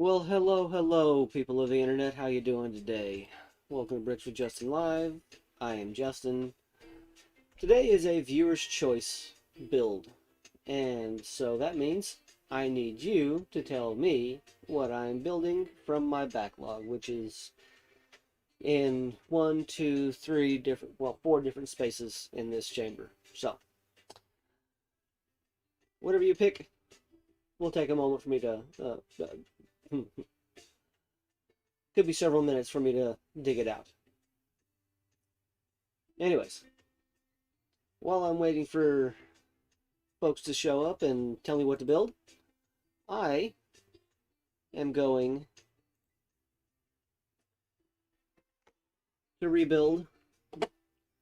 Well, hello, people of the internet. How you doing today? Welcome to Bricks with Justin Live. I am Justin. Today is a viewer's choice build, and so that means I need you to tell me what I'm building from my backlog, which is in four different spaces in this chamber. So, whatever you pick, will take a moment for me to could be several minutes for me to dig it out. Anyways, while I'm waiting for folks to show up and tell me what to build, I am going to rebuild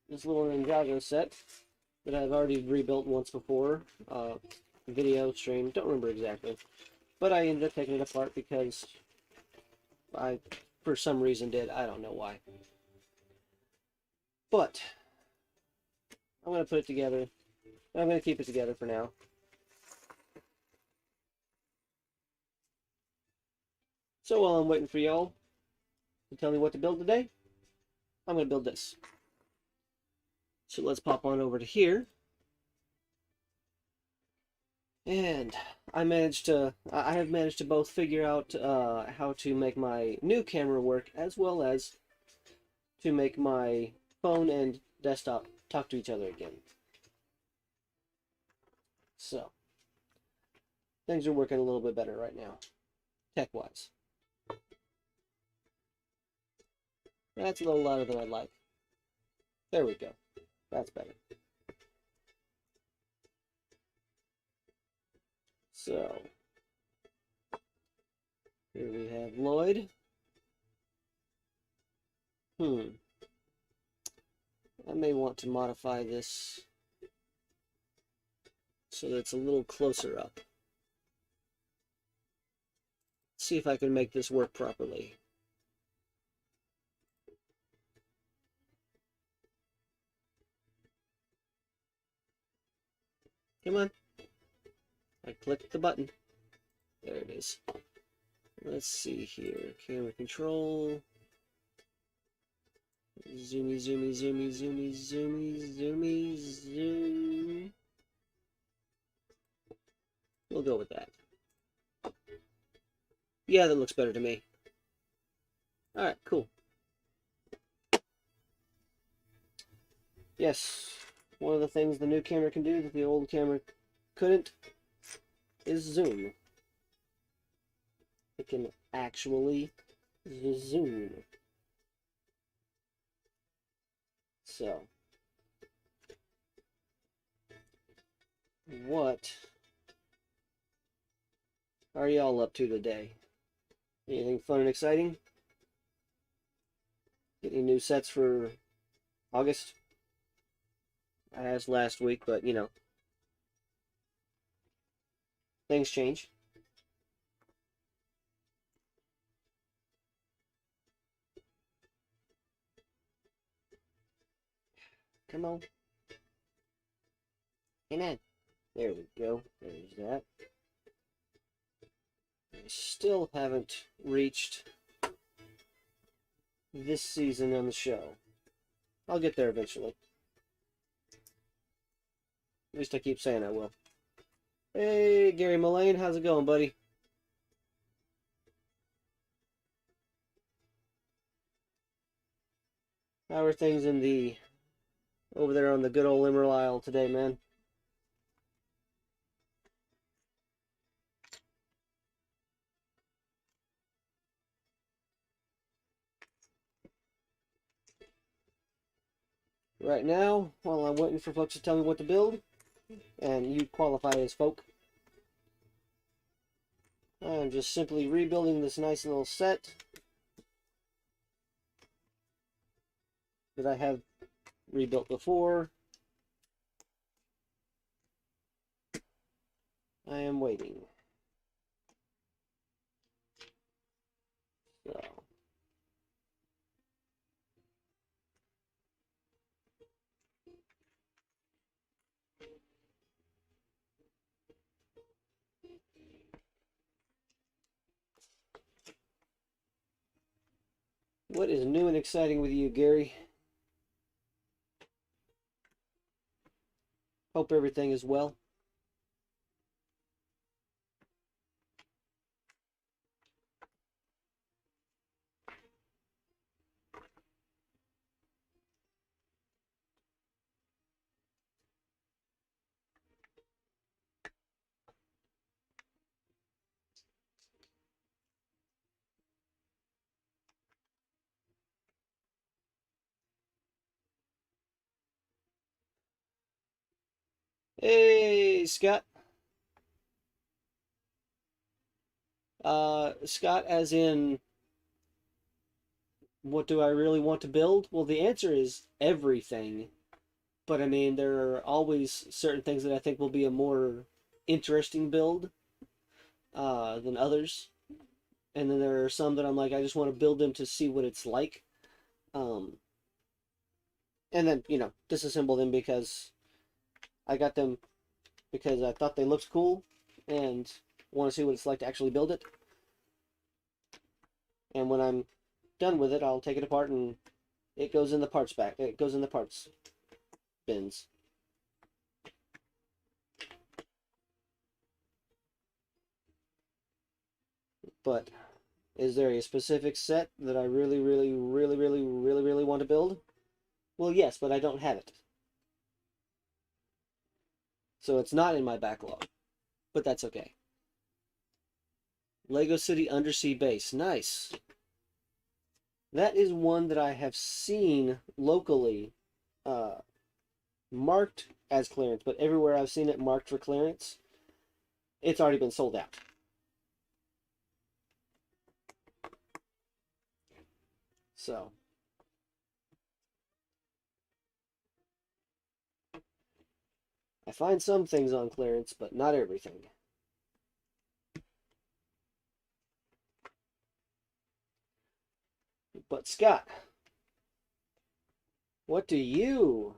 this little Ninjago set that I've already rebuilt once before. Video stream, don't remember exactly. But I ended up taking it apart because I, for some reason, did. I don't know why. But I'm going to put it together. I'm going to keep it together for now. So while I'm waiting for y'all to tell me what to build today, I'm going to build this. So let's pop on over to here. And I have managed to both figure out how to make my new camera work, as well as to make my phone and desktop talk to each other again. So, things are working a little bit better right now, tech-wise. That's a little louder than I'd like. There we go. That's better. So, here we have Lloyd. I may want to modify this so that it's a little closer up. See if I can make this work properly. Come on. I clicked the button. There it is. Let's see here. Camera control. Zoomy, zoomy, zoomy, zoomy, zoomy, zoomy, zoom. We'll go with that. Yeah, that looks better to me. Alright, cool. Yes, one of the things the new camera can do that the old camera couldn't is zoom. It can actually zoom. So, what are y'all up to today? Anything fun and exciting? Get any new sets for August? I asked last week, but you know, things change. Come on. Amen. There we go. There's that. I still haven't reached this season on the show. I'll get there eventually. At least I keep saying I will. Hey, Gary Mullane, how's it going, buddy? How are things over there on the good old Emerald Isle today, man? Right now, while I'm waiting for folks to tell me what to build, and you qualify as folk, I'm just simply rebuilding this nice little set that I have rebuilt before. I am waiting. So. What is new and exciting with you, Gary? Hope everything is well. Hey, Scott. Scott, as in, what do I really want to build? Well, the answer is everything. But I mean, there are always certain things that I think will be a more interesting build than others. And then there are some that I'm like, I just want to build them to see what it's like. Um, and then, disassemble them because I got them because I thought they looked cool and want to see what it's like to actually build it. And when I'm done with it, I'll take it apart and it goes in the parts back. It goes in the parts bins. But is there a specific set that I really, really, really, really, really, really want to build? Well, yes, but I don't have it. So it's not in my backlog. But that's okay. Lego City Undersea Base. Nice. That is one that I have seen locally marked as clearance, but everywhere I've seen it marked for clearance, it's already been sold out. So I find some things on clearance, but not everything. But Scott, what do you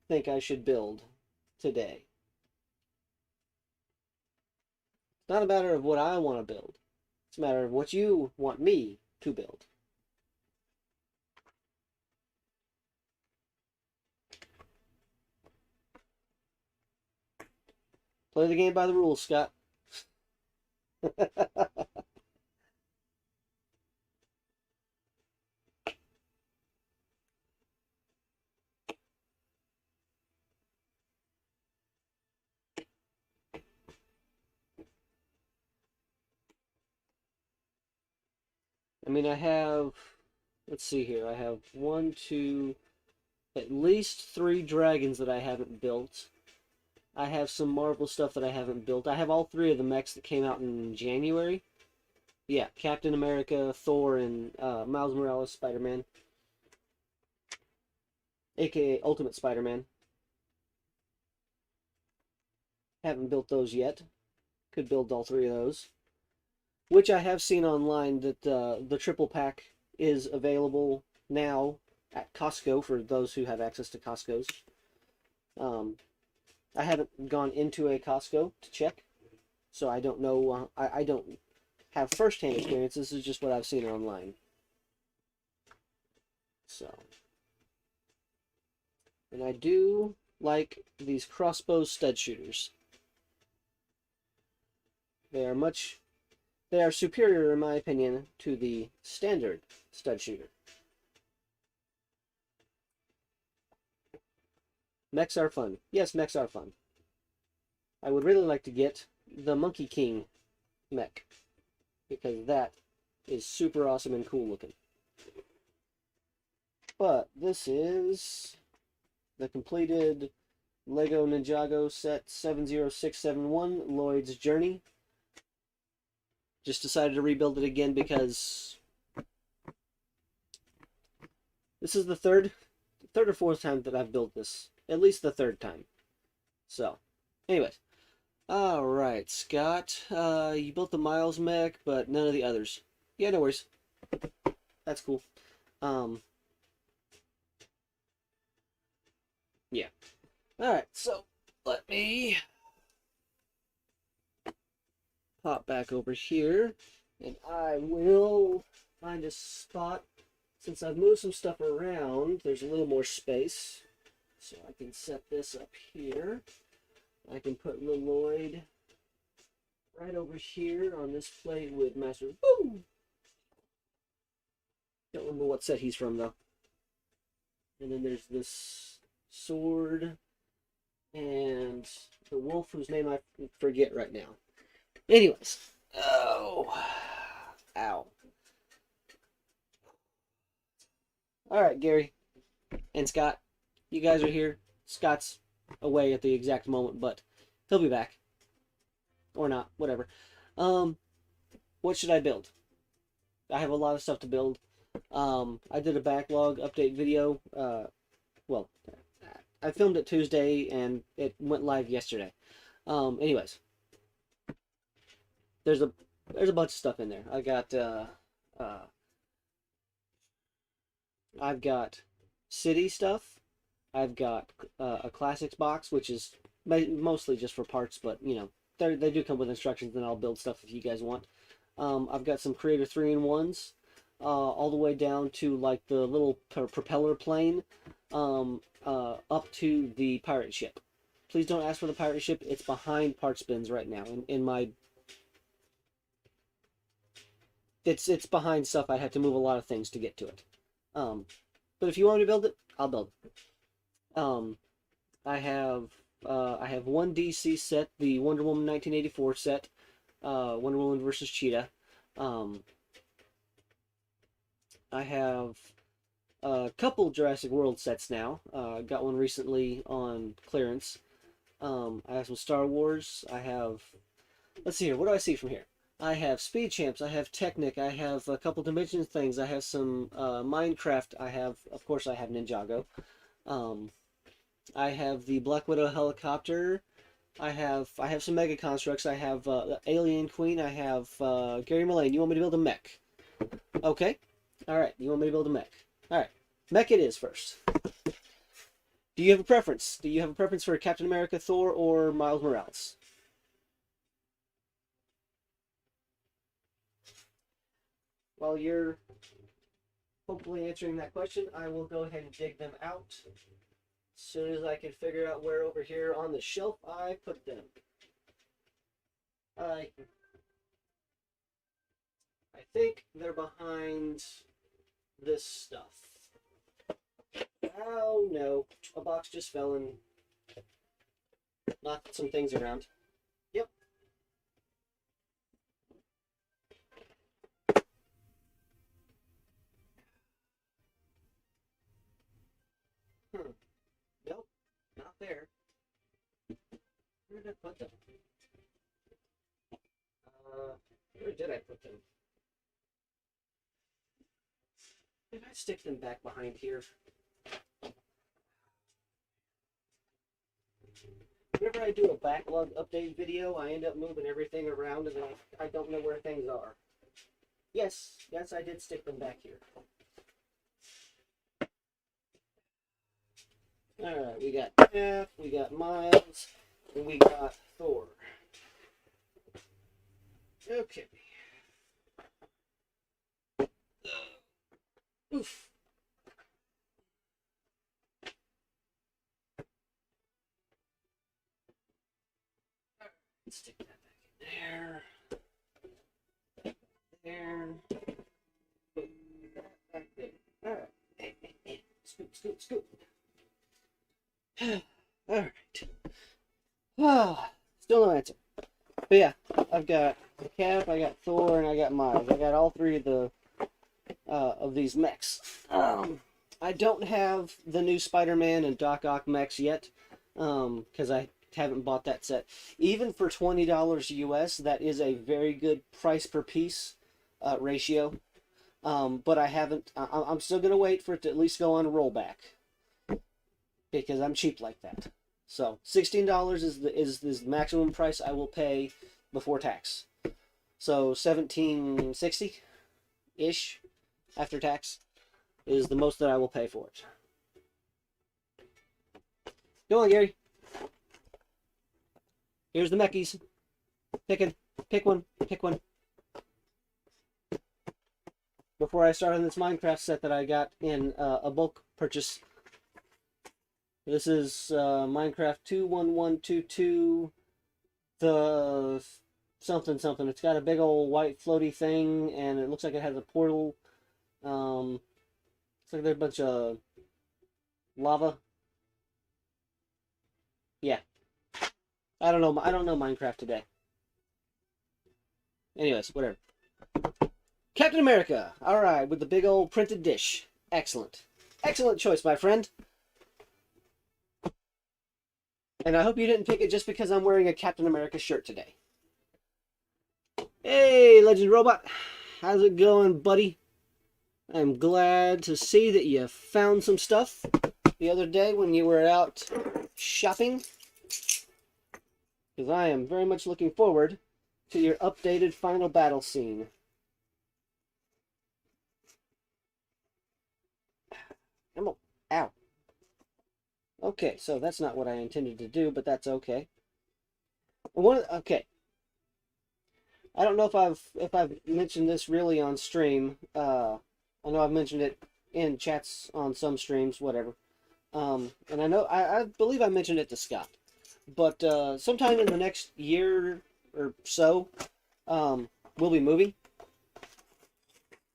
think I should build today? It's not a matter of what I want to build. It's a matter of what you want me to build. Play the game by the rules, Scott. I mean, let's see here. I have one, two, at least 3 dragons that I haven't built. I have some Marvel stuff that I haven't built. I have all 3 of the mechs that came out in January. Yeah, Captain America, Thor, and Miles Morales, Spider-Man. AKA Ultimate Spider-Man. Haven't built those yet. Could build all 3 of those. Which I have seen online that the triple pack is available now at Costco for those who have access to Costco's. I haven't gone into a Costco to check, so I don't know. I don't have first-hand experience. This is just what I've seen online. So, and I do like these crossbow stud shooters. They are superior in my opinion to the standard stud shooter. Mechs are fun. Yes, mechs are fun. I would really like to get the Monkey King mech, because that is super awesome and cool looking. But this is the completed Lego Ninjago set 70671, Lloyd's Journey. Just decided to rebuild it again because this is the third or fourth time that I've built this. At least the 3rd time. So, anyways. Alright, Scott. You built the Miles mech, but none of the others. Yeah, no worries. That's cool. Yeah. Alright, so let me pop back over here, and I will find a spot since I've moved some stuff around, there's a little more space. So I can set this up here. I can put Lloyd right over here on this plate with Master. Boom! Don't remember what set he's from though. And then there's this sword and the wolf whose name I forget right now. Anyways. Oh. Ow. Alright, Gary and Scott. You guys are here. Scott's away at the exact moment, but he'll be back. Or not, whatever. What should I build? I have a lot of stuff to build. I did a backlog update video. Well, I filmed it Tuesday and it went live yesterday. Anyways, there's a bunch of stuff in there. I've got city stuff. I've got a classics box, which is mostly just for parts, but you know, they do come with instructions, and I'll build stuff if you guys want. I've got some Creator 3-in-1s, all the way down to like the little propeller plane, up to the pirate ship. Please don't ask for the pirate ship. It's behind parts bins right now. In my, it's behind stuff. I had to move a lot of things to get to it. But if you want me to build it, I'll build it. I have one DC set, the Wonder Woman 1984 set, Wonder Woman versus Cheetah. I have a couple Jurassic World sets now. Got one recently on clearance. I have some Star Wars. I have, let's see here, what do I see from here? I have Speed Champs, I have Technic, I have a couple Dimensions things, I have some Minecraft, of course I have Ninjago. I have the Black Widow helicopter. I have some Mega Constructs. I have the Alien Queen. I have Gary Mullane. You want me to build a mech? Okay. Alright, you want me to build a mech? Alright. Mech it is first. Do you have a preference? Do you have a preference for Captain America, Thor, or Miles Morales? While you're hopefully answering that question, I will go ahead and dig them out. As soon as I can figure out where over here on the shelf I put them. I think they're behind this stuff. Oh no, a box just fell and knocked some things around. Yep. Nope, not there. Where did I put them? Where did I put them? Did I stick them back behind here? Whenever I do a backlog update video, I end up moving everything around and then I don't know where things are. Yes, I did stick them back here. Alright, we got Jeff, we got Miles, and we got Thor. Okay. Oof. Let's stick that back in there. Put that back there. Alright. Scoot. Alright. Still no answer. But yeah, I've got Cap, I got Thor, and I got Miles. I got all three of these mechs. I don't have the new Spider-Man and Doc Ock mechs yet, because I haven't bought that set. Even for $20 US, that is a very good price per piece ratio. But I haven't. I'm still gonna wait for it to at least go on rollback, because I'm cheap like that. So $16 is the maximum price I will pay before tax. So $17.60 ish after tax is the most that I will pay for it. Go on, Gary. Here's the meckies. Pick one. before I start on this Minecraft set that I got in a bulk purchase. This is Minecraft 21122, the something something. It's got a big old white floaty thing, and it looks like it has a portal. It's like there's a bunch of lava. Yeah, I don't know. I don't know Minecraft today. Anyways, whatever. Captain America. All right, with the big old printed dish. Excellent, excellent choice, my friend. And I hope you didn't pick it just because I'm wearing a Captain America shirt today. Hey, Legend Robot. How's it going, buddy? I'm glad to see that you found some stuff the other day when you were out shopping. Because I am very much looking forward to your updated final battle scene. Ow. Okay, so that's not what I intended to do, but that's okay. Okay. I don't know if I've mentioned this really on stream. I know I've mentioned it in chats on some streams, whatever. And I believe I mentioned it to Scott. But sometime in the next year or so, we'll be moving.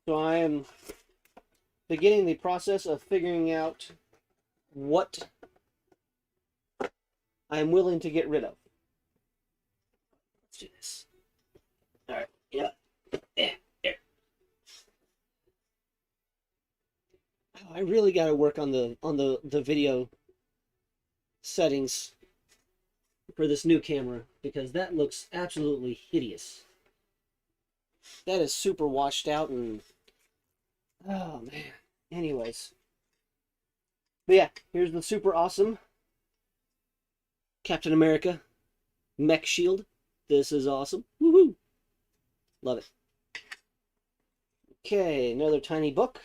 So I am beginning the process of figuring out what I'm willing to get rid of. Let's do this. All right. Yeah. Oh, I really got to work on the video settings for this new camera because that looks absolutely hideous. That is super washed out and oh man. Anyways. But yeah, here's the super awesome Captain America mech shield. This is awesome. Woohoo! Love it. Okay, another tiny book.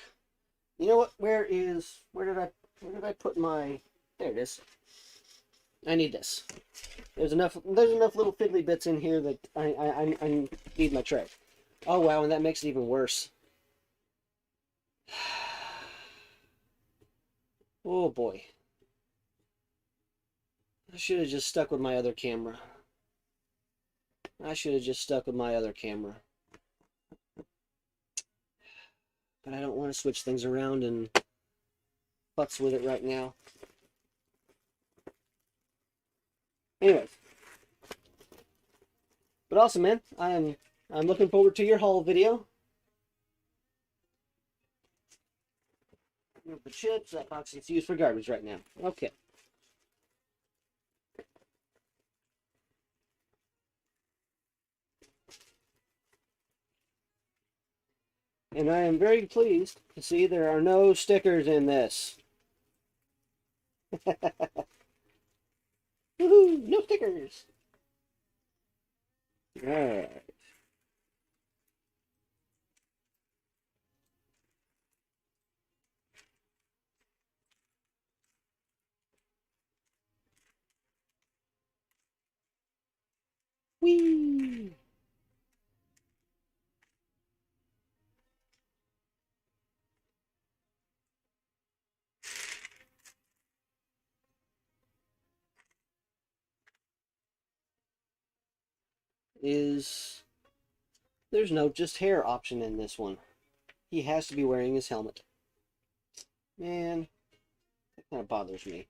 You know what? Where did I put my? There it is. I need this. There's enough little fiddly bits in here that I need my tray. Oh wow, and that makes it even worse. Oh boy. I should have just stuck with my other camera. But I don't want to switch things around and futz with it right now. Anyways. But awesome, man. I'm looking forward to your haul video. The chips, that box is used for garbage right now. Okay. And I am very pleased to see there are no stickers in this. Woohoo! No stickers! Alright. Whee! There's no just hair option in this one. He has to be wearing his helmet. Man, that kind of bothers me. There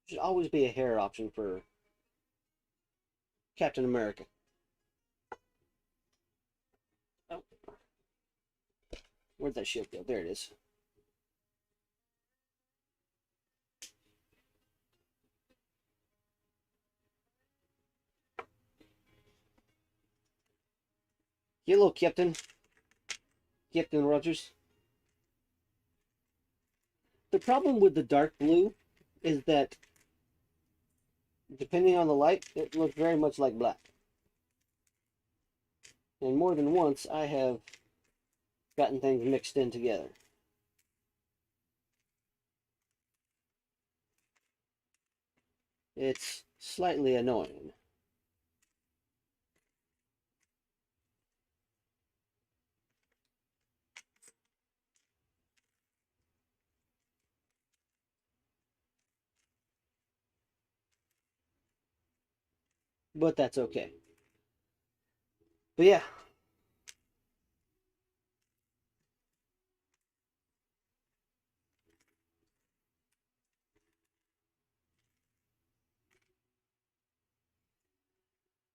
should always be a hair option for Captain America. Oh. Where'd that shield go? There it is. Hello, Captain. Captain Rogers. The problem with the dark blue is that, depending on the light, it looks very much like black. And more than once, I have gotten things mixed in together. It's slightly annoying. but that's okay. But yeah.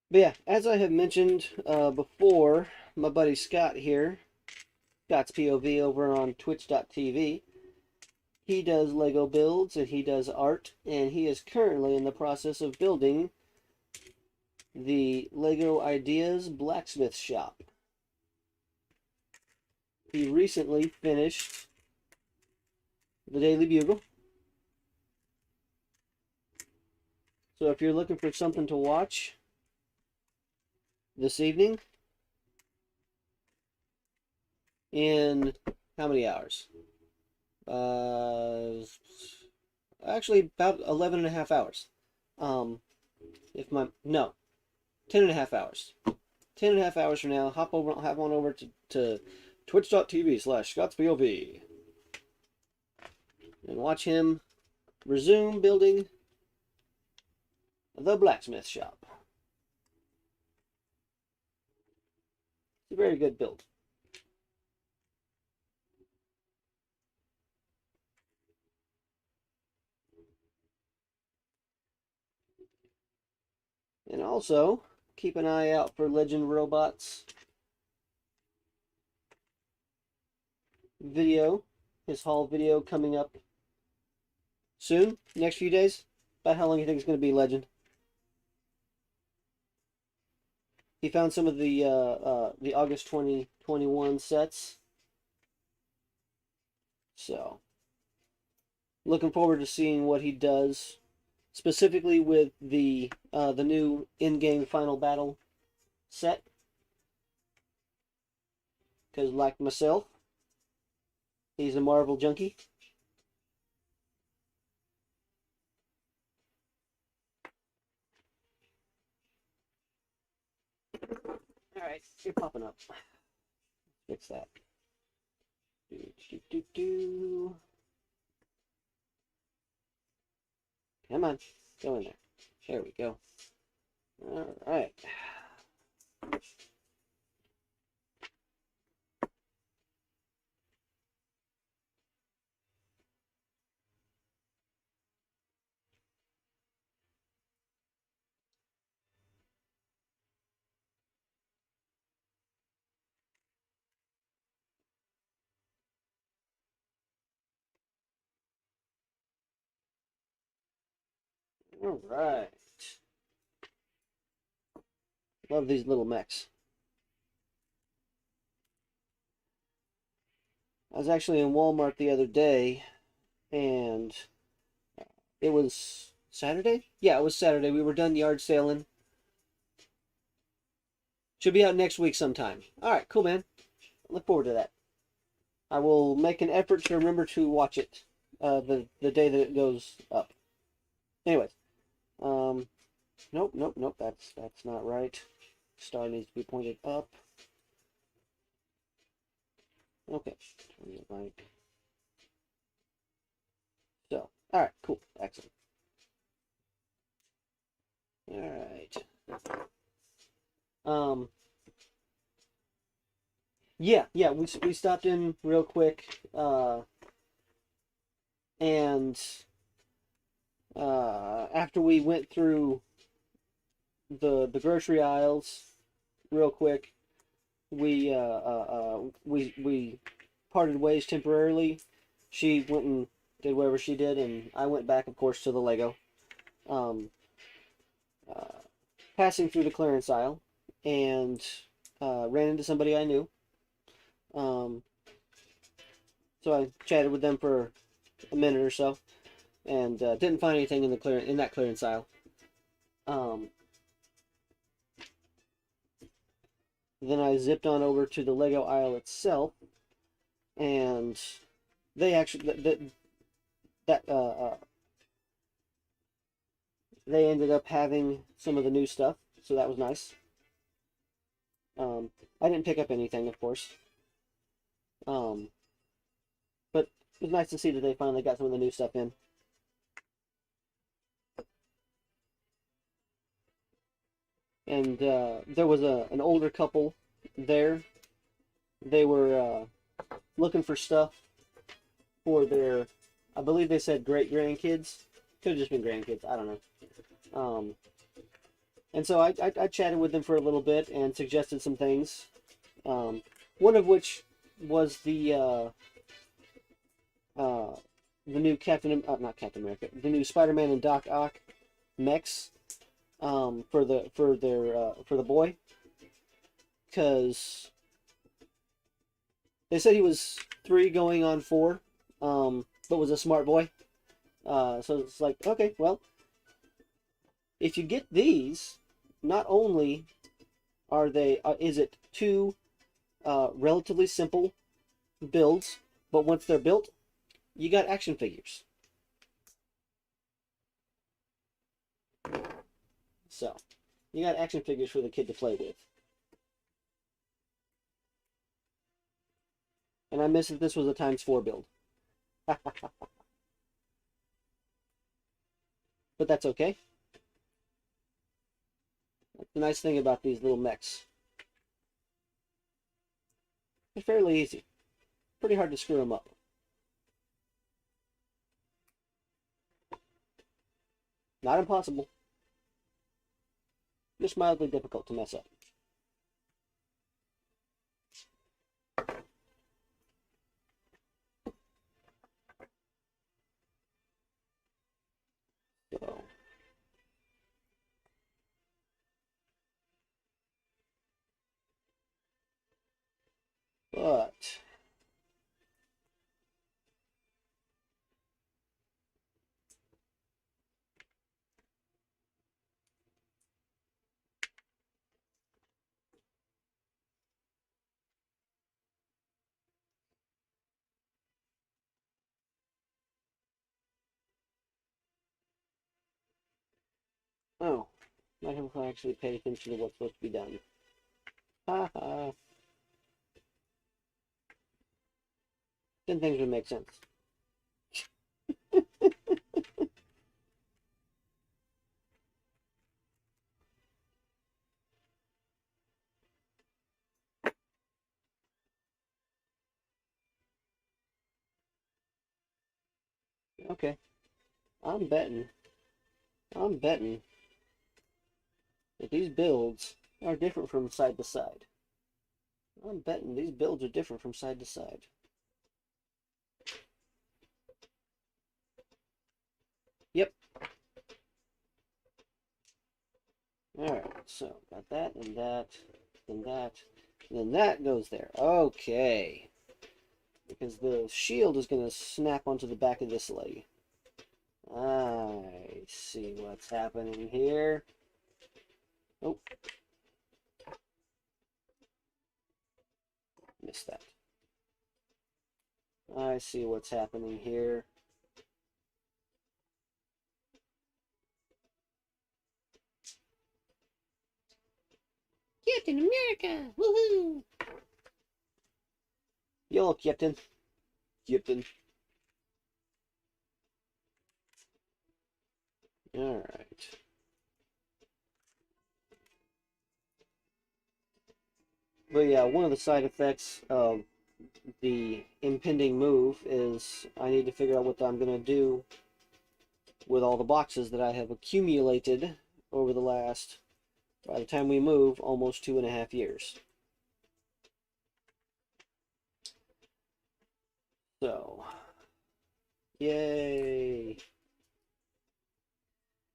But yeah, as I have mentioned before, my buddy Scott here, Scott's POV over on twitch.tv, he does Lego builds and he does art, and he is currently in the process of building the Lego Ideas blacksmith shop. He recently finished the Daily Bugle. So if you're looking for something to watch this evening, in how many hours? Actually about 11 and a half hours. If my, no, 10 and a half hours. 10 and a half hours from now, hop on over to twitch.tv/ScottsPOV and watch him resume building the blacksmith shop. It's a very good build. And also, keep an eye out for Legend Robots video, his haul video coming up soon, next few days. About how long you think it's going to be, Legend? He found some of the August 2021 sets. So, looking forward to seeing what he does, specifically with the new in-game Final Battle set. Because like myself, he's a Marvel junkie. Alright, you're popping up. Fix that. Come on, go in there. There we go. Alright. Alright. Love these little mechs. I was actually in Walmart the other day, and it was Saturday? Yeah, it was Saturday. We were done yard sailing. Should be out next week sometime. Alright, cool, man. Look forward to that. I will make an effort to remember to watch it the day that it goes up. Anyways, nope. That's not right. Star needs to be pointed up. Okay, turn it right. So, all right, cool, excellent. All right. Yeah. We stopped in real quick, and after we went through the grocery aisles real quick, we parted ways temporarily. She went and did whatever she did, and I went back, of course, to the Lego. Passing through the clearance aisle, and ran into somebody I knew. So I chatted with them for a minute or so, and didn't find anything in that clearance aisle. Then I zipped on over to the Lego aisle itself, and they actually they ended up having some of the new stuff, so that was nice. I didn't pick up anything, of course, but it was nice to see that they finally got some of the new stuff in. and there was an older couple there. They were looking for stuff for their, I believe they said great grandkids. Could have just been grandkids. I don't know. And so I chatted with them for a little bit and suggested some things. One of which was the new not Captain America, the new Spider-Man and Doc Ock mechs for the boy, because they said he was 3 going on 4, but was a smart boy. So it's like, okay, well, if you get these, not only is it 2 relatively simple builds, but once they're built, you got action figures. So, you got action figures for the kid to play with. And I miss that this was a ×4 build. But that's okay. That's the nice thing about these little mechs. They're fairly easy. Pretty hard to screw them up. Not impossible. Just mildly difficult to mess up. So. But oh, might have actually paid attention to what's supposed to be done. Haha. Then things would make sense. Okay. I'm betting that these builds are different from side to side. I'm betting these builds are different from side to side. Yep. Alright, so got that, and that, and that, and then that goes there. Okay. Because the shield is going to snap onto the back of this leg. I see what's happening here. Oh. Missed that. I see what's happening here. Captain America! Woohoo! Yo, Captain. Captain. Alright. But yeah, one of the side effects of the impending move is I need to figure out what I'm going to do with all the boxes that I have accumulated over the last, by the time we move, almost 2.5 years. So, yay!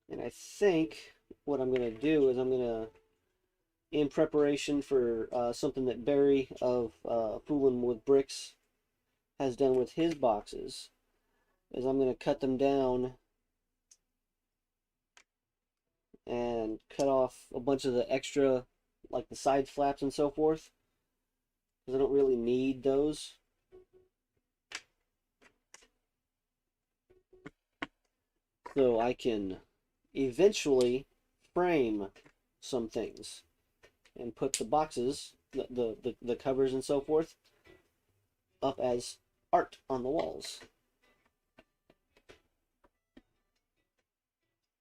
And I think what I'm going to do is I'm going to, in preparation for something that Barry of Foolin' with Bricks has done with his boxes, is I'm going to cut them down and cut off a bunch of the extra, like the side flaps and so forth, because I don't really need those. So I can eventually frame some things and put the boxes, the covers and so forth, up as art on the walls.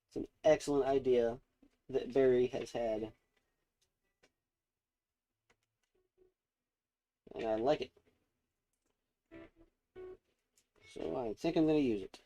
It's an excellent idea that Barry has had and I like it. So I think I'm going to use it.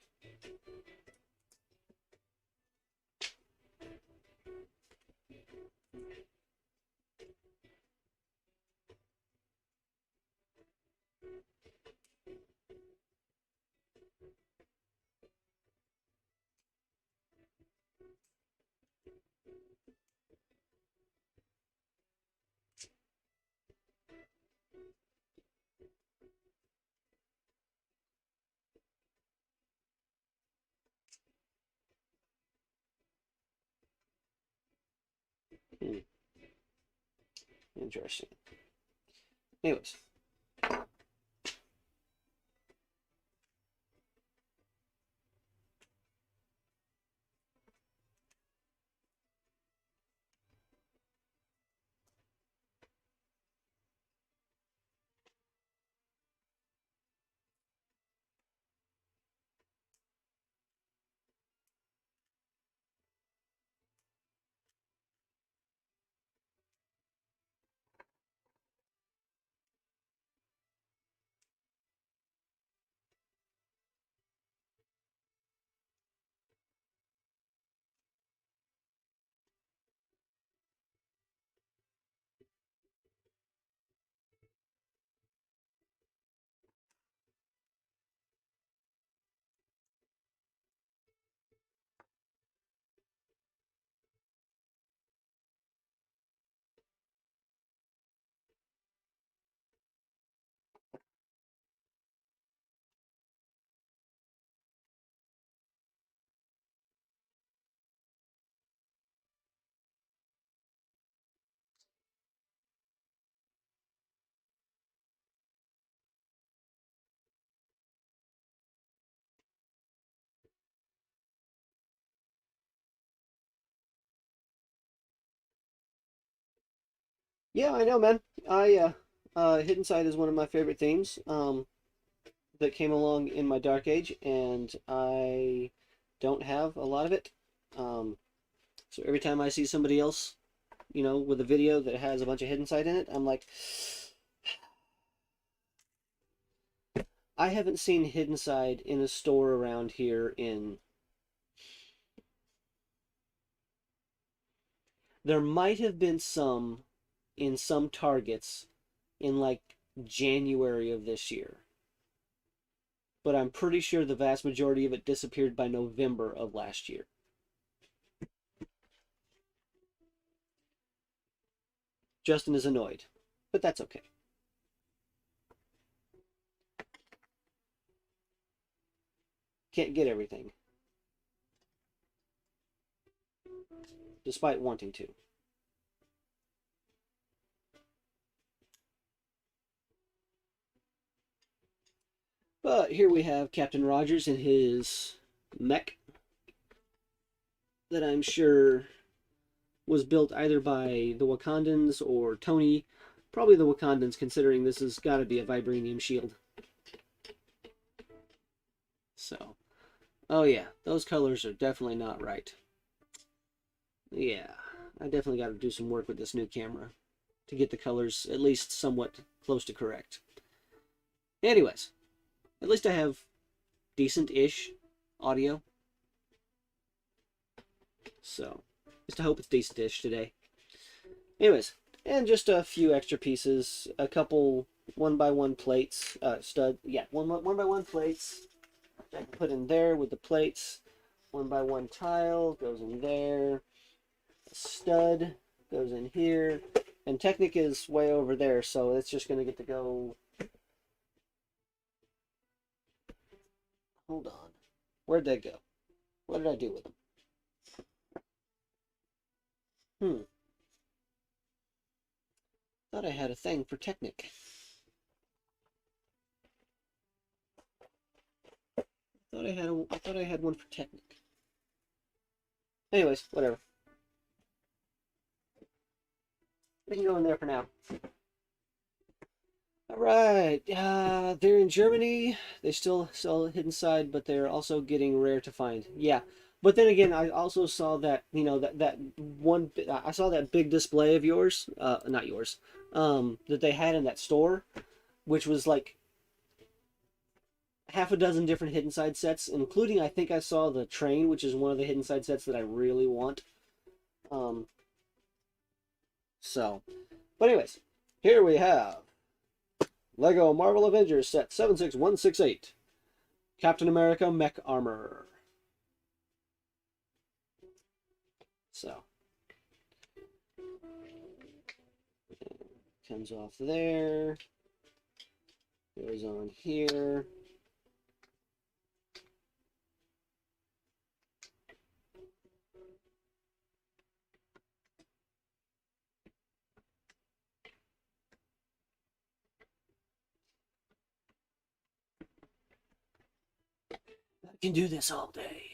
Hmm. Interesting. Anyways. Yeah, I know, man. Hidden Side is one of my favorite themes that came along in my dark age, and I don't have a lot of it. Um, so every time I see somebody else, with a video that has a bunch of Hidden Side in it, I'm like, I haven't seen Hidden Side in a store around here in. There might have been some in some Targets in like January of this year, but I'm pretty sure the vast majority of it disappeared by November of last year. Justin is annoyed, but that's okay. Can't get everything, despite wanting to. But here we have Captain Rogers in his mech that I'm sure was built either by the Wakandans or Tony. Probably the Wakandans, considering this has got to be a vibranium shield. So, oh yeah, those colors are definitely not right. Yeah, I definitely got to do some work with this new camera to get the colors at least somewhat close to correct. Anyways, at least I have decent-ish audio. So, just I hope it's decent-ish today. Anyways, and just a few extra pieces, a couple 1x1 plates, one by one plates I can put in there with the plates. 1x1 tile goes in there. A stud goes in here. And Technic is way over there, so it's just going to get to go. Hold on. Where'd they go? What did I do with them? Thought I had a thing for Technic. I thought I had one for Technic. Anyways, whatever. We can go in there for now. All right, they're in Germany. They still sell Hidden Side, but they're also getting rare to find. Yeah, but then again, I also saw that that one. I saw that big display of yours, not yours, that they had in that store. which was like half a dozen different hidden side sets, including, I think I saw the train, which is one of the hidden side sets that I really want. But anyways, here we have Lego Marvel Avengers set 76168. Captain America Mech Armor. So, comes off there, goes on here. I can do this all day.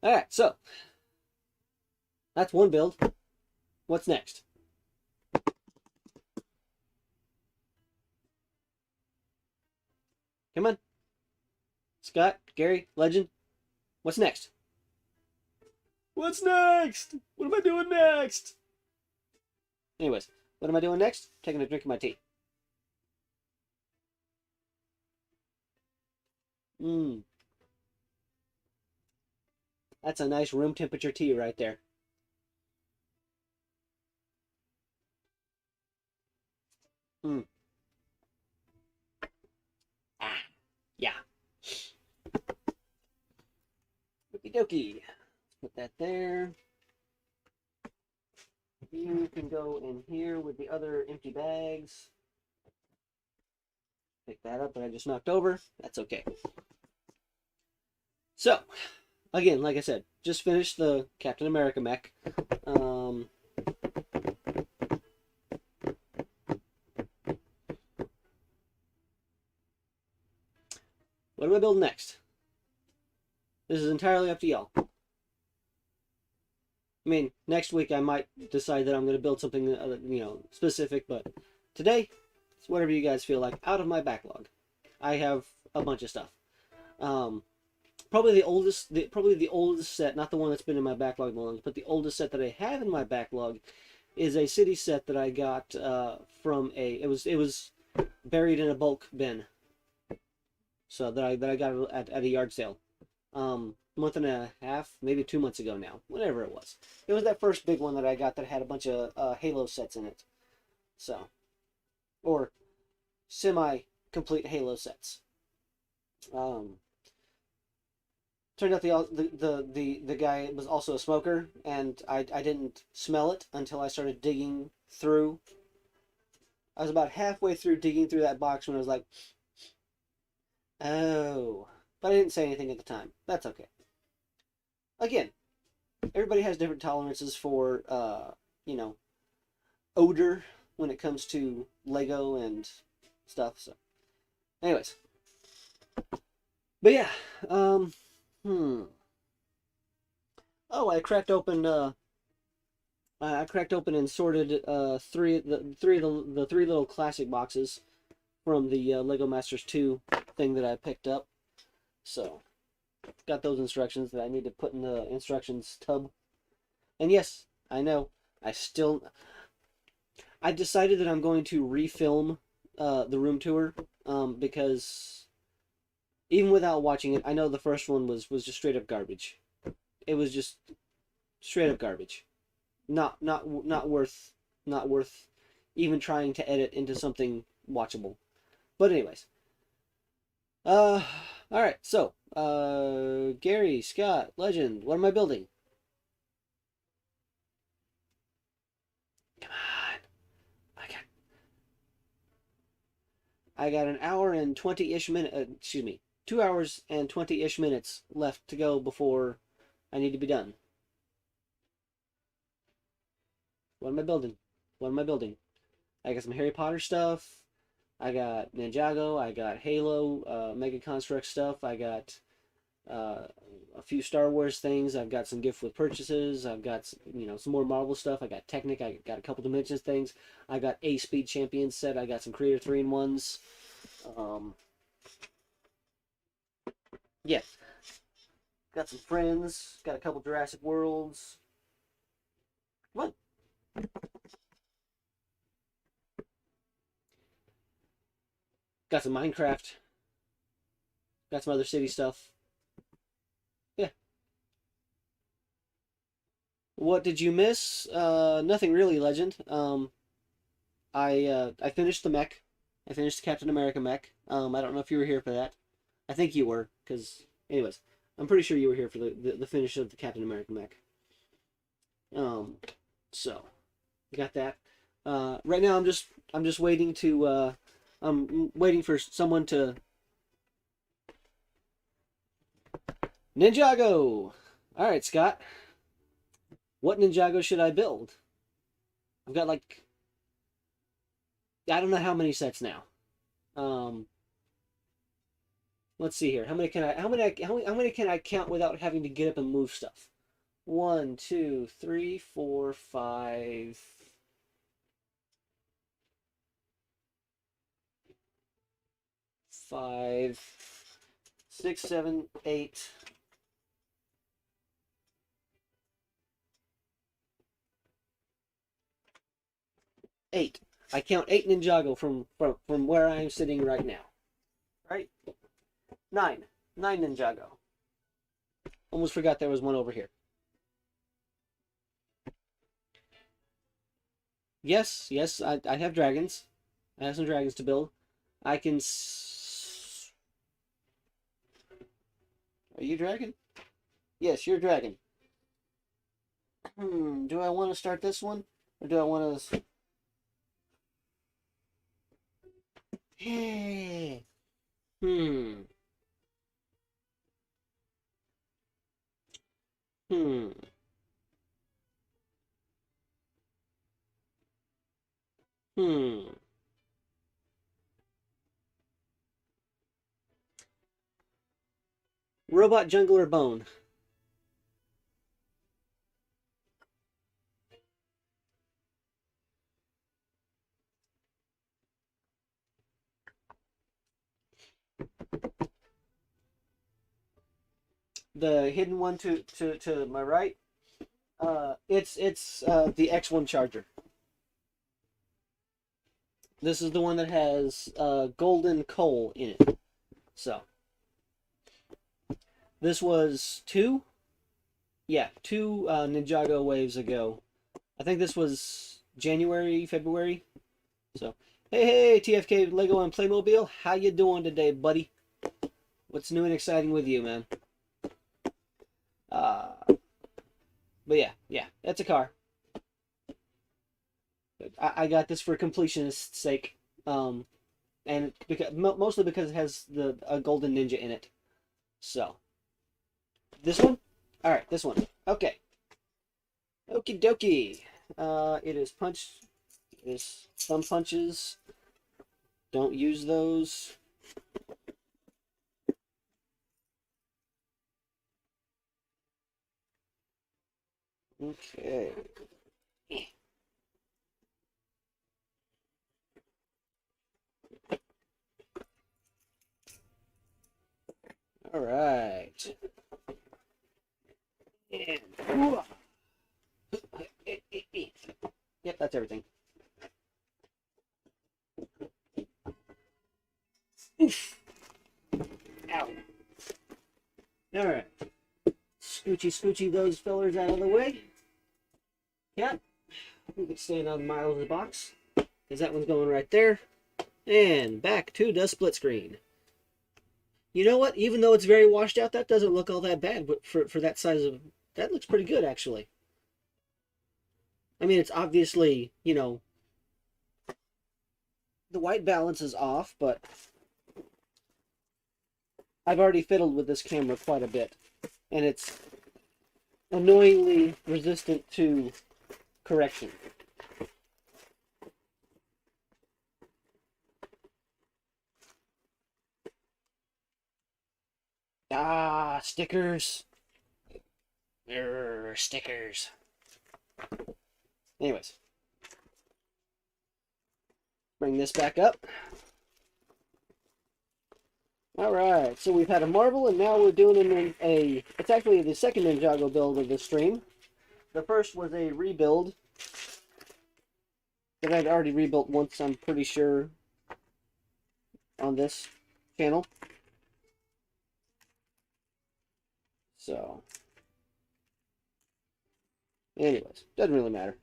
Alright, so that's one build. What's next? Come on. Scott, Gary, Legend. What's next? What's next? What am I doing next? Anyways, what am I doing next? Taking a drink of my tea. That's a nice room temperature tea right there. Yeah. Okie dokie. Put that there. You can go in here with the other empty bags. Pick that up that I just knocked over. That's okay. So, again, like I said, just finished the Captain America mech. What do I build next? This is entirely up to y'all. I mean, next week I might decide that I'm going to build something, specific, but today, it's whatever you guys feel like. Out of my backlog, I have a bunch of stuff. Probably the oldest set, not the one that's been in my backlog the longest, but the oldest set that I have in my backlog is a city set that I got from it was buried in a bulk bin. So that I got at a yard sale. Month and a half, maybe 2 months ago now, whatever it was. It was that first big one that I got that had a bunch of Halo sets in it. So, or semi-complete Halo sets. Turned out the guy was also a smoker, and I didn't smell it until I started digging through. I was about halfway through digging through that box when I was like, oh. But I didn't say anything at the time. That's okay. Again, everybody has different tolerances for, odor when it comes to Lego and stuff. So, anyways. But yeah, Oh, I cracked open and sorted three of the three little classic boxes from the Lego Masters 2 thing that I picked up. So, got those instructions that I need to put in the instructions tub. And yes, I know, I decided that I'm going to refilm the room tour because even without watching it, I know the first one was just straight up garbage. It was just straight up garbage. Not worth even trying to edit into something watchable. But anyways. Alright, so, Gary, Scott, Legend, what am I building? Come on. I got an hour and 20-ish minutes, 2 hours and 20-ish minutes left to go before I need to be done. What am I building? I got some Harry Potter stuff. I got Ninjago, I got Halo, Mega Construct stuff, I got a few Star Wars things, I've got some gift with purchases, I've got some more Marvel stuff, I got Technic, I got a couple Dimensions things, I got a Speed Champions set, I got some Creator 3-in-1s, yeah, got some friends, got a couple Jurassic Worlds. Come on. Got some Minecraft. Got some other city stuff. Yeah. What did you miss? Nothing really, Legend. I finished the mech. I finished the Captain America mech. I don't know if you were here for that. I think you were, because anyways, I'm pretty sure you were here for the finish of the Captain America mech. So got that. Right now I'm just waiting to I'm waiting for someone to Ninjago. All right, Scott. What Ninjago should I build? I've got like I don't know how many sets now. Um, let's see here. How many can I count without having to get up and move stuff? 1, 2, 3, 4, 5. 5, 6, 7, 8. 8. I count 8 Ninjago from where I am sitting right now. Right? 9. 9 Ninjago. Almost forgot there was one over here. Yes, I have dragons. I have some dragons to build. I can... Are you dragon? Yes, you're dragon. Do I want to start this one? Or do I want to... Hey. Hmm. Hmm. Hmm. Robot Jungler Bone. The hidden one to my right. It's the X1 charger. This is the one that has golden coal in it. So this was two Ninjago waves ago. I think this was January, February. So hey TFK Lego and Playmobil, how you doing today, buddy? What's new and exciting with you, man? But yeah, that's a car. I got this for completionist's sake, and mostly because it has a golden ninja in it. So this one, all right, this one, okay, okie dokie. It is punch. It is thumb punches. Don't use those. Okay. All right. And, yep, that's everything. Oof. Ow. All right. Scoochy those fellers out of the way. Yep. We can stand on Miles' box, because that one's going right there. And back to the split screen. You know what? Even though it's very washed out, that doesn't look all that bad. But for that size of... That looks pretty good, actually. I mean, it's obviously, you know... The white balance is off, but... I've already fiddled with this camera quite a bit. And it's annoyingly resistant to correction. Ah, stickers. Stickers. Anyways. Bring this back up. Alright, so we've had a marble, and now we're doing it's actually the second Ninjago build of this stream. The first was a rebuild that I'd already rebuilt once, I'm pretty sure. on this channel. So, anyways, doesn't really matter.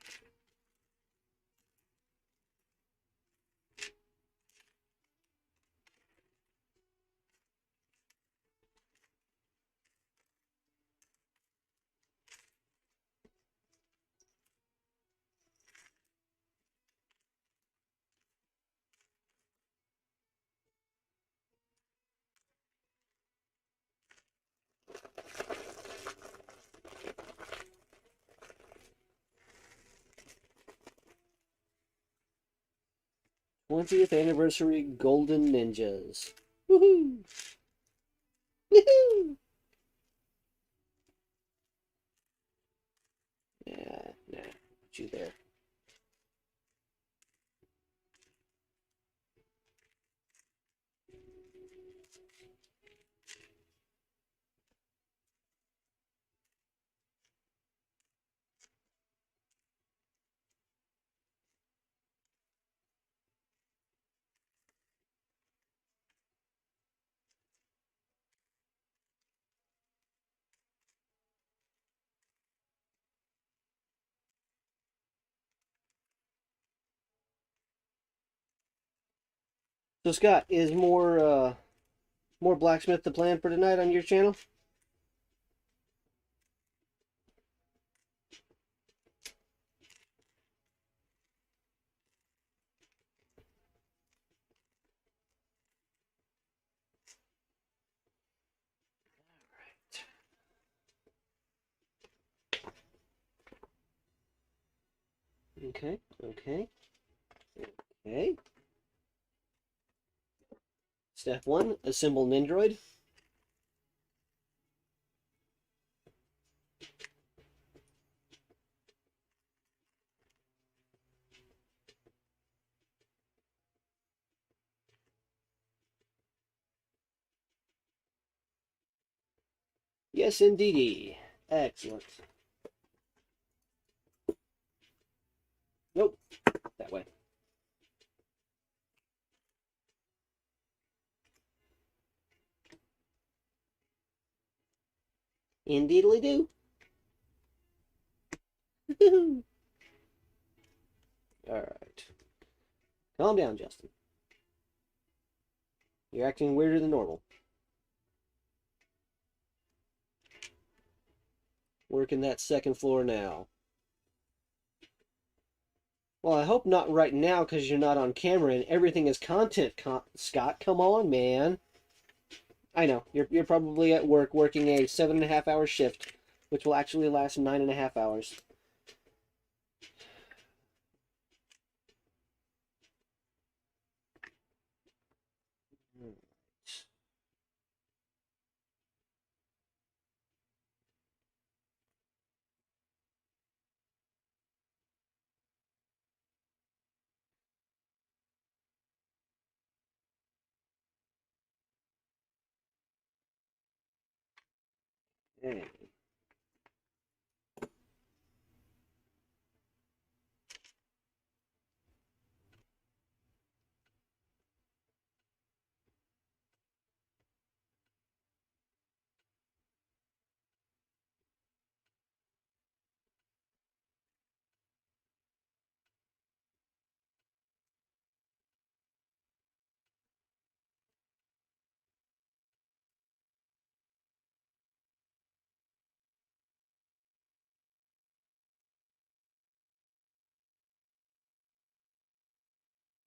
'20th anniversary Golden Ninjas. Woohoo! Woohoo! Yeah, nah, put you there. So Scott, is more blacksmith the plan for tonight on your channel? Okay, okay, okay. Step 1, assemble Nindroid. Yes, indeedy. Excellent. Nope, that way. Indeedly do. Alright. Calm down, Justin. You're acting weirder than normal. Working that second floor now. Well, I hope not right now because you're not on camera and everything is content, Scott. Come on, man. I know, you're probably at work working a 7.5-hour shift, which will actually last 9.5 hours. Okay.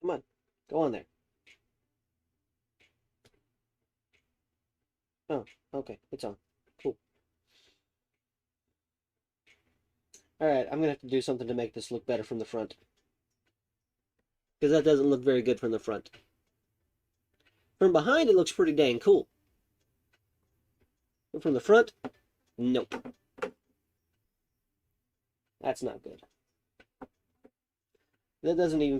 Come on, go on there. Oh, okay, it's on. Cool. Alright, I'm gonna have to do something to make this look better from the front. Because that doesn't look very good from the front. From behind, it looks pretty dang cool. But from the front, nope. That's not good. That's not even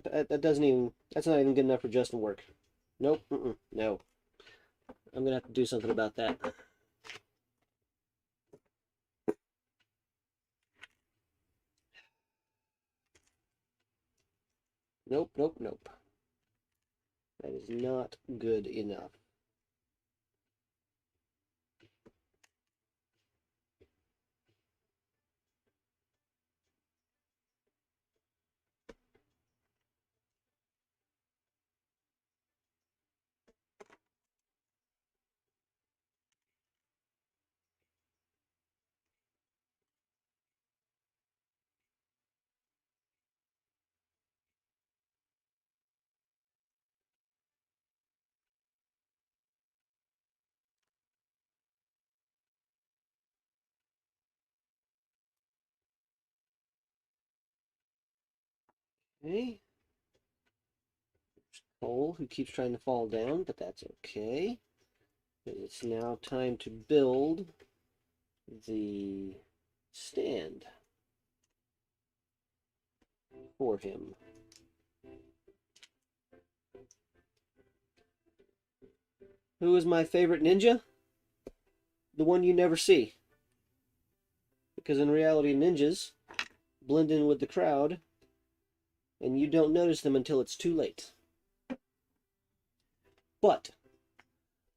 good enough for Justin work. Nope, no. I'm gonna have to do something about that. Nope, nope, nope. That is not good enough. Okay. Cole, who keeps trying to fall down, but that's okay. It's now time to build the stand for him. Who is my favorite ninja? The one you never see. Because in reality, ninjas blend in with the crowd, and you don't notice them until it's too late. But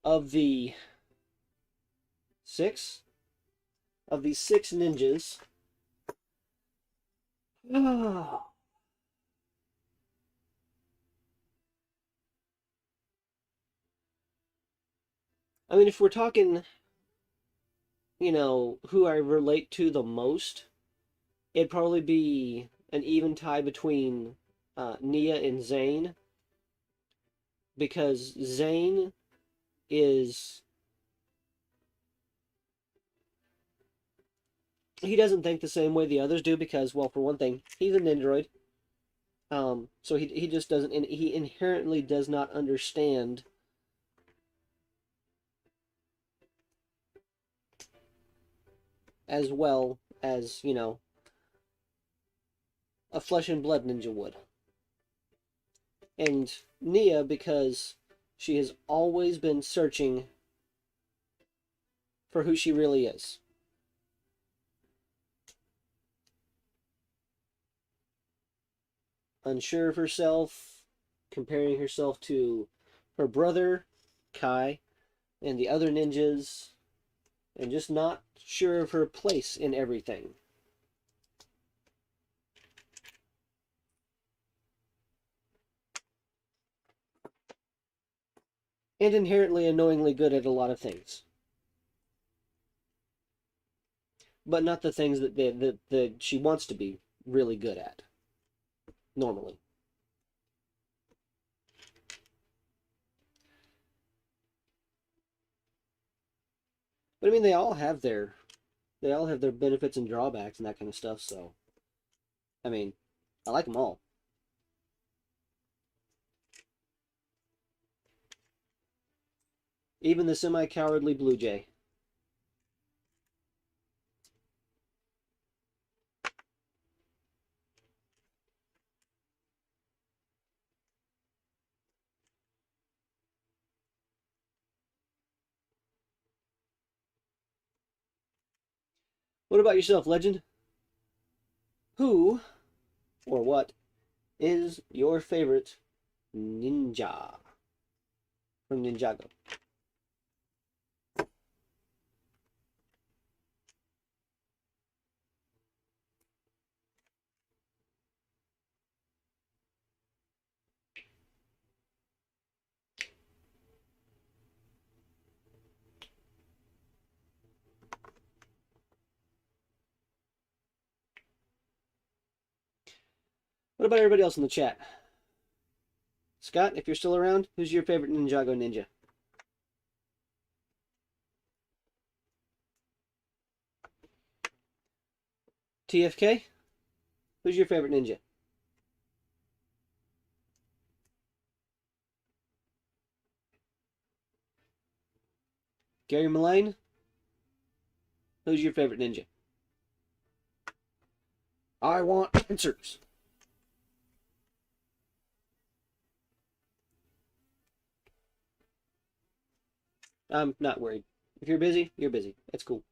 of the six ninjas, I mean, if we're talking, who I relate to the most, it'd probably be an even tie between Nia and Zane, because Zane is, he doesn't think the same way the others do because, well, for one thing, he's an android. So he just doesn't, and he inherently does not understand as well as, a flesh and blood ninja would. And Nia, because she has always been searching for who she really is. Unsure of herself, comparing herself to her brother, Kai, and the other ninjas, and just not sure of her place in everything. And inherently annoyingly good at a lot of things. But not the things that she wants to be really good at, normally. But I mean, they all have their benefits and drawbacks and that kind of stuff, so I mean, I like them all. Even the semi-cowardly blue jay. What about yourself, legend? Who or what is your favorite ninja from Ninjago? What about everybody else in the chat? Scott, if you're still around, who's your favorite Ninjago ninja? TFK, who's your favorite ninja? Gary Mullane, who's your favorite ninja? I want answers. I'm not worried. If you're busy, you're busy. That's cool.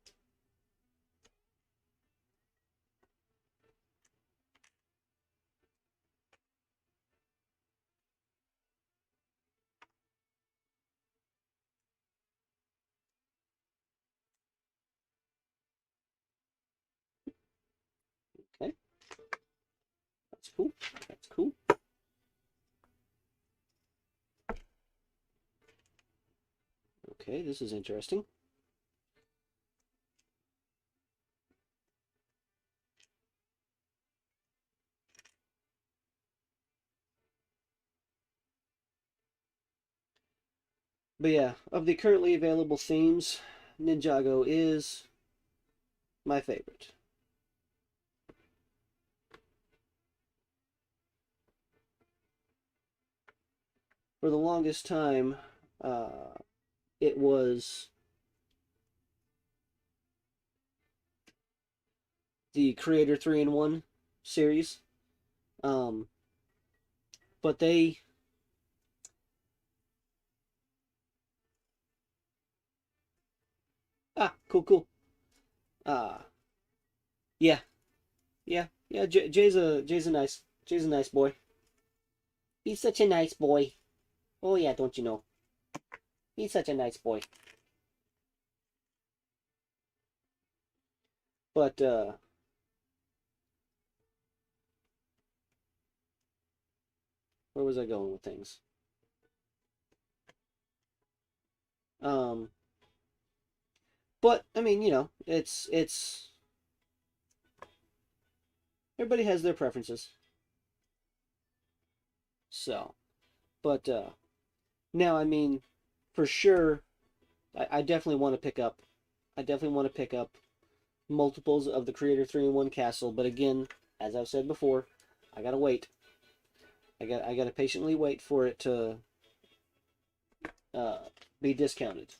cool. That's cool. Okay, this is interesting. But yeah, of the currently available themes, Ninjago is my favorite. For the longest time, it was the Creator 3-in-1 series. But they... Ah, cool, cool. Yeah, yeah. Jay's a nice boy. He's such a nice boy. Oh yeah, don't you know? He's such a nice boy. But where was I going with things? Um, but I mean, you know, it's everybody has their preferences. So, but now I mean, for sure, I definitely want to pick up. I definitely want to pick up multiples of the Creator 3-in-1 Castle. But again, as I've said before, I gotta wait. I gotta patiently wait for it to uh, be discounted.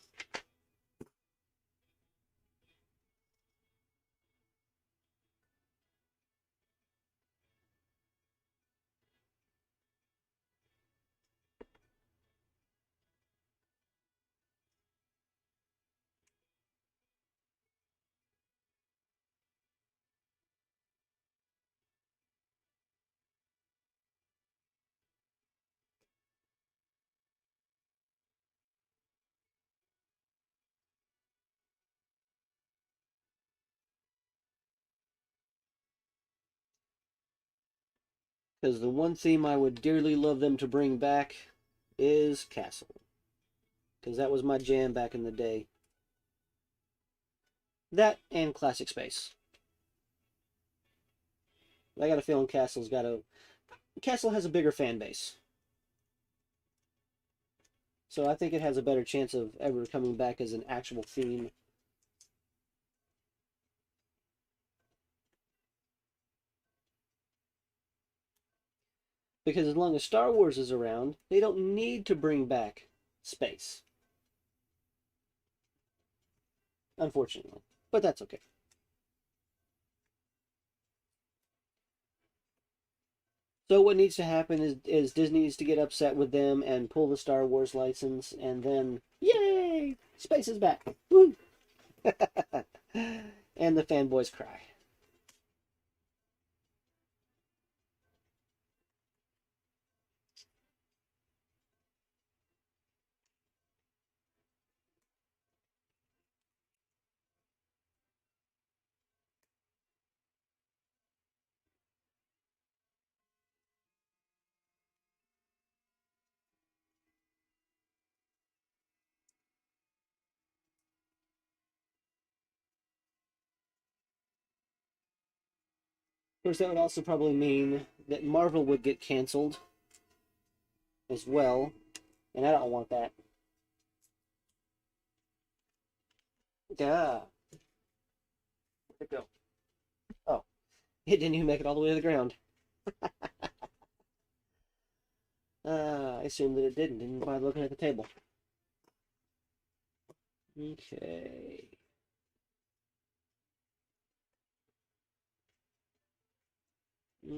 Because the one theme I would dearly love them to bring back is Castle. Because that was my jam back in the day. That and Classic Space. I got a feeling Castle has a bigger fan base. So I think it has a better chance of ever coming back as an actual theme. Because as long as Star Wars is around, they don't need to bring back space. Unfortunately. But that's okay. So what needs to happen is Disney needs to get upset with them and pull the Star Wars license, and then, yay! Space is back. Woo! And the fanboys cry. Of course, that would also probably mean that Marvel would get canceled as well, and I don't want that. Yeah. Where'd it go? Oh, it didn't even make it all the way to the ground. I assumed that it didn't by looking at the table. Okay.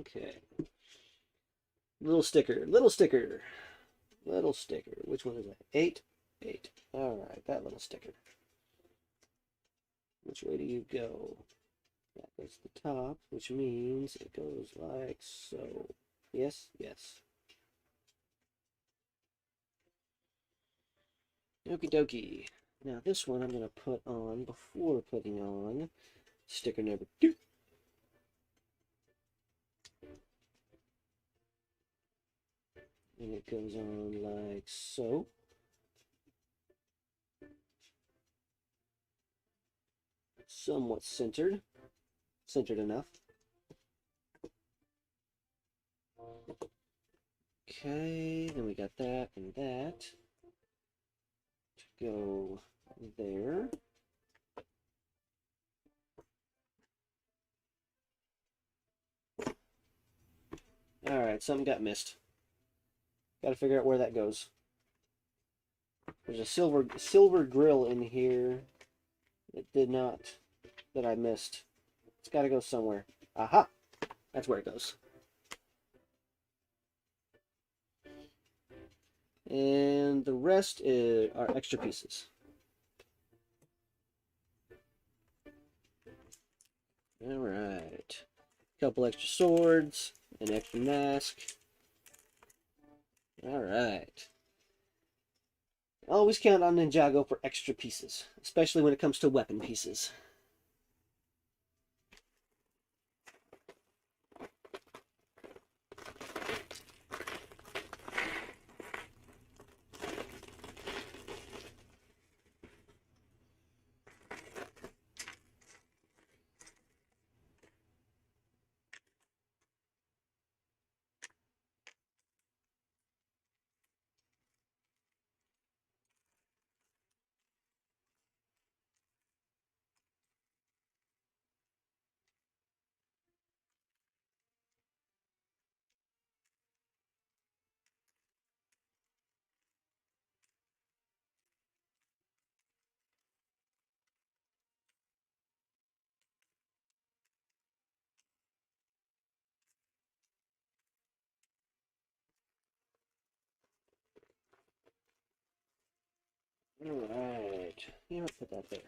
Okay. Little sticker. Little sticker. Little sticker. Which one is that? 8? 8. Alright, that little sticker. Which way do you go? That goes to the top, which means it goes like so. Yes, yes. Okie dokie. Now this one I'm going to put on before putting on sticker number 2. And it goes on like so. Somewhat centered. Centered enough. Okay, then we got that and that to go there. Alright, something got missed. Got to figure out where that goes. There's a silver grill in here that I missed. It's got to go somewhere. Aha! That's where it goes. And the rest are extra pieces. Alright. Couple extra swords, an extra mask. Alright. Always count on Ninjago for extra pieces, especially when it comes to weapon pieces. Alright. You know, put that there.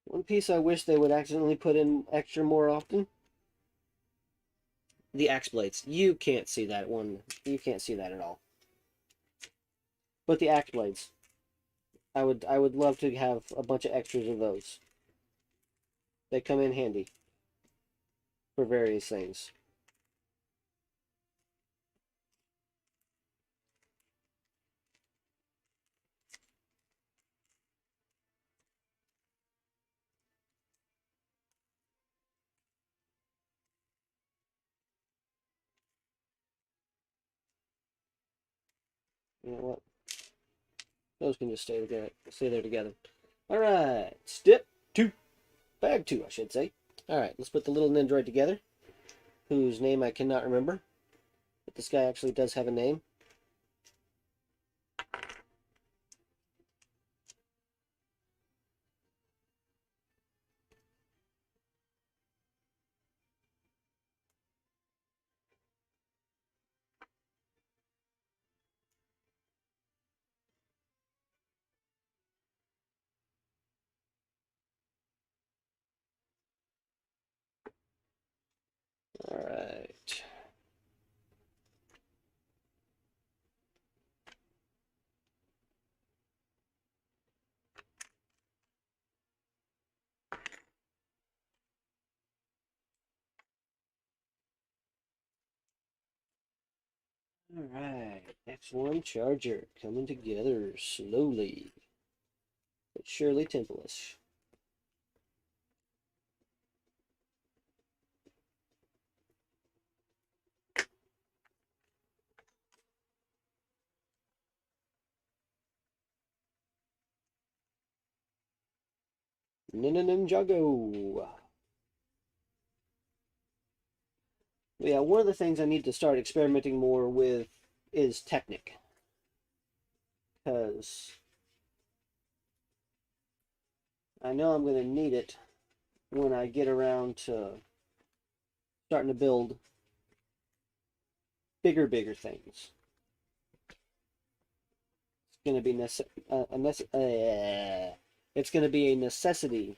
One piece I wish they would accidentally put in extra more often. The axe blades. You can't see that one. You can't see that at all. But the axe blades. I would love to have a bunch of extras of those. They come in handy for various things. You know what? Those can just stay together. Stay there together. All right. Step 2. Bag 2, I should say. All right. Let's put the little Nindroid together, whose name I cannot remember. But this guy actually does have a name. All right. Alright, X1 charger coming together slowly, but surely temple-ish. Ninjago. Yeah, one of the things I need to start experimenting more with is Technic. Because I know I'm going to need it when I get around to starting to build bigger things. It's going to be it's going to be a necessity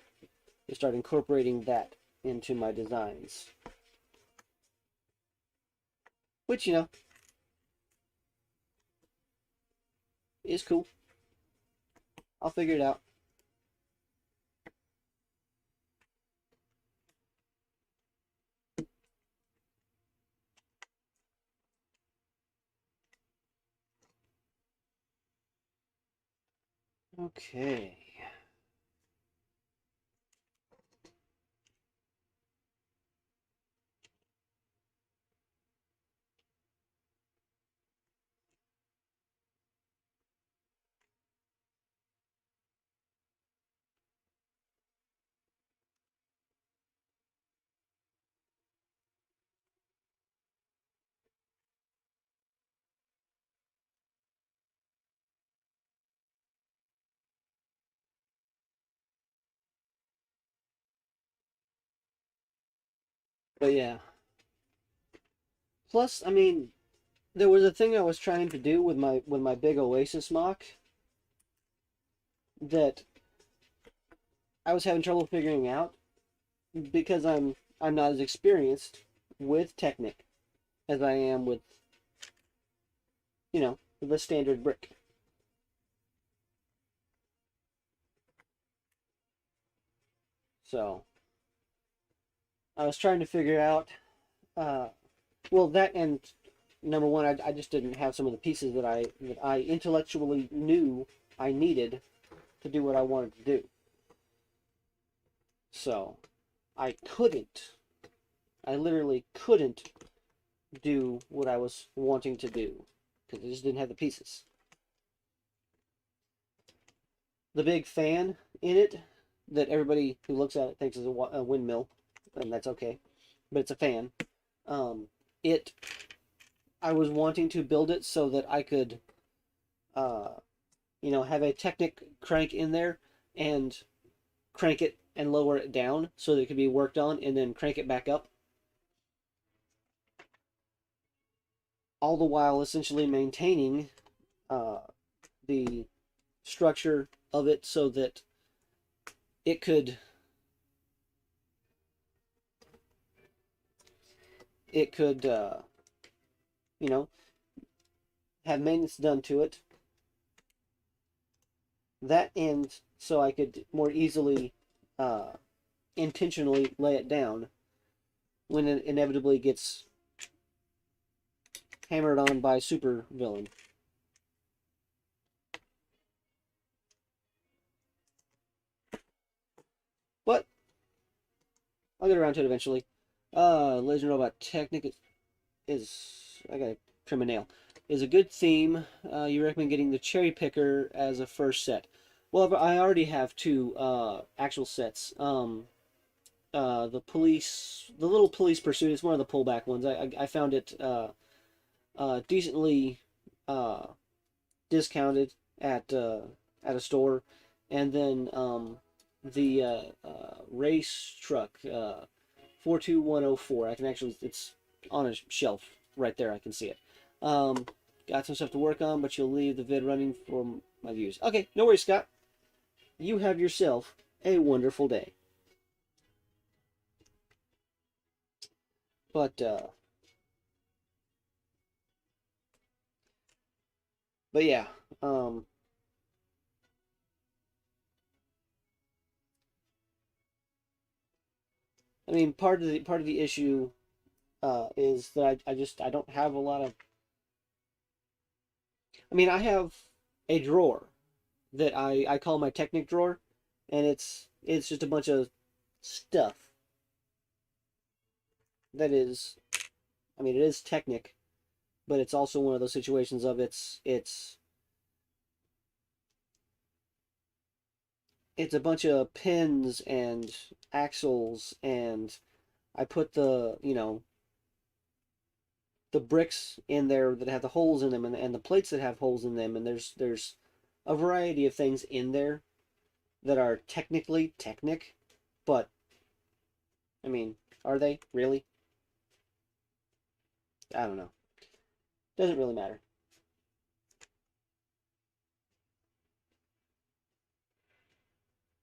to start incorporating that into my designs. Which, you know, is cool. I'll figure it out. Okay. But yeah. Plus, I mean, there was a thing I was trying to do with my big Oasis mock that I was having trouble figuring out because I'm not as experienced with Technic as I am with, you know, the standard brick. So I was trying to figure out, uh, well, that and number one, I just didn't have some of the pieces that I intellectually knew I needed to do what I wanted to do. So I couldn't, I literally couldn't do what I was wanting to do because I just didn't have the pieces. The big fan in it that everybody who looks at it thinks is a windmill, and that's okay, but it's a fan. Um, it I was wanting to build it so that I could, uh, you know, have a Technic crank in there and crank it and lower it down so that it could be worked on, and then crank it back up, all the while essentially maintaining uh, the structure of it so that it could it could you know, have maintenance done to it. That end so I could more easily uh, intentionally lay it down when it inevitably gets hammered on by super villain. But I'll get around to it eventually. Legend Robot Technic is I gotta trim a nail. Is a good theme. You recommend getting the Cherry Picker as a first set. Well, I already have two actual sets. The little police pursuit. It's one of the pullback ones. I found it decently uh, discounted at a store, and then the race truck 42104. I can actually it's on a shelf right there. I can see it. Got some stuff to work on, but you'll leave the vid running for my views. Okay, no worries, Scott. You have yourself a wonderful day. But uh, but yeah. Um, I mean, part of the issue is that I don't have a lot of. I mean, I have a drawer that I call my Technic drawer, and it's just a bunch of stuff that is. I mean, it is Technic, but it's also one of those situations of it's a bunch of pins and axles, and I put the the bricks in there that have the holes in them, and the plates that have holes in them, and there's a variety of things in there that are technically Technic, but I mean, are they really? I don't know. Doesn't really matter.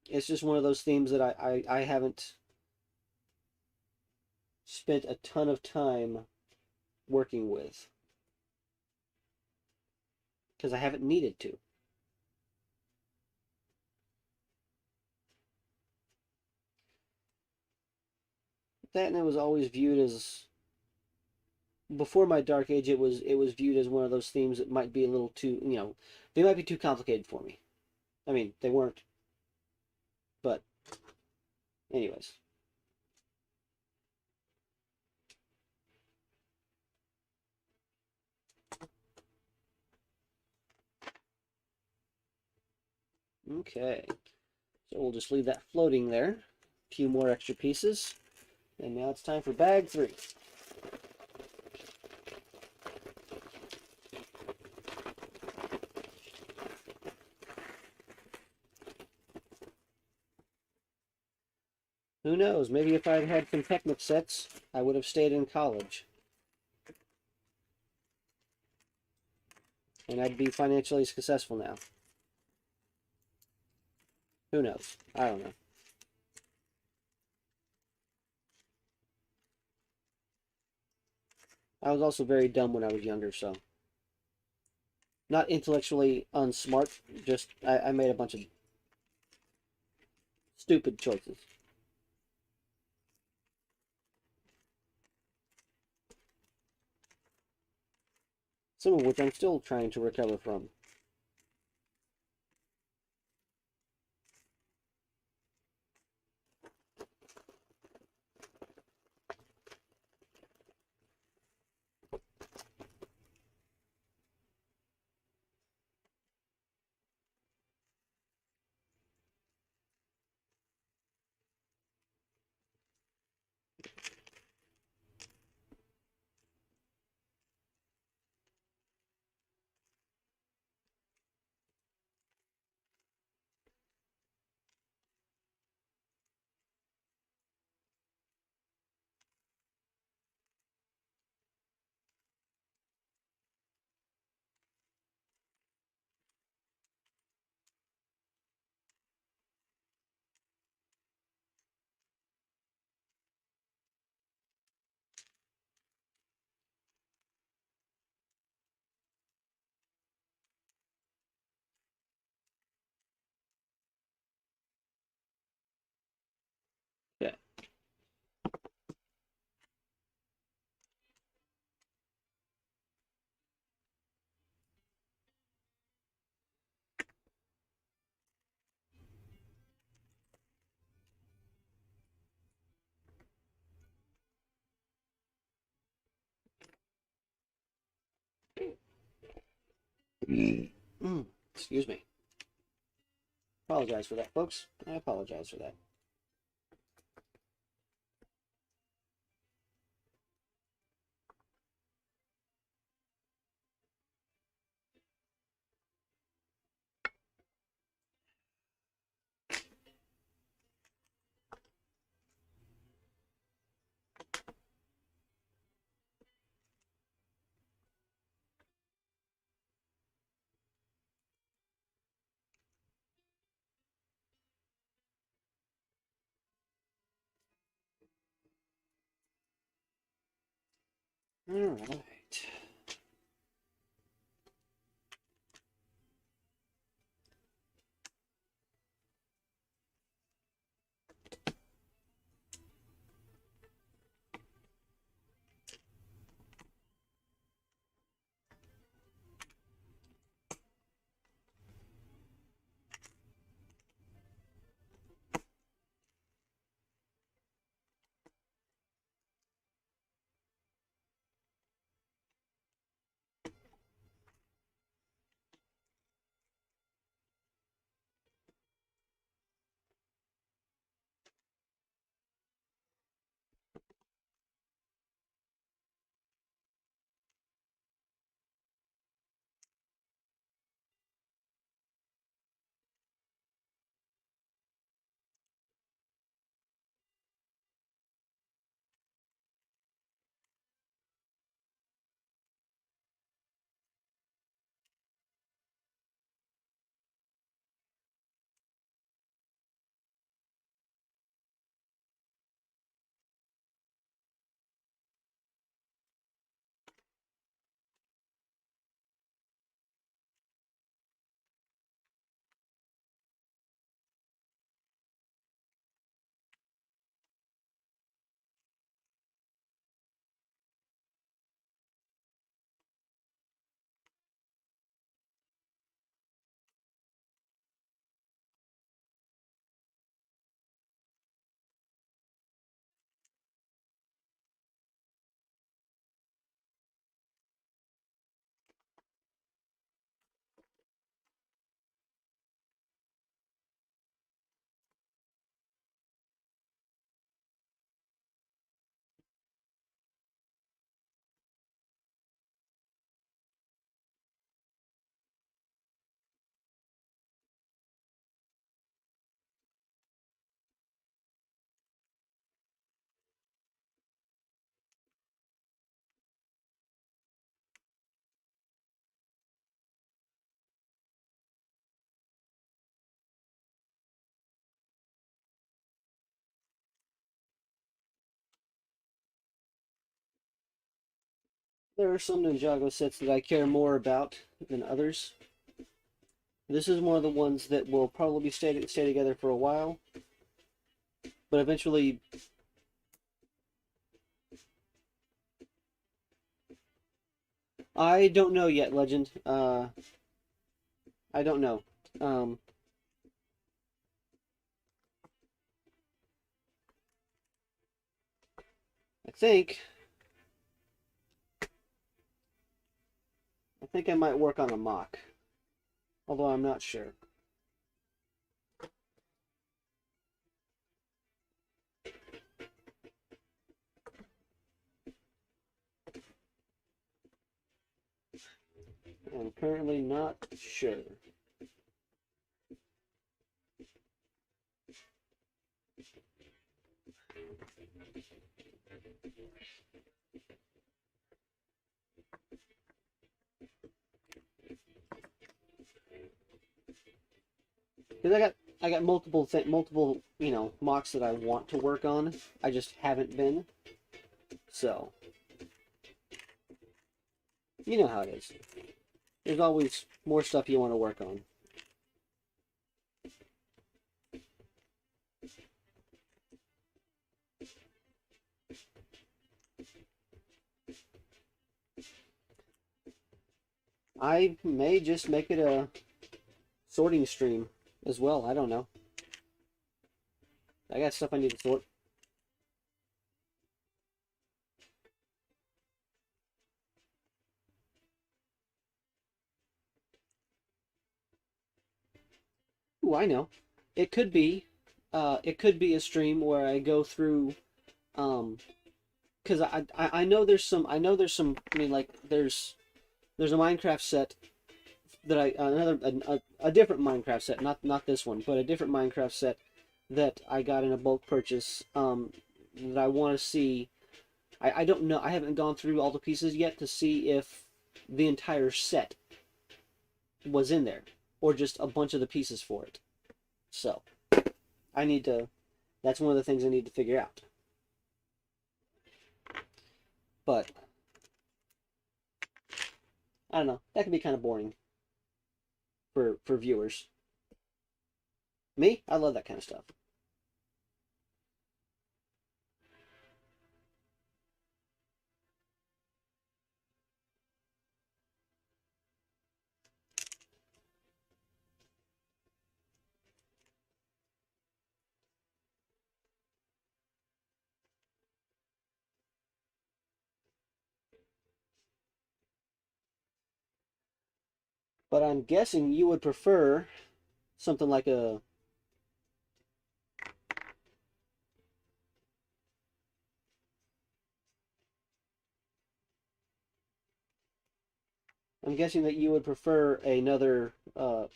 It's just one of those themes that I haven't spent a ton of time working with because I haven't needed to. That and it was always viewed as before my dark age. It was viewed as one of those themes that might be a little too they might be too complicated for me. I mean, they weren't, but anyways. Okay, so we'll just leave that floating there. A few more extra pieces. And now it's time for bag 3. Who knows, maybe if I'd had some Technic sets, I would have stayed in college. And I'd be financially successful now. Who knows? I don't know. I was also very dumb when I was younger, so. Not intellectually unsmart, just I made a bunch of stupid choices. Some of which I'm still trying to recover from. Yeah. Excuse me. Apologize for that, folks. I apologize for that. All right. There are some Ninjago sets that I care more about than others. This is one of the ones that will probably stay together for a while, but eventually I don't know yet, Legend. I don't know. Um, I think I might work on a mock, although I'm not sure. I'm currently not sure. Because I got multiple mocks that I want to work on. I just haven't been. So you know how it is. There's always more stuff you want to work on. I may just make it a sorting stream as well. I don't know. I got stuff I need to sort. Ooh, I know. It could be, it could be a stream where I go through, because I know there's some, I mean, like there's a Minecraft set that a different Minecraft set, not this one, but a different Minecraft set that I got in a bulk purchase, that I want to see. I don't know. I haven't gone through all the pieces yet to see if the entire set was in there or just a bunch of the pieces for it. So I need to. That's one of the things I need to figure out. But I don't know. That could be kind of boring for viewers. Me, I love that kind of stuff. But I'm guessing you would prefer something like a. I'm guessing that you would prefer another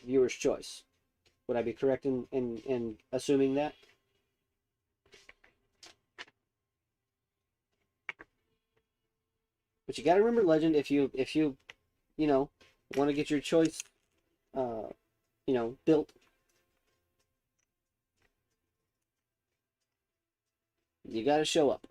viewer's choice. Would I be correct in assuming that? But you got to remember, Legend, if you want to get your choice uh, built, you got to show up.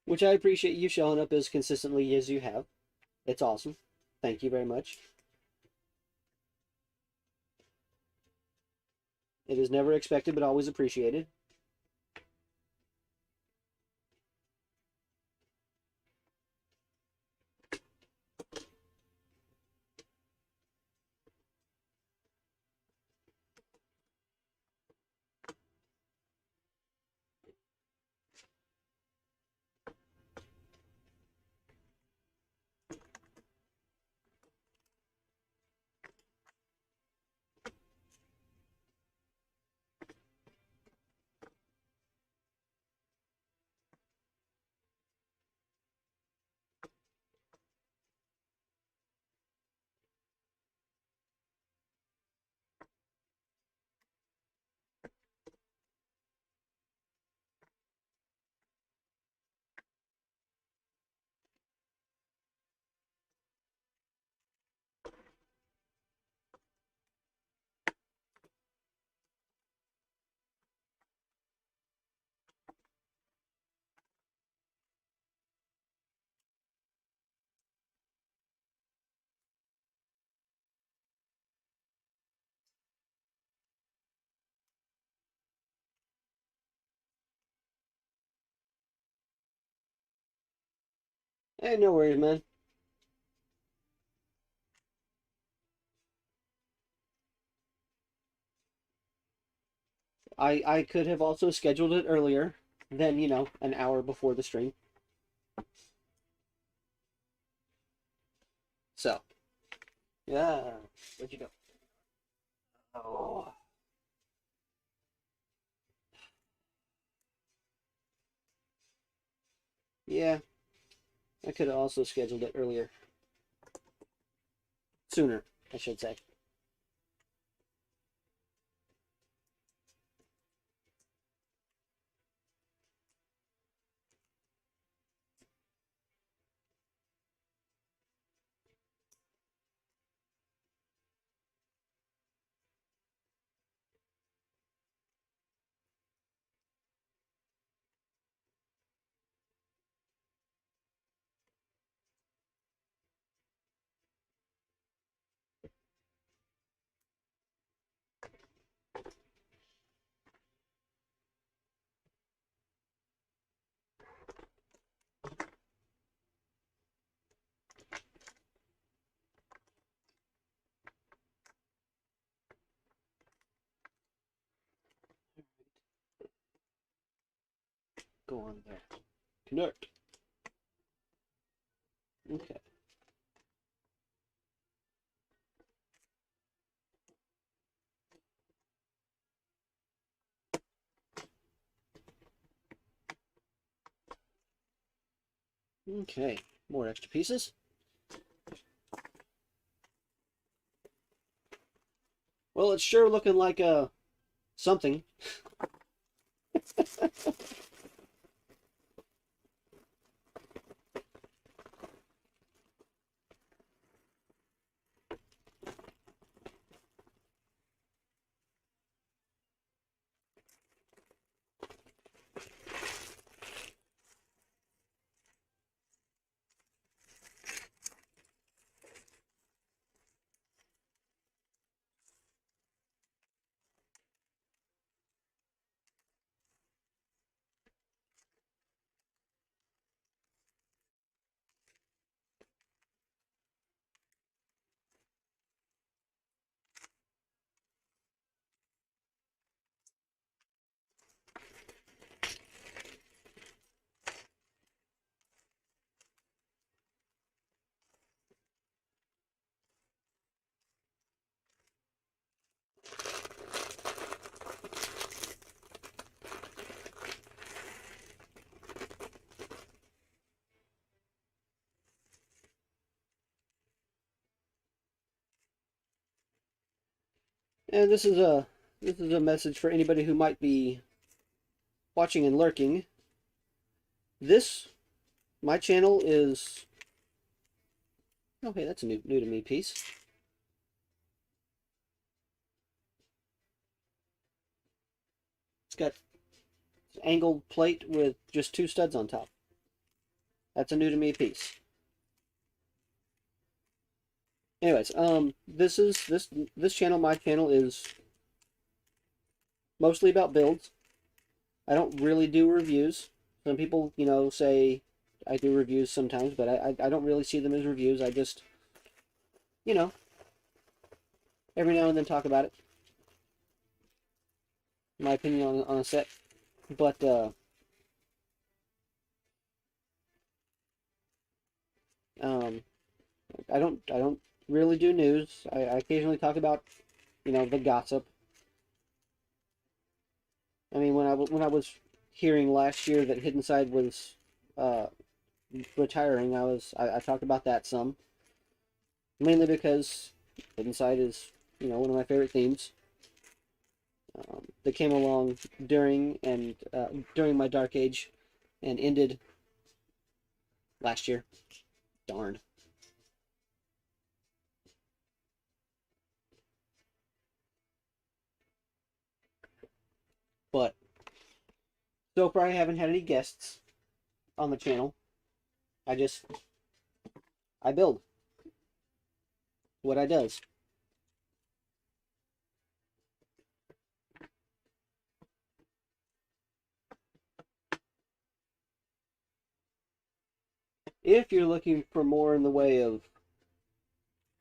Which I appreciate you showing up as consistently as you have. It's awesome. Thank you very much. It is never expected, but always appreciated. Hey, no worries, man. I could have also scheduled it earlier than, an hour before the stream. So, yeah. Where'd you go? Oh, yeah. I could have also scheduled it earlier. Sooner, I should say. Go on there. Connect. Okay. Okay. More extra pieces. Well, it's sure looking like something. And this is a message for anybody who might be watching and lurking. This my channel is oh hey, that's a new to me piece. It's got angled plate with just two studs on top. That's a new to me piece. Anyways, this channel, my channel, is mostly about builds. I don't really do reviews. Some people, say I do reviews sometimes, but I don't really see them as reviews. I just, you know, every now and then talk about it. My opinion on a set. But um, I don't really do news. I occasionally talk about, the gossip. I mean, when I was hearing last year that Hidden Side was uh, retiring, I talked about that some, mainly because Hidden Side is one of my favorite themes. That came along during my dark age, and ended last year. Darn. But so far, I haven't had any guests on the channel. I build what I does. If you're looking for more in the way of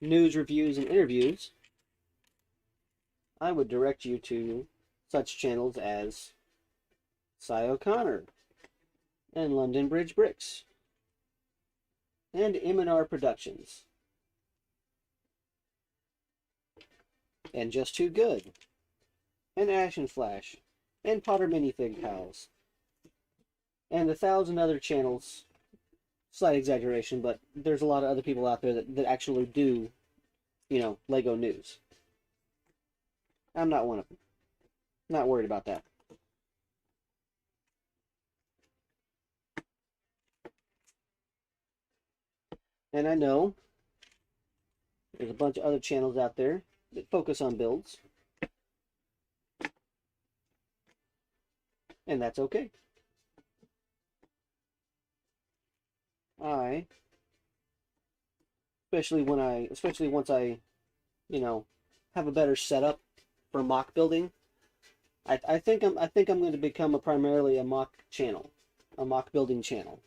news, reviews, and interviews, I would direct you to such channels as Cy O'Connor and London Bridge Bricks and M&R Productions and Just Too Good and Ash and Flash and Potter Minifig Pals and 1,000 other channels. Slight exaggeration, but there's a lot of other people out there that actually do, Lego news. I'm not one of them. Not worried about that. And I know there's a bunch of other channels out there that focus on builds. And that's okay. Especially once I, have a better setup for mock building, I think I'm going to become primarily a mock channel, a mock building channel.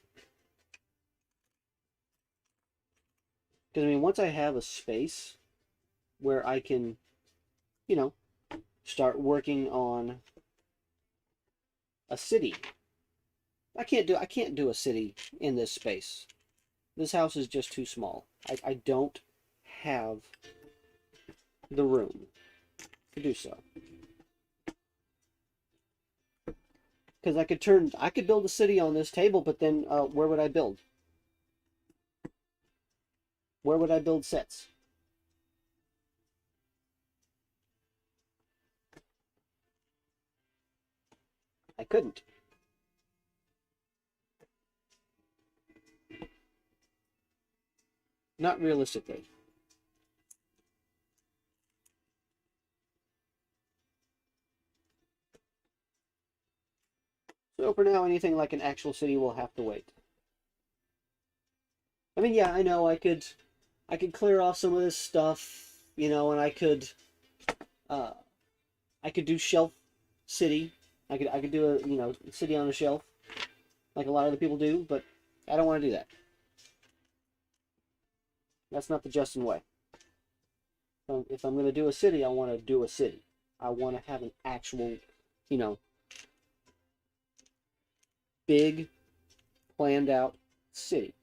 Because once I have a space where I can, start working on a city. I can't do a city in this space. This house is just too small. I don't have the room to do so. Because I could build a city on this table, but then where would I build? Where would I build sets? I couldn't. Not realistically. So for now, anything like an actual city will have to wait. Yeah, I know I could clear off some of this stuff, and I could do shelf city. I could do a city on a shelf, like a lot of the people do, but I don't want to do that. That's not the Justin way. If I'm going to do a city, I want to do a city. I want to have an actual, big, planned out city.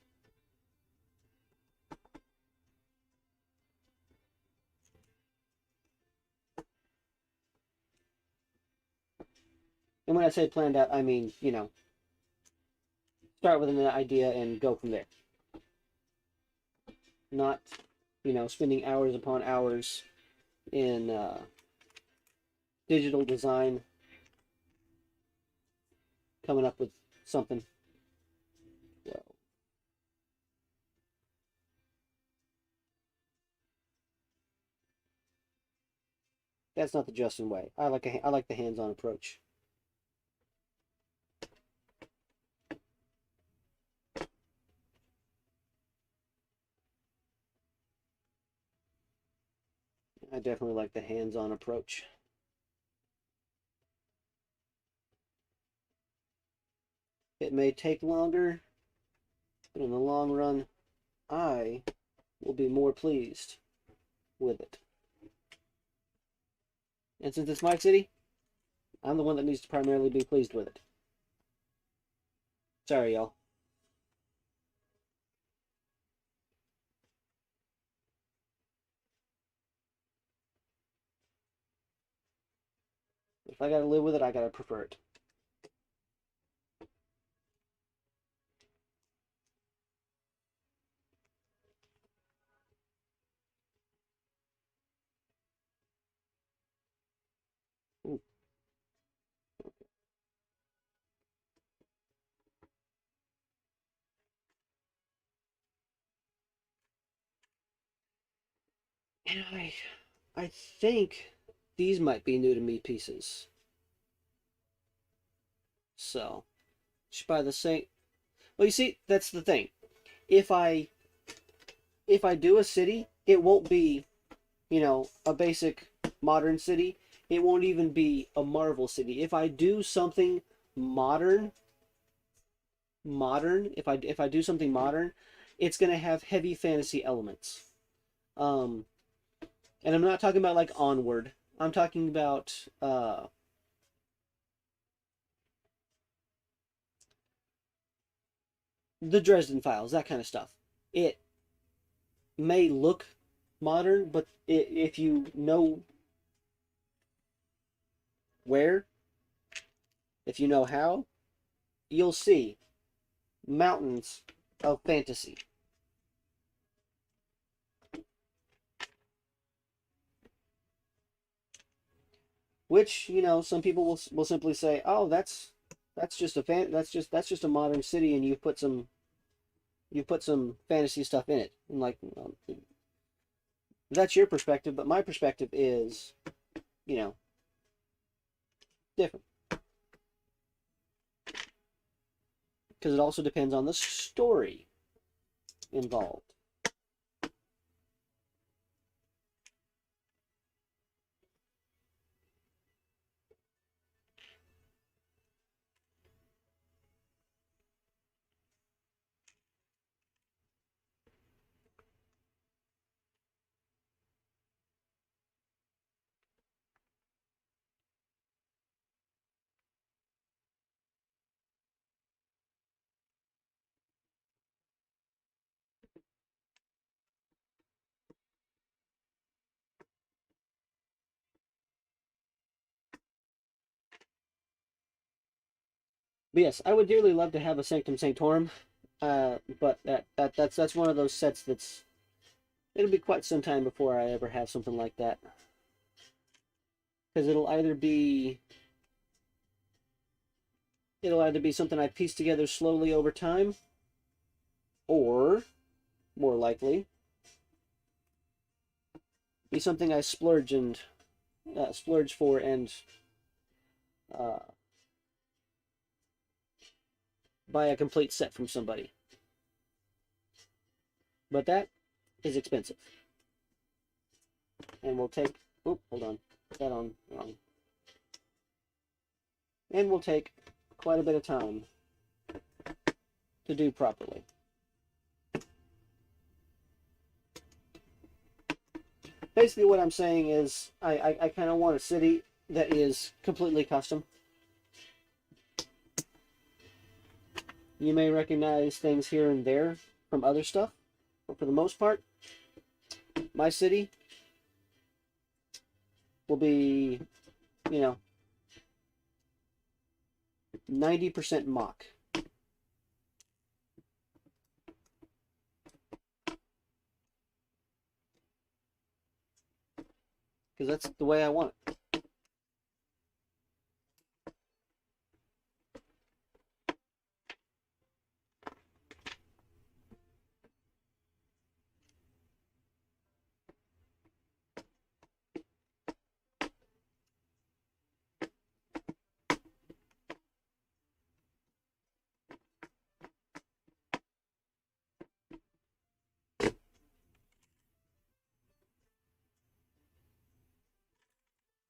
And when I say planned out, I mean, start with an idea and go from there. Not, spending hours upon hours in digital design, coming up with something. Well, that's not the Justin way. I like the hands-on approach. I definitely like the hands-on approach. It may take longer, but in the long run, I will be more pleased with it. And since it's my city, I'm the one that needs to primarily be pleased with it. Sorry, y'all. If I gotta live with it, I gotta prefer it. Ooh. And I think these might be new to me pieces. So, just by the same. Well, you see, that's the thing. If I do a city, it won't be, a basic modern city. It won't even be a Marvel city. If I do something modern, modern, if I do something modern, it's going to have heavy fantasy elements. Um, and I'm not talking about like Onward. I'm talking about the Dresden Files, that kind of stuff. It may look modern, but if you know where, if you know how, you'll see mountains of fantasy. Which, you know, some people will simply say, "Oh, that's just a that's just a modern city, and you put some fantasy stuff in it." And like, that's your perspective, but my perspective is, you know, different because it also depends on the story involved. But yes, I would dearly love to have a Sanctum Sanctorum, but that's one of those sets that's it'll be quite some time before I ever have something like that, because it'll either be something I piece together slowly over time, or more likely be something I splurge for and uh, buy a complete set from somebody. But that is expensive, and will take. Oh, hold on, that on wrong. And will take quite a bit of time to do properly. Basically, what I'm saying is, I kind of want a city that is completely custom. You may recognize things here and there from other stuff, but for the most part, my city will be, you know, 90% mock. Because that's the way I want it.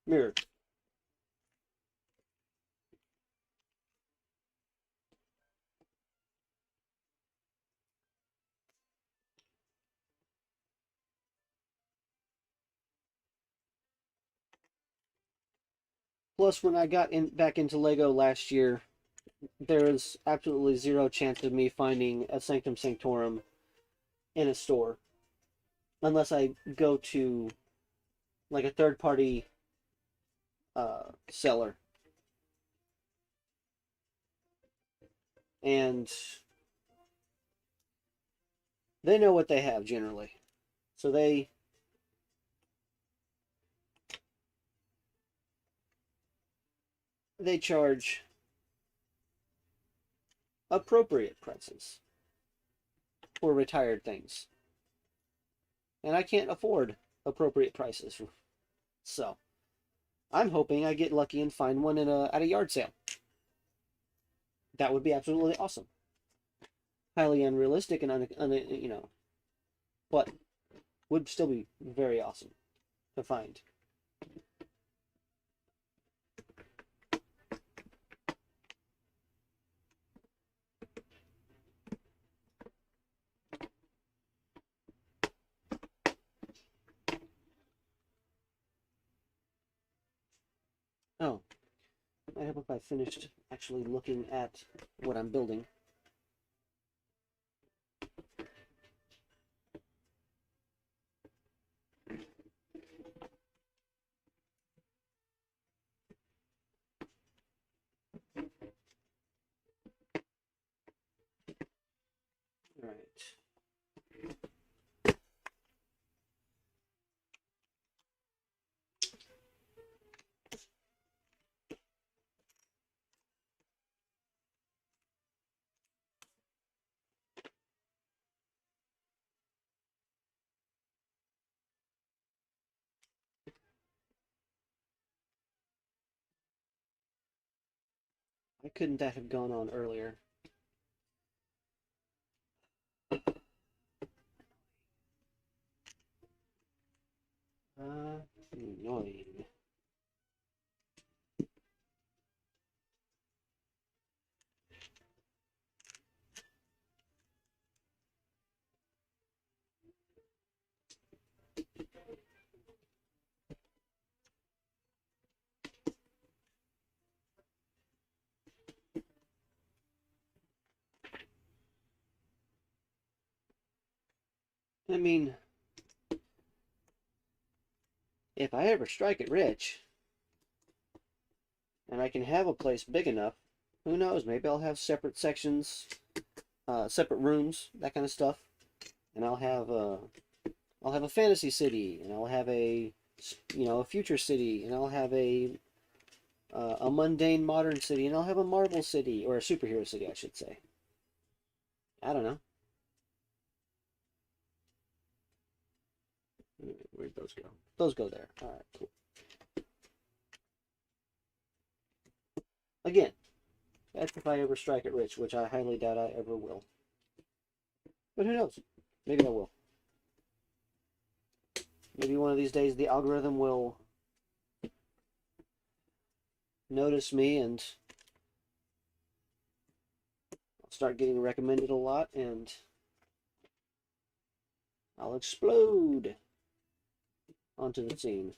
Mirror. Plus, when I got back into Lego last year, there is absolutely zero chance of me finding a Sanctum Sanctorum in a store unless I go to like a third party seller. And they know what they have generally. So they charge appropriate prices for retired things. And I can't afford appropriate prices. So I'm hoping I get lucky and find one at a yard sale. That would be absolutely awesome. Highly unrealistic and you know, but would still be very awesome to find. finished actually looking at what I'm building. All right. Why couldn't that have gone on earlier? Annoying. I mean, if I ever strike it rich, and I can have a place big enough, who knows, maybe I'll have separate sections, separate rooms, that kind of stuff. And I'll have a fantasy city, and I'll have a a future city, and I'll have a mundane modern city, and I'll have a Marvel city, or a superhero city, I should say. I don't know. Where'd those go? Those go there. All right, cool. Again, that's if I ever strike it rich, which I highly doubt I ever will. But who knows? Maybe I will. Maybe one of these days the algorithm will notice me and I'll start getting recommended a lot and I'll explode onto the scene.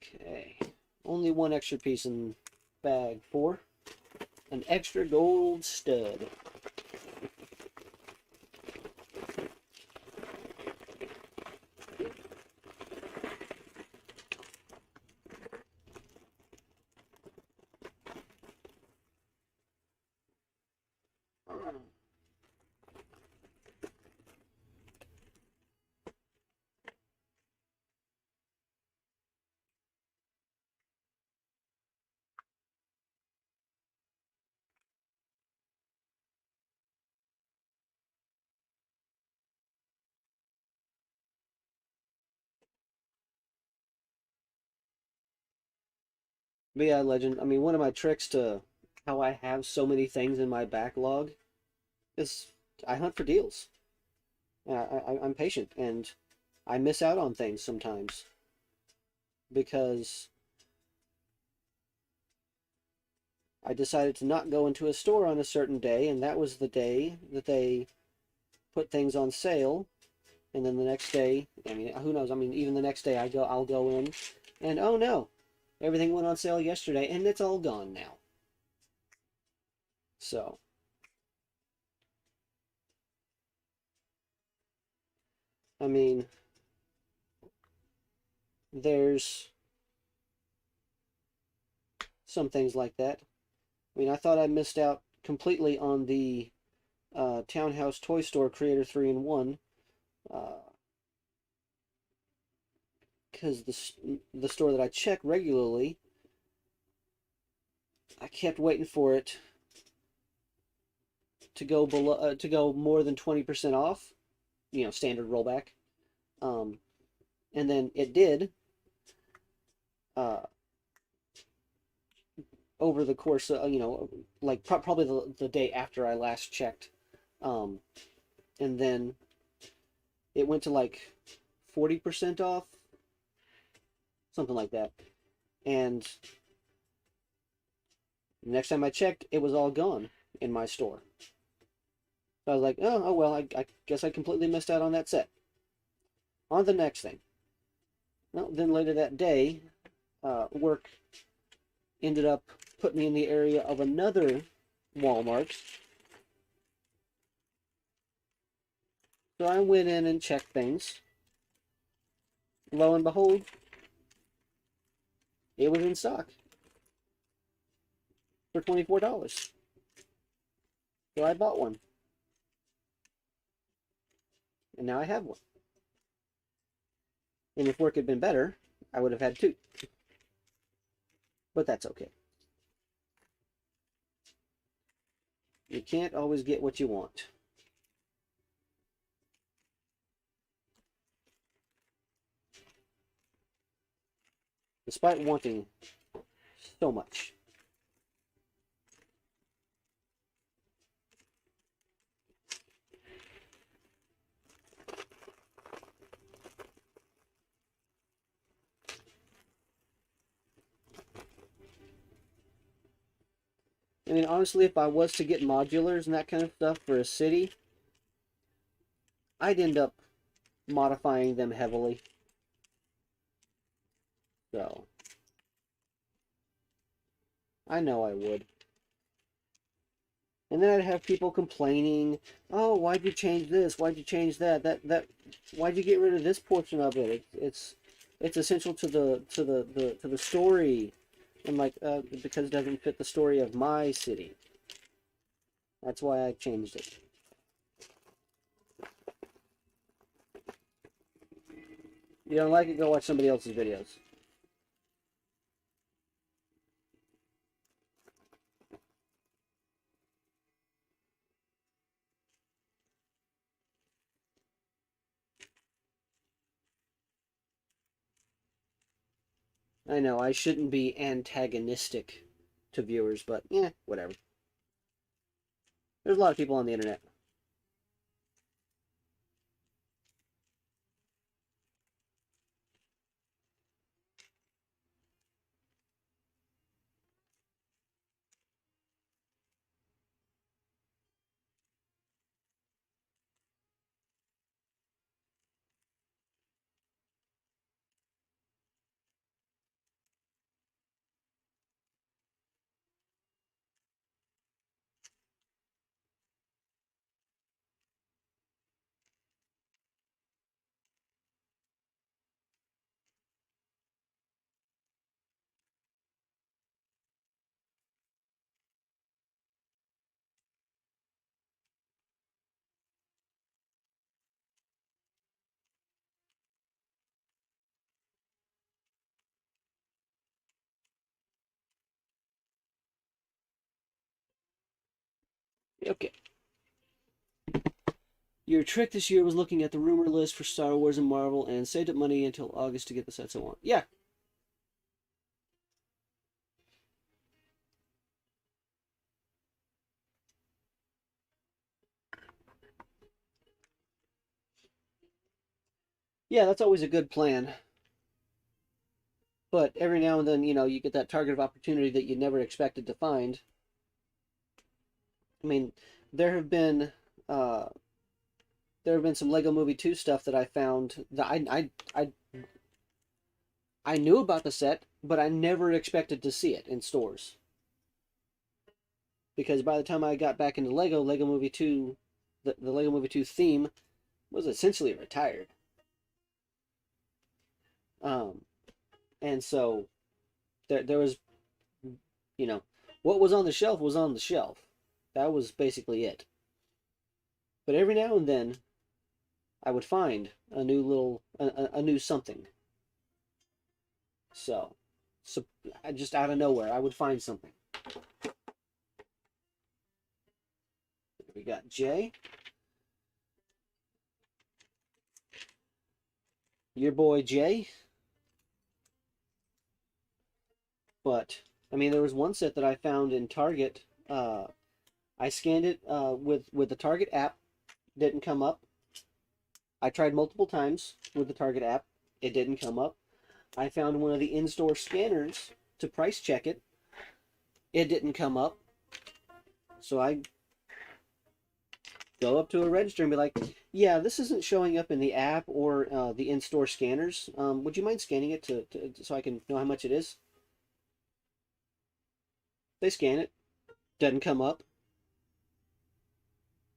Okay. Only one extra piece in bag 4. An extra gold stud. But yeah, Legend, I mean, one of my tricks to how I have so many things in my backlog is I hunt for deals. I'm patient, and I miss out on things sometimes because I decided to not go into a store on a certain day, and that was the day that they put things on sale. And then the next day, I mean, who knows? I mean, even the next day, I'll go in, and oh no, everything went on sale yesterday, and it's all gone now. So, I mean, there's some things like that. I mean, I thought I missed out completely on the Townhouse Toy Store Creator 3-in-1 because the store that I check regularly, I kept waiting for it to go below to go more than 20% off, standard rollback. And then it did uh, over the course of, like probably the day after I last checked. And then it went to like 40% off something like that. And the next time I checked, it was all gone in my store. So I was like, oh well, I guess I completely missed out on that set. On to the next thing. Well, then later that day, work ended up putting me in the area of another Walmart. So I went in and checked things. Lo and behold, it was in stock for $24. So I bought one. And now I have one. And if work had been better, I would have had two. But that's okay. You can't always get what you want. Despite wanting so much. I mean, honestly, if I was to get modulars and that kind of stuff for a city, I'd end up modifying them heavily. So, I know I would. And then I'd have people complaining, "Oh, why'd you change this? Why'd you change that? Why'd you get rid of this portion of it? It's essential to the story." I'm like, because it doesn't fit the story of my city. That's why I changed it. You don't like it? Go watch somebody else's videos. I know I shouldn't be antagonistic to viewers, but yeah, whatever. There's a lot of people on the internet. Okay. Your trick this year was looking at the rumor list for Star Wars and Marvel and saved up money until August to get the sets I want. Yeah. Yeah, that's always a good plan. But every now and then, you get that target of opportunity that you never expected to find. I mean, there have been uh, some Lego Movie 2 stuff that I found that I knew about the set, but I never expected to see it in stores. Because by the time I got back into Lego Movie 2, the Lego Movie 2 theme was essentially retired. Um, and so there was, what was on the shelf was on the shelf. That was basically it. But every now and then, I would find a new something. So just out of nowhere, I would find something. We got Jay. Your boy Jay. But, I mean, there was one set that I found in Target. I scanned it with the Target app. Didn't come up. I tried multiple times with the Target app. It didn't come up. I found one of the in-store scanners to price check it. It didn't come up. So I go up to a register and be like, yeah, this isn't showing up in the app or the in-store scanners. Would you mind scanning it so I can know how much it is? They scan it. Doesn't come up.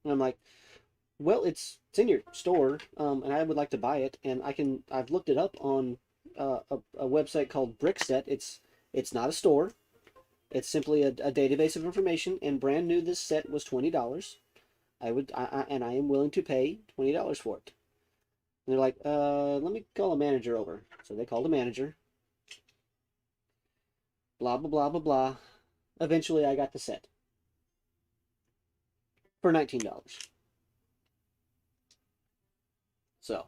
And I'm like, well, it's in your store, and I would like to buy it. And I've looked it up on a website called Brickset. It's not a store. It's simply a database of information. And brand new, this set was $20. And I am willing to pay $20 for it. And they're like, let me call a manager over. So they called a manager. Blah blah blah blah blah. Eventually, I got the set for $19. So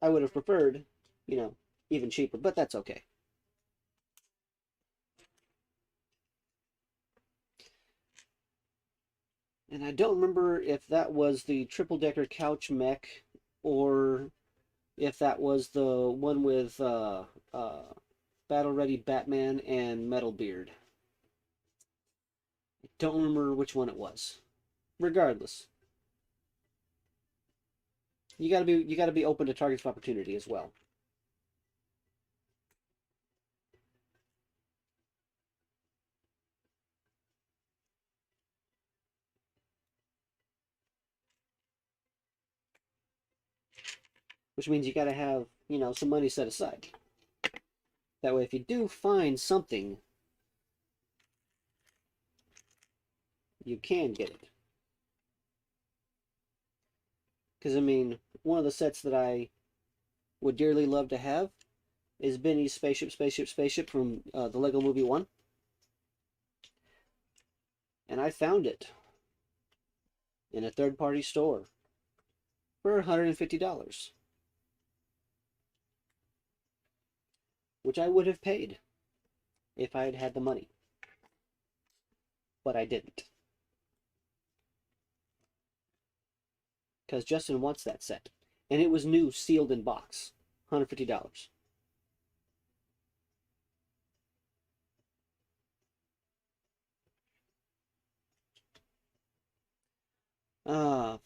I would have preferred, even cheaper, but that's okay. And I don't remember if that was the triple-decker couch mech or if that was the one with Battle-Ready Batman and Metalbeard. I don't remember which one it was. Regardless, you gotta be open to targets of opportunity as well. Which means you gotta have, some money set aside. That way, if you do find something, you can get it. Because, one of the sets that I would dearly love to have is Benny's Spaceship from the Lego Movie 1. And I found it in a third-party store for $150. Which I would have paid if I had had the money. But I didn't. Because Justin wants that set. And it was new, sealed in box. $150.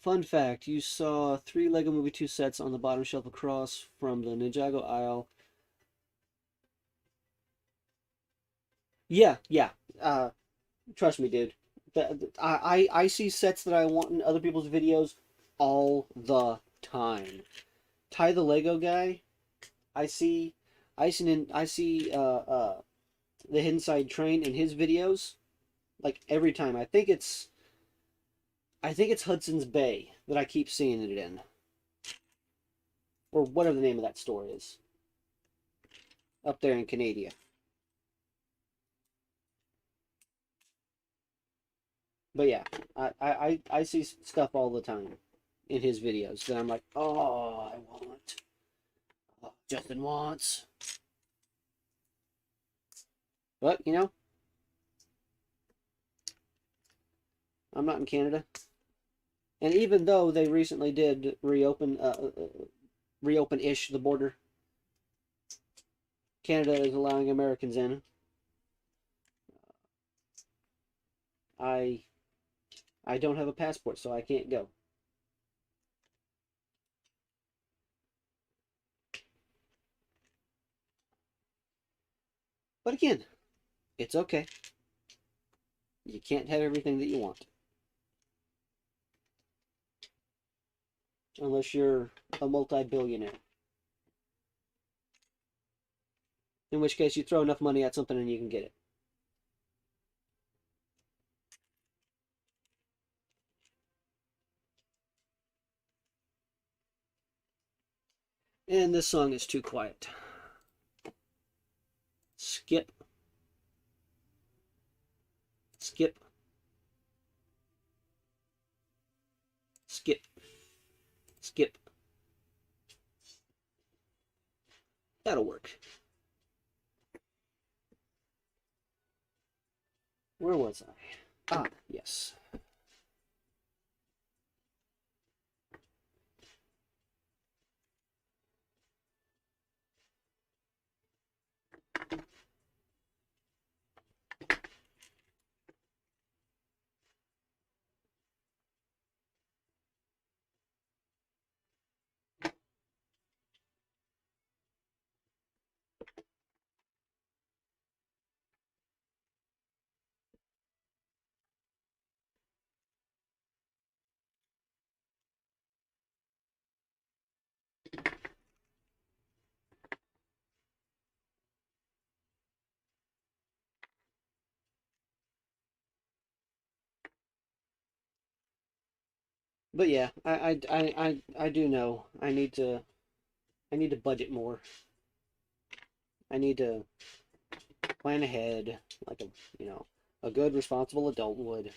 Fun fact, you saw 3 Lego Movie 2 sets on the bottom shelf across from the Ninjago aisle. Yeah. Trust me, dude. I see sets that I want in other people's videos all the time. Ty the Lego guy, I see the Hidden Side Train in his videos like every time. I think it's Hudson's Bay that I keep seeing it in. Or whatever the name of that store is. Up there in Canada. But yeah, I see stuff all the time in his videos that I'm like, oh, I want. Oh, Justin wants. But, I'm not in Canada. And even though they recently did reopen-ish the border, Canada is allowing Americans in. I don't have a passport, so I can't go. But again, it's okay. You can't have everything that you want. Unless you're a multi-billionaire. In which case, you throw enough money at something and you can get it. And this song is too quiet. Skip. Skip. Skip. Skip. That'll work. Where was I? Ah, yes. But yeah, I do know I need to budget more. I need to plan ahead like a a good responsible adult would.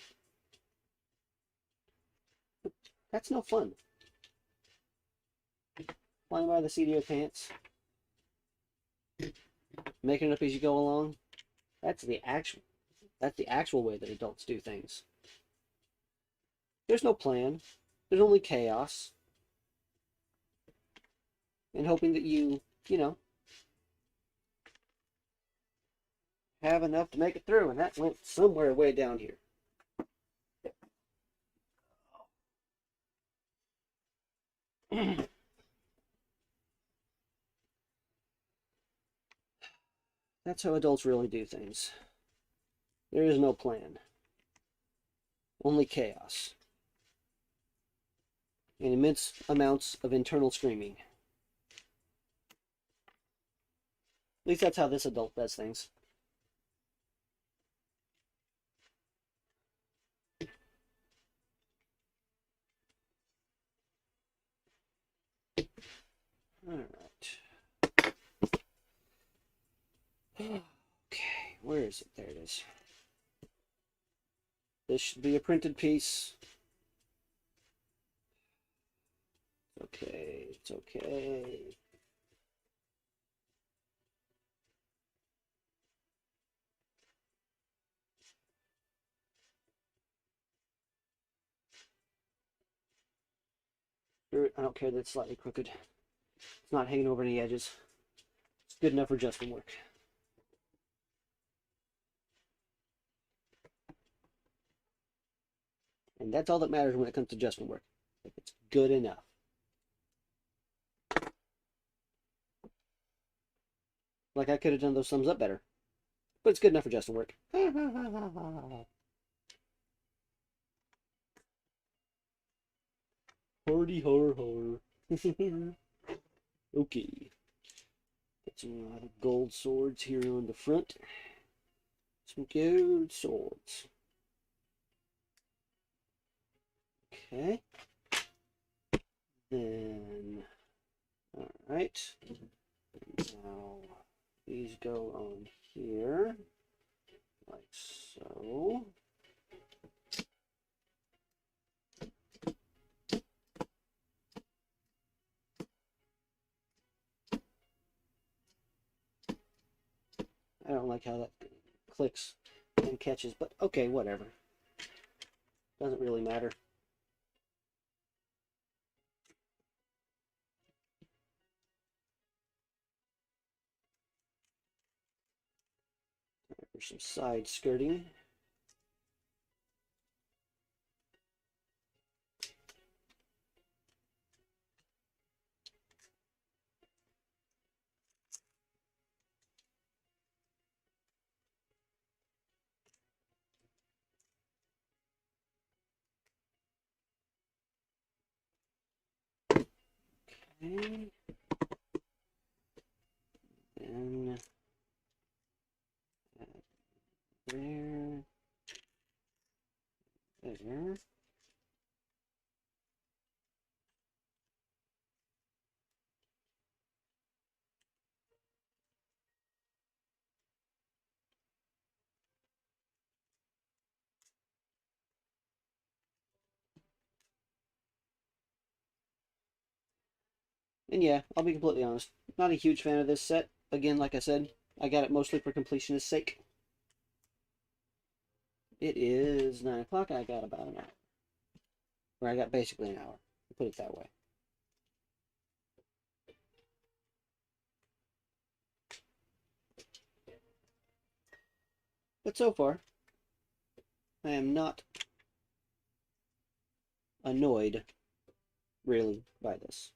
That's no fun. Flying by the seat of your pants, making it up as you go along. That's the actual way that adults do things. There's no plan. There's only chaos. And hoping that you know, have enough to make it through. And that went somewhere way down here. That's how adults really do things. There is no plan. Only chaos. And immense amounts of internal screaming. At least that's how this adult does things. Alright. Okay, where is it? There it is. This should be a printed piece. Okay, it's okay. I don't care that it's slightly crooked. It's not hanging over any edges. It's good enough for adjustment work. And that's all that matters when it comes to adjustment work. If it's good enough. Like I could have done those thumbs up better. But it's good enough for adjustment work. Hardy har har. Okay. Got some gold swords here on the front. Some gold swords. Okay. Then, alright. Now, these go on here. Like so. I don't like how that clicks and catches, but okay, whatever. Doesn't really matter. There's some side skirting. Okay. And there. There. And yeah, I'll be completely honest. Not a huge fan of this set. Again, like I said, I got it mostly for completionist sake. It is 9 o'clock. I got about an hour. Or I got basically an hour. Put it that way. But so far, I am not annoyed, really, by this.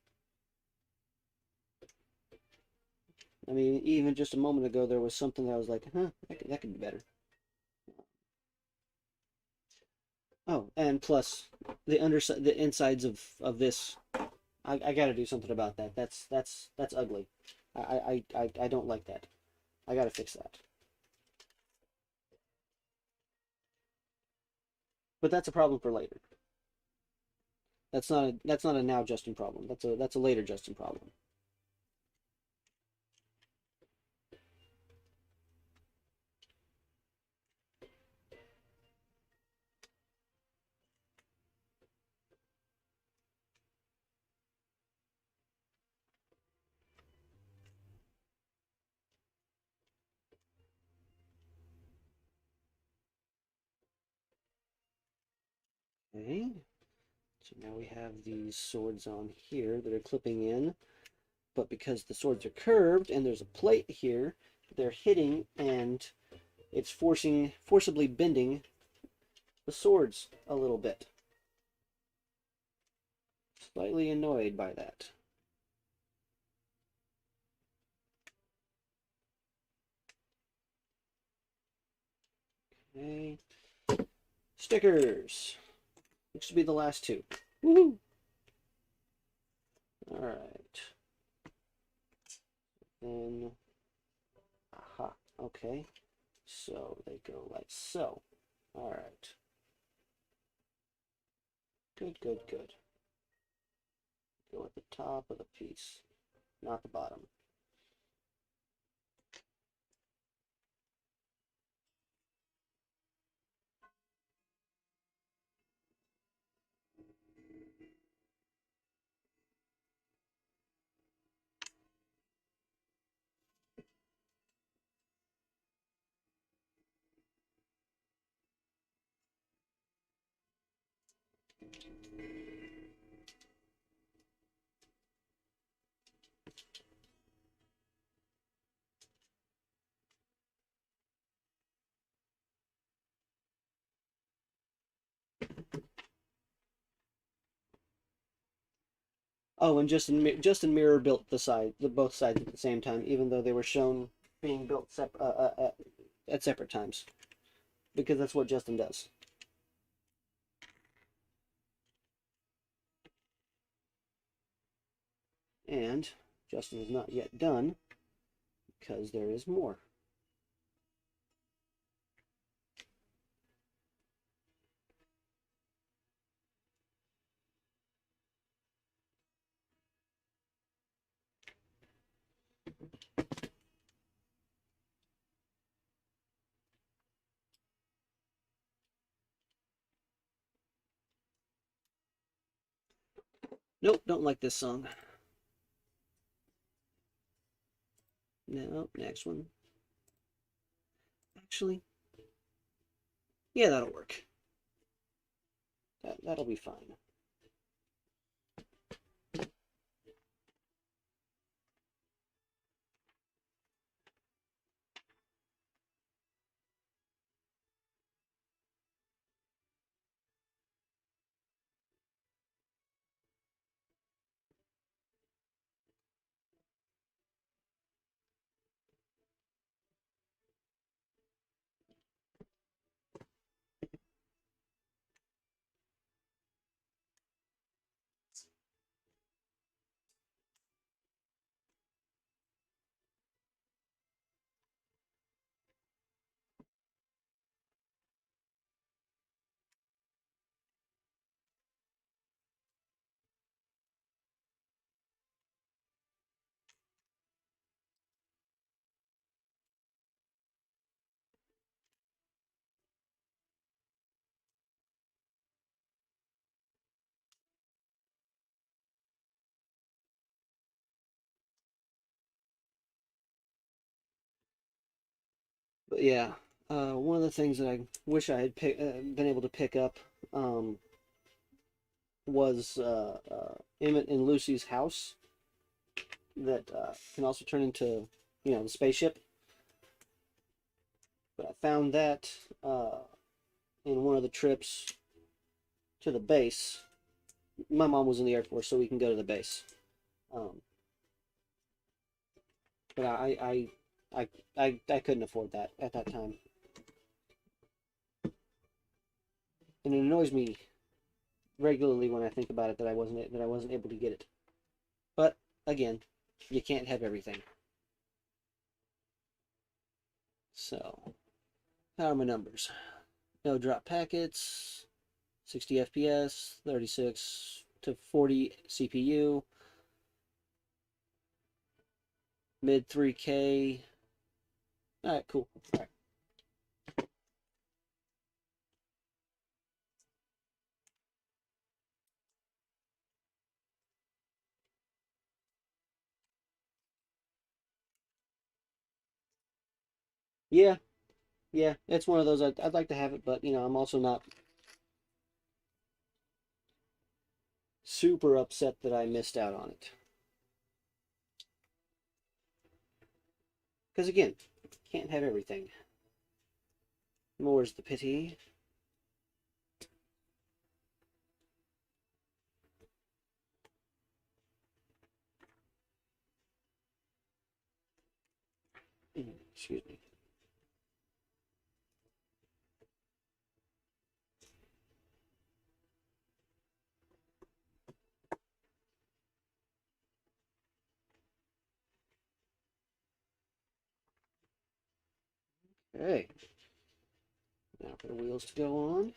I mean, even just a moment ago, there was something that I was like, huh, that could be better. Oh, and plus, the underside, the insides of this, I got to do something about that. That's ugly. I don't like that. I got to fix that. But that's a problem for later. That's not a now Justin problem. That's a later Justin problem. Okay. So now we have these swords on here that are clipping in, but because the swords are curved and there's a plate here, they're hitting and it's forcibly bending the swords a little bit. Slightly annoyed by that. Okay. Stickers. Looks to be the last two. Woohoo! Alright. Then, aha, okay. So they go like so. Alright. Good, good, good. Go at the top of the piece, not the bottom. Oh, and Justin Mirror built the both sides at the same time, even though they were shown being built at separate times, because that's what Justin does. And Justin is not yet done because there is more. Nope, don't like this song. No, next one. Actually, yeah, that'll work. That'll be fine. But yeah, one of the things that I wish I had been able to pick up was Emmett and Lucy's house that can also turn into, the spaceship. But I found that in one of the trips to the base. My mom was in the Air Force, so we can go to the base. Um, but I couldn't afford that at that time, and it annoys me regularly when I think about it that I wasn't able to get it. But again, you can't have everything. So, how are my numbers? No drop packets, 60 FPS, 36 to 40 CPU, mid 3K. All right, cool. All right. Yeah, yeah, it's one of those. I'd like to have it, but you know, I'm also not super upset that I missed out on it. Because again, can't have everything. More's the pity. Excuse me. Okay. Now for the wheels to go on.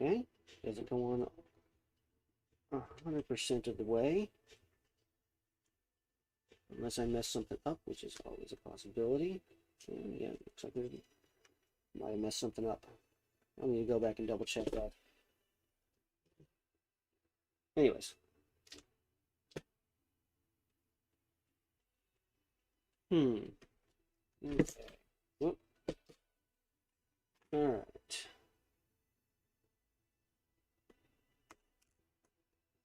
Okay. Doesn't go on 100% of the way. Unless I mess something up, which is always a possibility. Yeah, looks like I might have messed something up. I need to go back and double check that. Anyways. Okay. Whoop. Alright.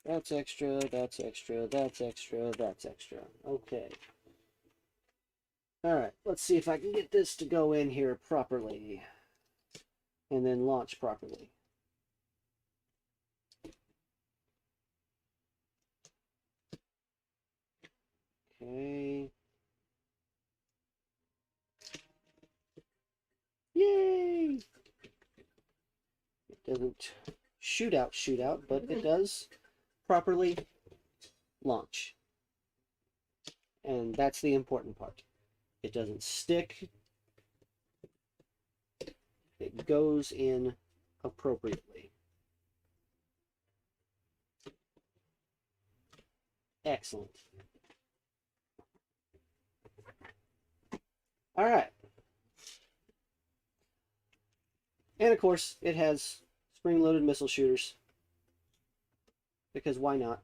That's extra, that's extra, that's extra, that's extra. Okay. Alright, let's see if I can get this to go in here properly. And then launch properly. Okay. Yay! It doesn't shoot out, but it does properly launch. And that's the important part. It doesn't stick. It goes in appropriately. Excellent. All right. And of course, it has spring-loaded missile shooters. Because why not?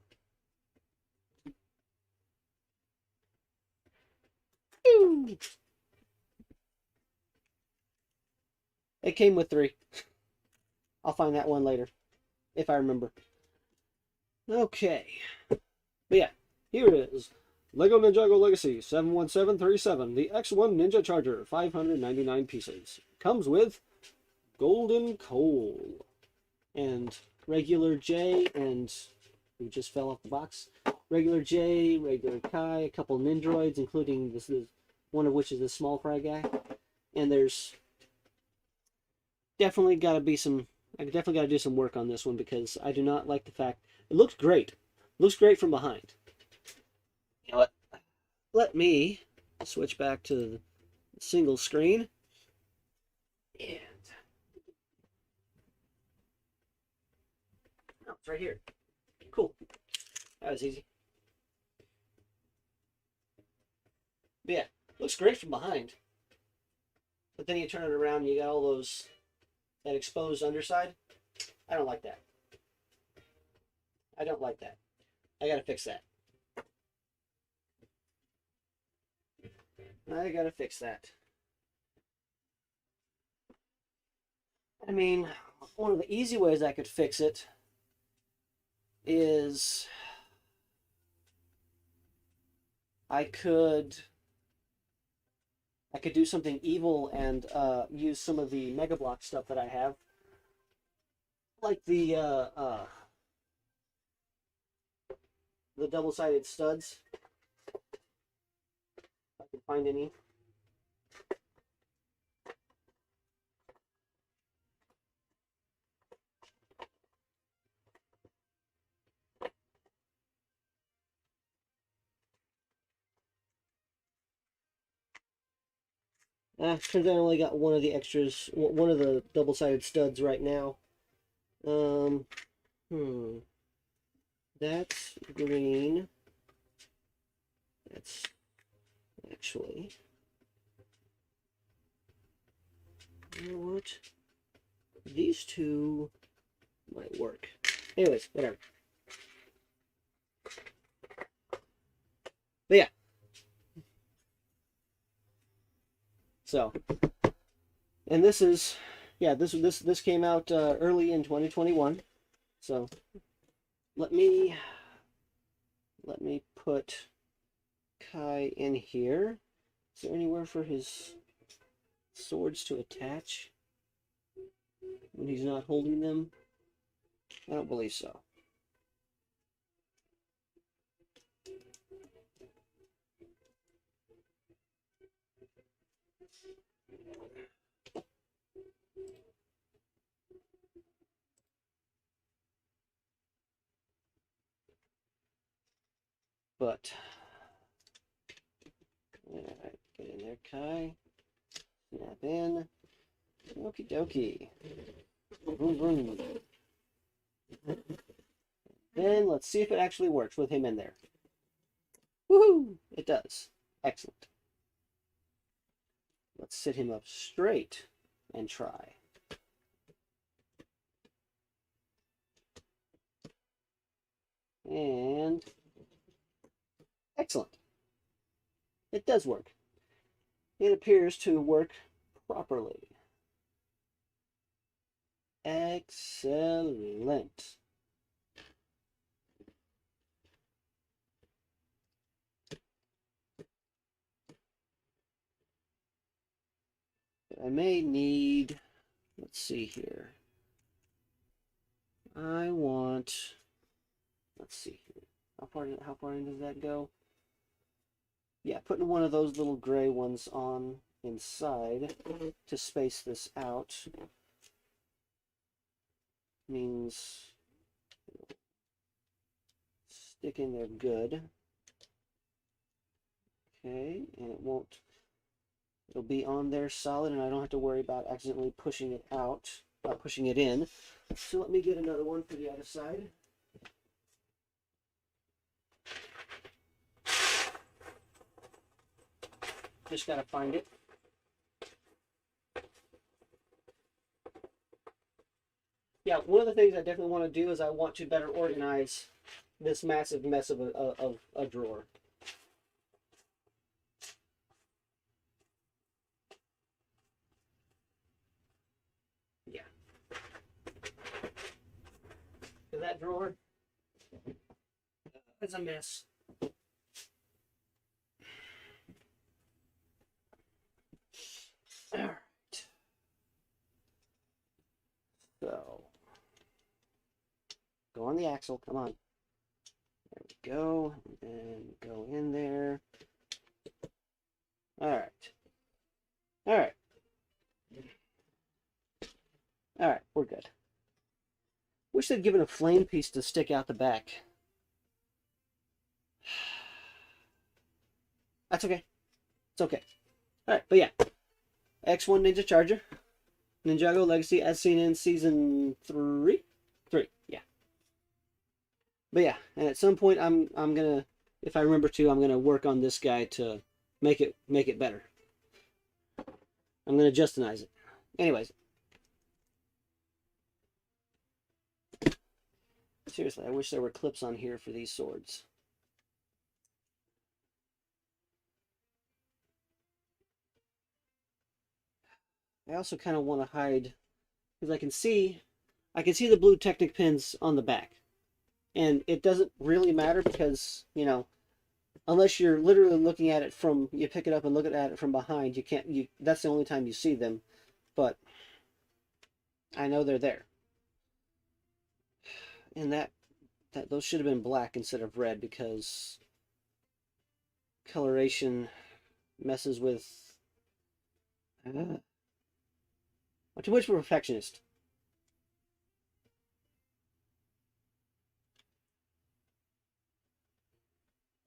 Ooh. It came with 3. I'll find that one later, if I remember. Okay. But yeah, here it is. Lego Ninjago Legacy 71737, the X1 Ninja Charger, 599 pieces. Comes with golden coal and regular J, and who just fell off the box. Regular J, regular Kai, a couple Nindroids, including this is one of which is a small fry guy. And there's definitely got to be some. I definitely got to do some work on this one because I do not like the fact it looks great. It looks great from behind. You know what? Let me switch back to the single screen. And oh, it's right here. Cool. That was easy. But yeah, looks great from behind. But then you turn it around and you got all those, that exposed underside. I don't like that. I don't like that. I gotta fix that. I gotta fix that. I mean, one of the easy ways I could fix it is I could do something evil and use some of the Mega Block stuff that I have, like the double-sided studs. If I can find any. Turns out I only got one of the extras, one of the double-sided studs right now. Um, hmm. That's green. That's actually... You know what? These two might work. Anyways, whatever. But yeah. So, and this is, yeah, this came out early in 2021. So let me put Kai in here. Is there anywhere for his swords to attach when he's not holding them? I don't believe so. But, alright, get in there, Kai. Snap in. Okie dokie. Vroom, vroom. Then let's see if it actually works with him in there. Woohoo! It does. Excellent. Let's sit him up straight and try. And excellent. It does work. It appears to work properly. Excellent. I may need, let's see here. I want, let's see here. How far in does that go? Yeah, putting one of those little gray ones on inside to space this out means stick in there good. Okay, and it won't, it'll be on there solid and I don't have to worry about accidentally pushing it out, pushing it in. So let me get another one for the other side. Just gotta find it. Yeah, one of the things I definitely want to do is I want to better organize this massive mess of a drawer. Yeah. So that drawer is a mess. All right. So, go on the axle. Come on. There we go. And go in there. All right. All right. All right. We're good. Wish they'd given a flame piece to stick out the back. That's okay. It's okay. All right. But yeah. X1 Ninja Charger. Ninjago Legacy as seen in season 3. 3. Yeah. But yeah, and at some point I'm gonna, if I remember to, I'm gonna work on this guy to make it better. I'm gonna Justinize it. Anyways. Seriously, I wish there were clips on here for these swords. I also kind of want to hide, because I can see the blue Technic pins on the back. And it doesn't really matter because, you know, unless you're literally looking at it from, you pick it up and look at it from behind, that's the only time you see them. But I know they're there. And those should have been black instead of red because coloration messes with... I'm too much of a perfectionist.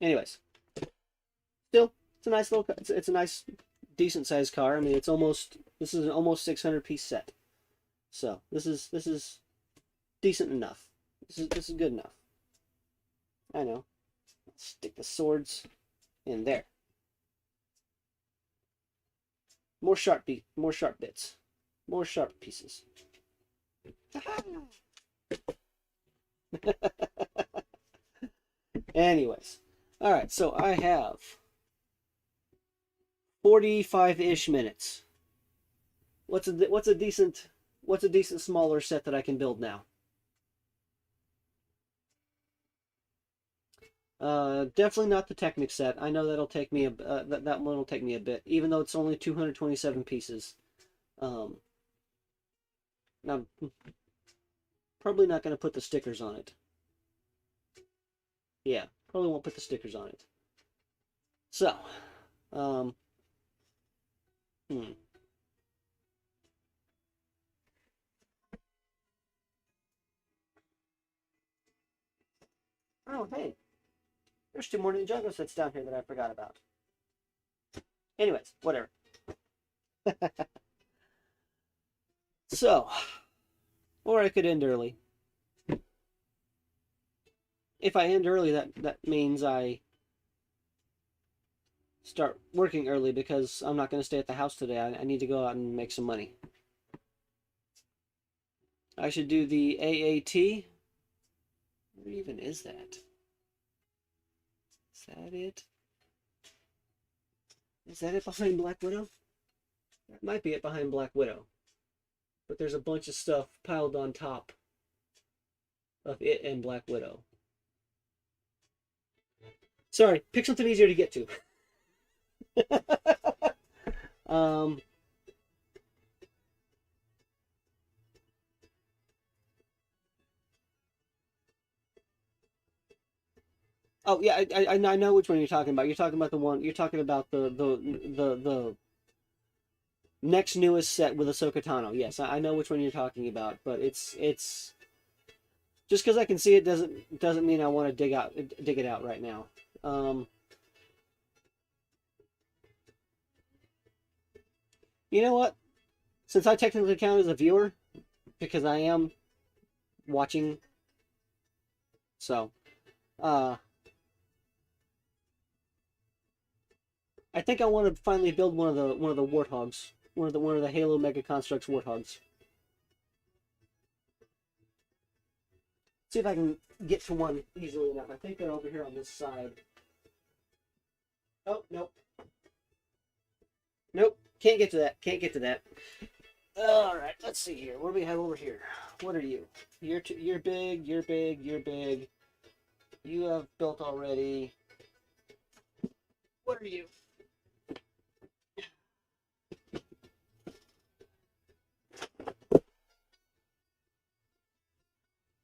Anyways, still, it's a nice little, it's a nice decent sized car. I mean, this is an almost 600 piece set. So this is decent enough. This is good enough. I know. Stick the swords in there. More sharp bits. More sharp pieces. Anyways. Alright, so I have 45-ish minutes. What's a decent smaller set that I can build now? Definitely not the Technic set. I know that'll take me that one will take me a bit, even though it's only 227 pieces. Now, probably not going to put the stickers on it. Yeah, probably won't put the stickers on it. So, oh hey, there's 2 more Ninjago sets down here that I forgot about. Anyways, whatever. So, or I could end early. If I end early, that means I start working early because I'm not going to stay at the house today. I need to go out and make some money. I should do the AAT. Where even is that? Is that it? Is that it behind Black Widow? That might be it behind Black Widow. But there's a bunch of stuff piled on top of it and Black Widow. Sorry, pick something easier to get to. Oh yeah, I know which one you're talking about. You're talking about the one. You're talking about the next newest set with Ahsoka Tano. Yes, I know which one you're talking about. But it's just because I can see it doesn't mean I want to dig it out right now. You know what? Since I technically count as a viewer, because I am watching, so I think I want to finally build one of the warthogs, one of the Halo Mega Constructs warthogs. See if I can get to one easily enough. I think they're over here on this side. Oh, nope. Nope. Can't get to that. Can't get to that. Alright, let's see here. What do we have over here? What are you? You're big, you're big, you're big. You have built already. What are you?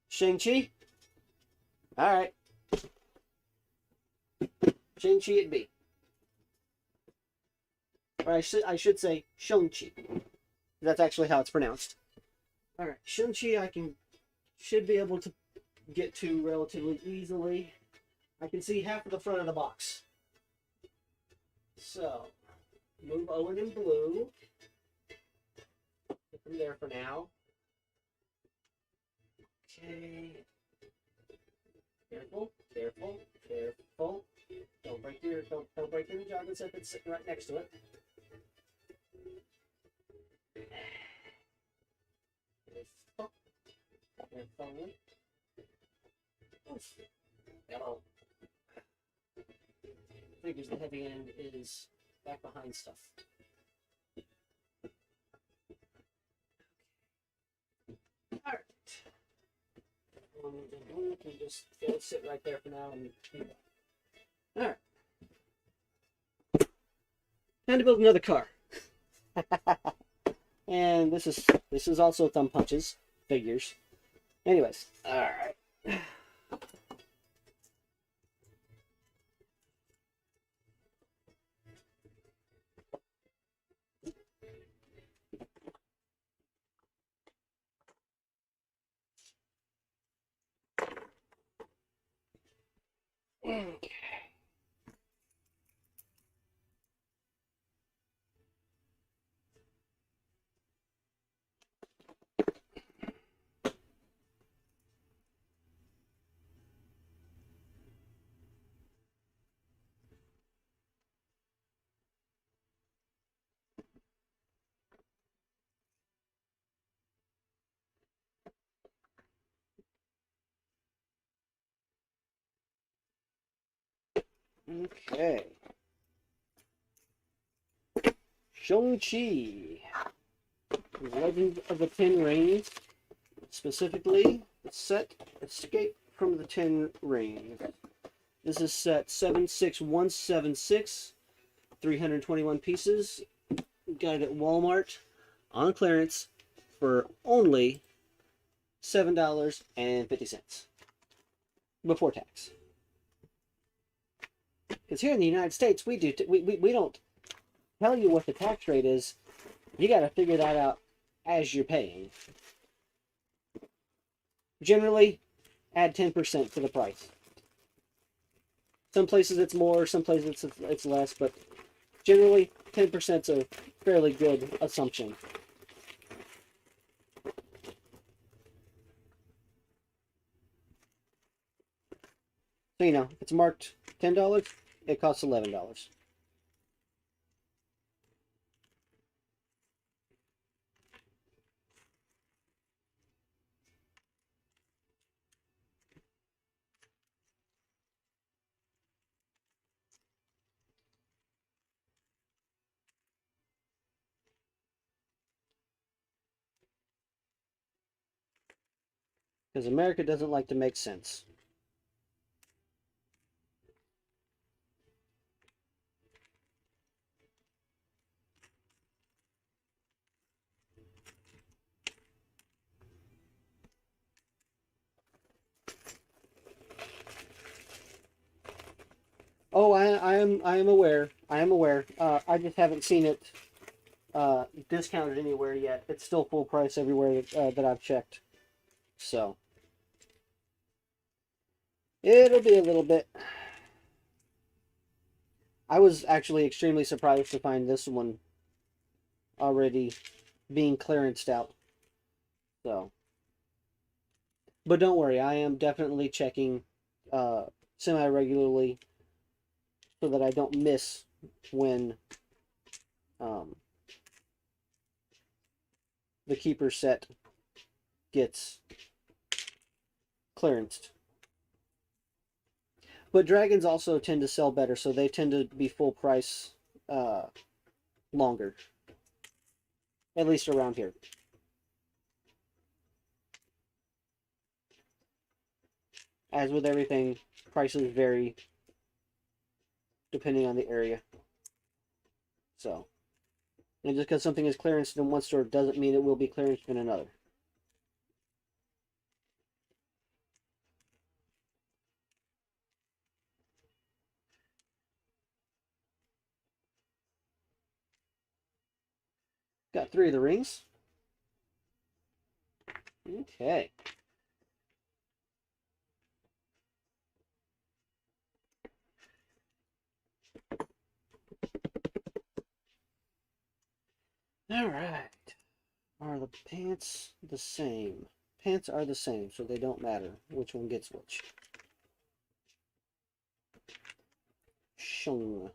Shang-Chi? Alright. Shang-Chi it be. Or I should say Shang-Chi. That's actually how it's pronounced. Alright, Shang-Chi should be able to get to relatively easily. I can see half of the front of the box. So, move Owen in blue. Put them there for now. Okay. Careful, careful, careful. Don't break the Ninjago set that's sitting right next to it. Hello. Figures the heavy end is back behind stuff. Alright. We can just sit right there for now. Alright. Time to build another car. And this is also thumb punches, figures. Anyways, alright. Okay. Okay. Shang-Chi. Legend of the Ten Rings. Specifically, the set Escape from the Ten Rings. This is set 76176. 321 pieces. Got it at Walmart on clearance for only $7.50 before tax. Because here in the United States, we don't tell you what the tax rate is. You got to figure that out as you're paying. Generally, add 10% to the price. Some places it's more, some places it's less, but generally 10% is a fairly good assumption. So, you know, if it's marked $10, it costs $11. Because America doesn't like to make sense. Oh, I am aware. I am aware. I just haven't seen it discounted anywhere yet. It's still full price everywhere that I've checked. So it'll be a little bit. I was actually extremely surprised to find this one already being clearanced out. So, but don't worry, I am definitely checking semi-regularly so that I don't miss when the keeper set gets clearanced. But dragons also tend to sell better, so they tend to be full price longer. At least around here. As with everything, prices vary depending on the area. So, and just because something is clearanced in one store doesn't mean it will be clearanced in another. Got 3 of the rings. Okay. Alright. Are the pants the same? Pants are the same, so they don't matter which one gets which. Shung.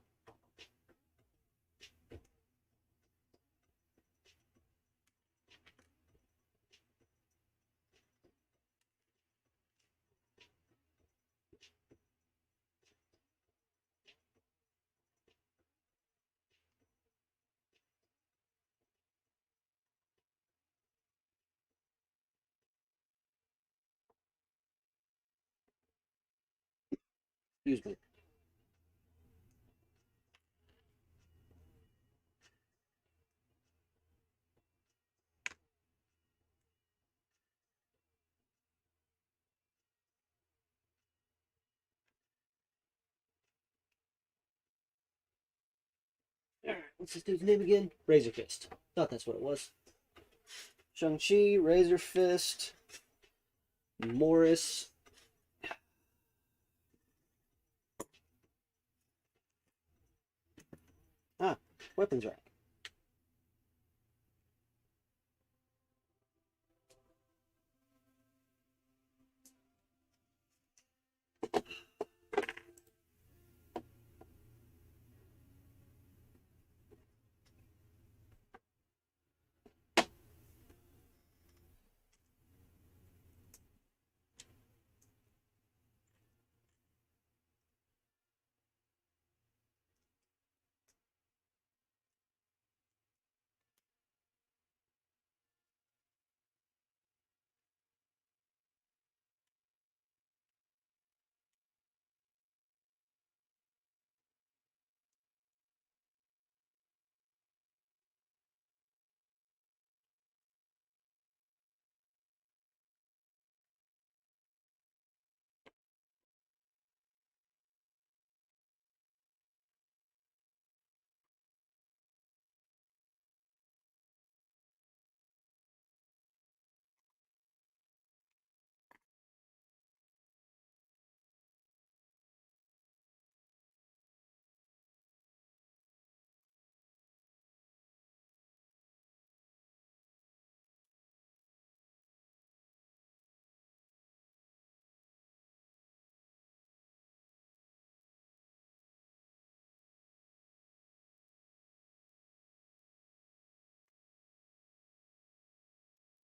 Excuse me. Alright, what's this dude's name again? Razor Fist. Thought that's what it was. Shang-Chi, Razor Fist, Morris. Ah, weapons rack.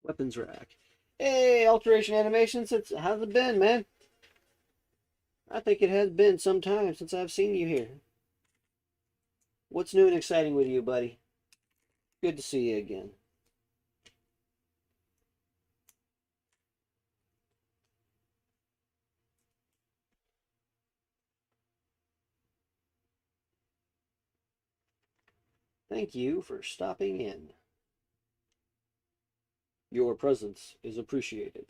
Weapons rack. Hey, alteration animations. How's it been, man? I think it has been some time since I've seen you here. What's new and exciting with you, buddy? Good to see you again. Thank you for stopping in. Your presence is appreciated.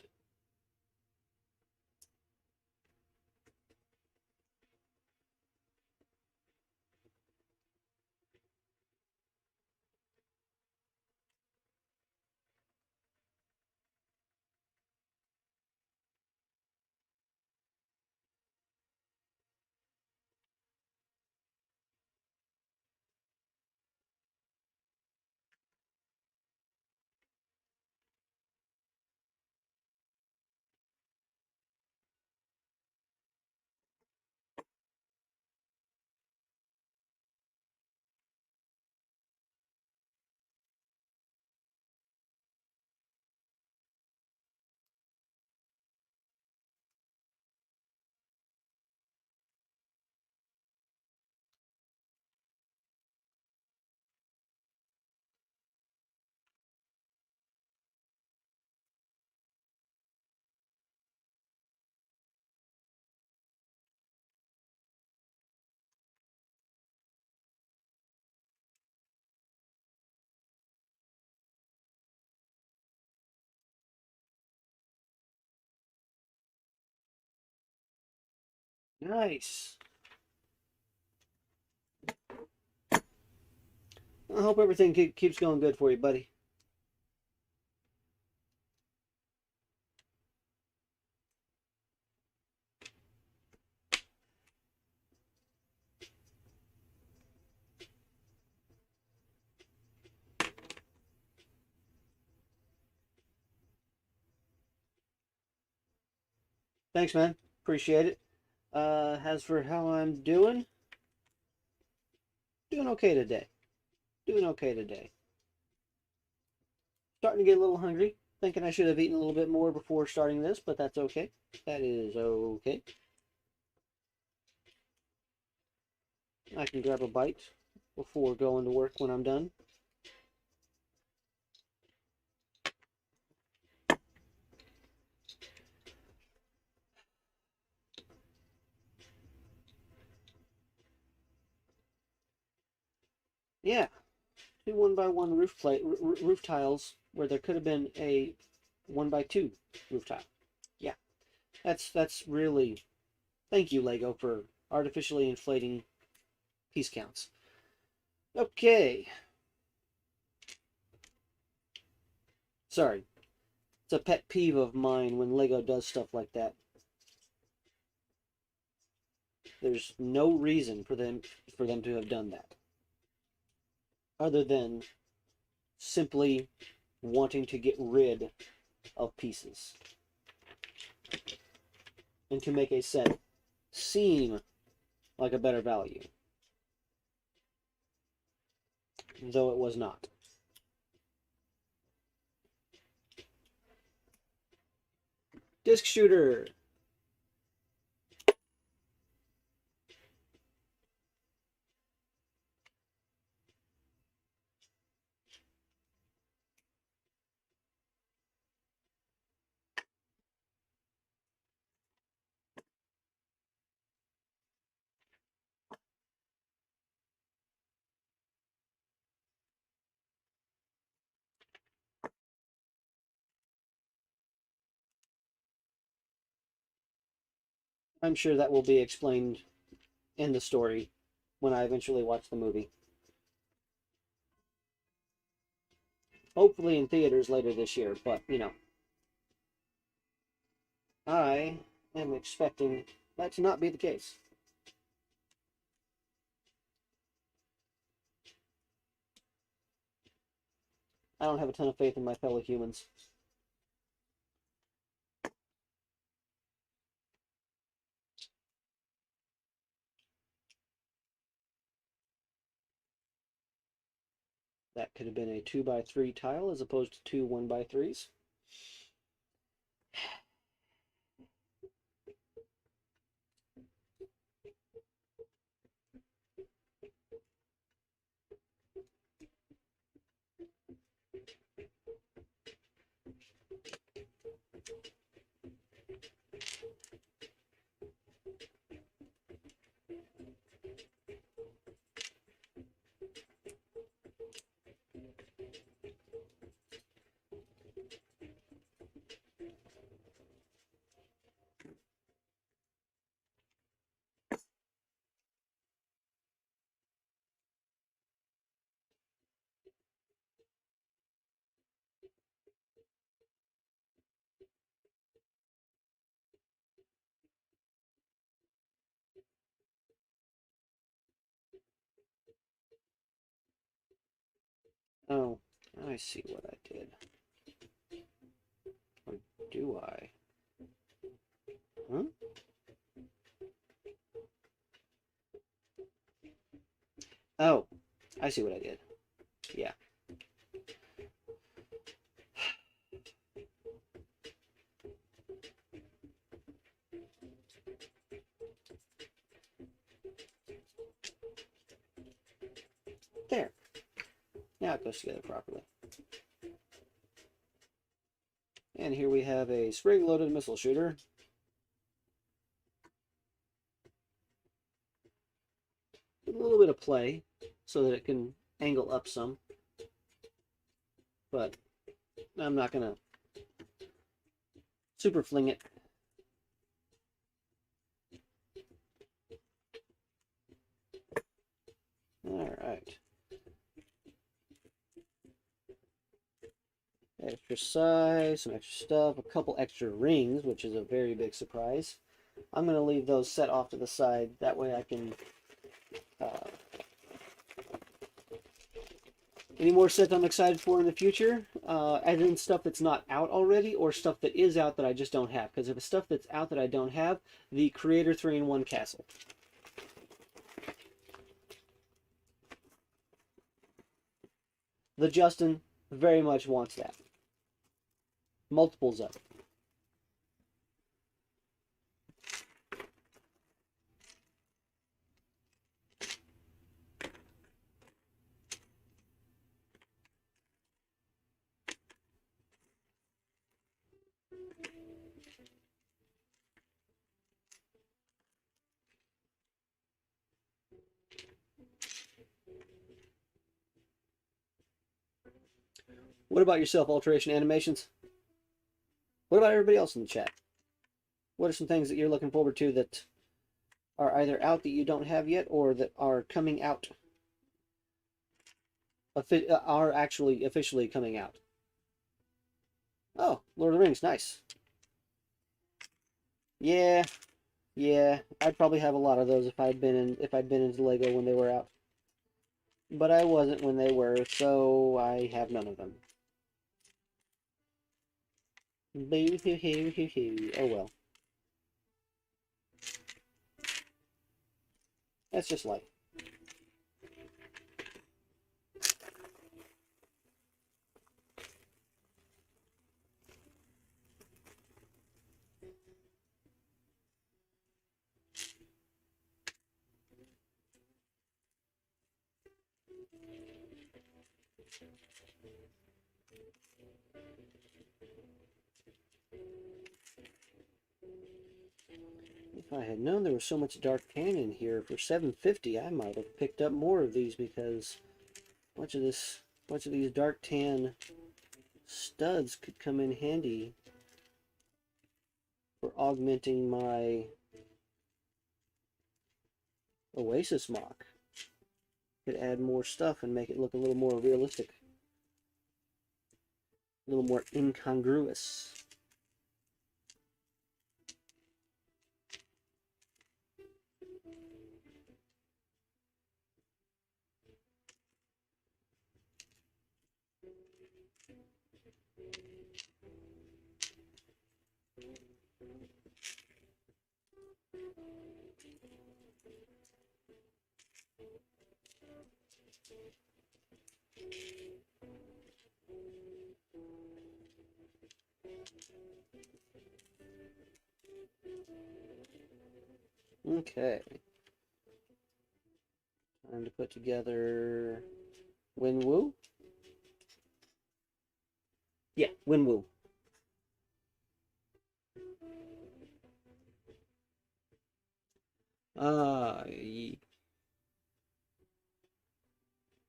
Nice. I hope everything keeps going good for you, buddy. Thanks, man. Appreciate it. As for how I'm doing okay today. Doing okay today. Starting to get a little hungry. Thinking I should have eaten a little bit more before starting this, but that's okay. That is okay. I can grab a bite before going to work when I'm done. Yeah, two 1x1 roof tiles where there could have been a 1x2 roof tile. Yeah, that's really, thank you, Lego, for artificially inflating piece counts. Okay, sorry. It's a pet peeve of mine when Lego does stuff like that. There's no reason for them to have done that, other than simply wanting to get rid of pieces and to make a set seem like a better value, though it was not. Disc shooter. I'm sure that will be explained in the story when I eventually watch the movie. Hopefully in theaters later this year, but you know, I am expecting that to not be the case. I don't have a ton of faith in my fellow humans. That could have been a 2x3 tile as opposed to two 1x3s. Oh, I see what I did. Or do I? Huh? Oh, I see what I did. Yeah. There. Now it goes together properly. And here we have a spring-loaded missile shooter. With a little bit of play so that it can angle up some. But I'm not going to super fling it. Alright. Extra size, some extra stuff, a couple extra rings, which is a very big surprise. I'm going to leave those set off to the side. That way I can... any more sets I'm excited for in the future? As in stuff that's not out already, or stuff that is out that I just don't have. Because if it's stuff that's out that I don't have, the Creator 3-in-1 Castle. The Justin very much wants that. Multiples of it. What about yourself, Alteration Animations? What about everybody else in the chat? What are some things that you're looking forward to that are either out that you don't have yet, or that are coming out, are actually officially coming out? Oh, Lord of the Rings, nice. Yeah, I'd probably have a lot of those if I'd been into Lego when they were out. But I wasn't when they were, so I have none of them. Boo hoo hoo hoo hoo. Oh well. That's just life. If I had known there was so much dark tan in here for $7.50, I might have picked up more of these, because much of these dark tan studs could come in handy for augmenting my Oasis mock. Could add more stuff and make it look a little more realistic, a little more incongruous. Okay. Time to put together Winwoo. Yeah, Winwoo.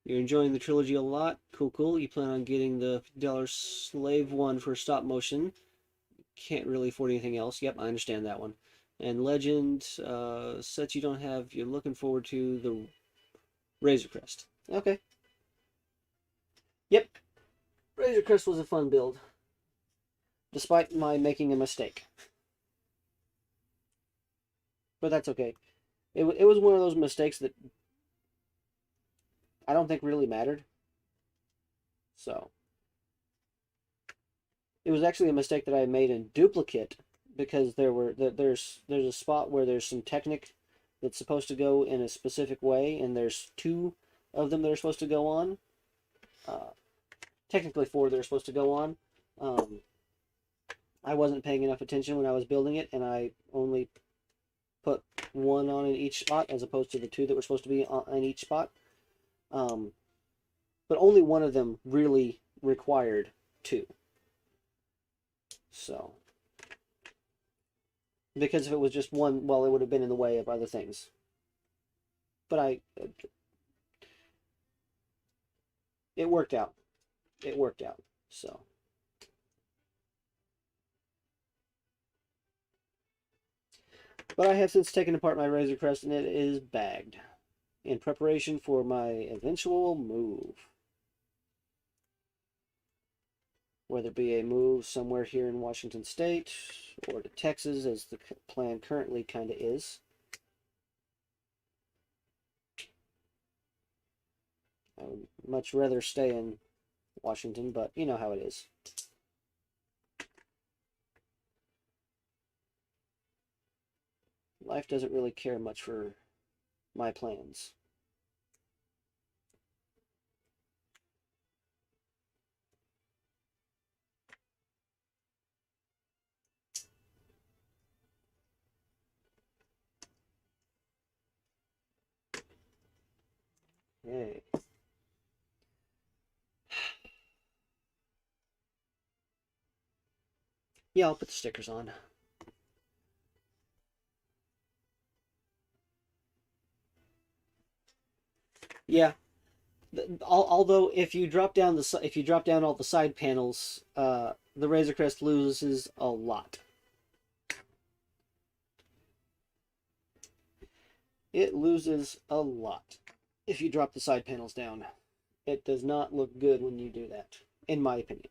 You're enjoying the trilogy a lot. Cool, cool. You plan on getting the $50 Slave one for stop motion. Can't really afford anything else. Yep, I understand that one. And Legend, sets you don't have, you're looking forward to the Razor Crest. Okay. Yep. Razor Crest was a fun build, despite my making a mistake. But that's okay. It was one of those mistakes that I don't think really mattered. So it was actually a mistake that I made in duplicate because there's a spot where there's some Technic that's supposed to go in a specific way, and there's two of them that are supposed to go on. Technically four that are supposed to go on. I wasn't paying enough attention when I was building it, and I only put one on in each spot as opposed to the two that were supposed to be on each spot. But only one of them really required two. So, because if it was just one, well, it would have been in the way of other things. But it worked out. It worked out. So. But I have since taken apart my Razor Crest, and it is bagged in preparation for my eventual move. Whether it be a move somewhere here in Washington State or to Texas, as the plan currently kind of is. I would much rather stay in Washington, but you know how it is. Life doesn't really care much for my plans. Okay. Yeah, I'll put the stickers on. Yeah. Although if you drop down all the side panels, the Razor Crest loses a lot. It loses a lot if you drop the side panels down. It does not look good when you do that, in my opinion.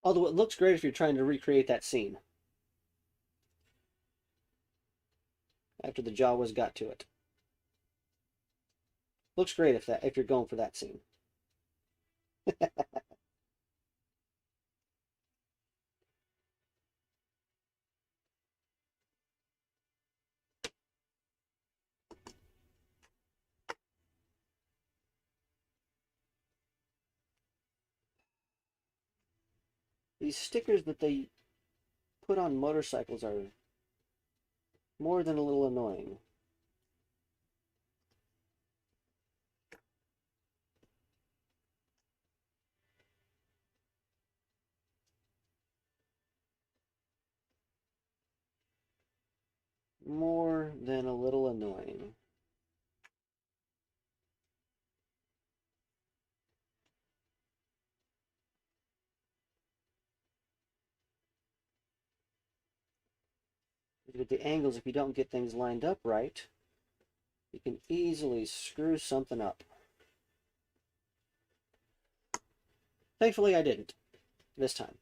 Although it looks great if you're trying to recreate that scene after the Jawas got to it. Looks great if you're going for that scene. These stickers that they put on motorcycles are more than a little annoying. More than a little annoying. With the angles, if you don't get things lined up right, you can easily screw something up. Thankfully, I didn't this time.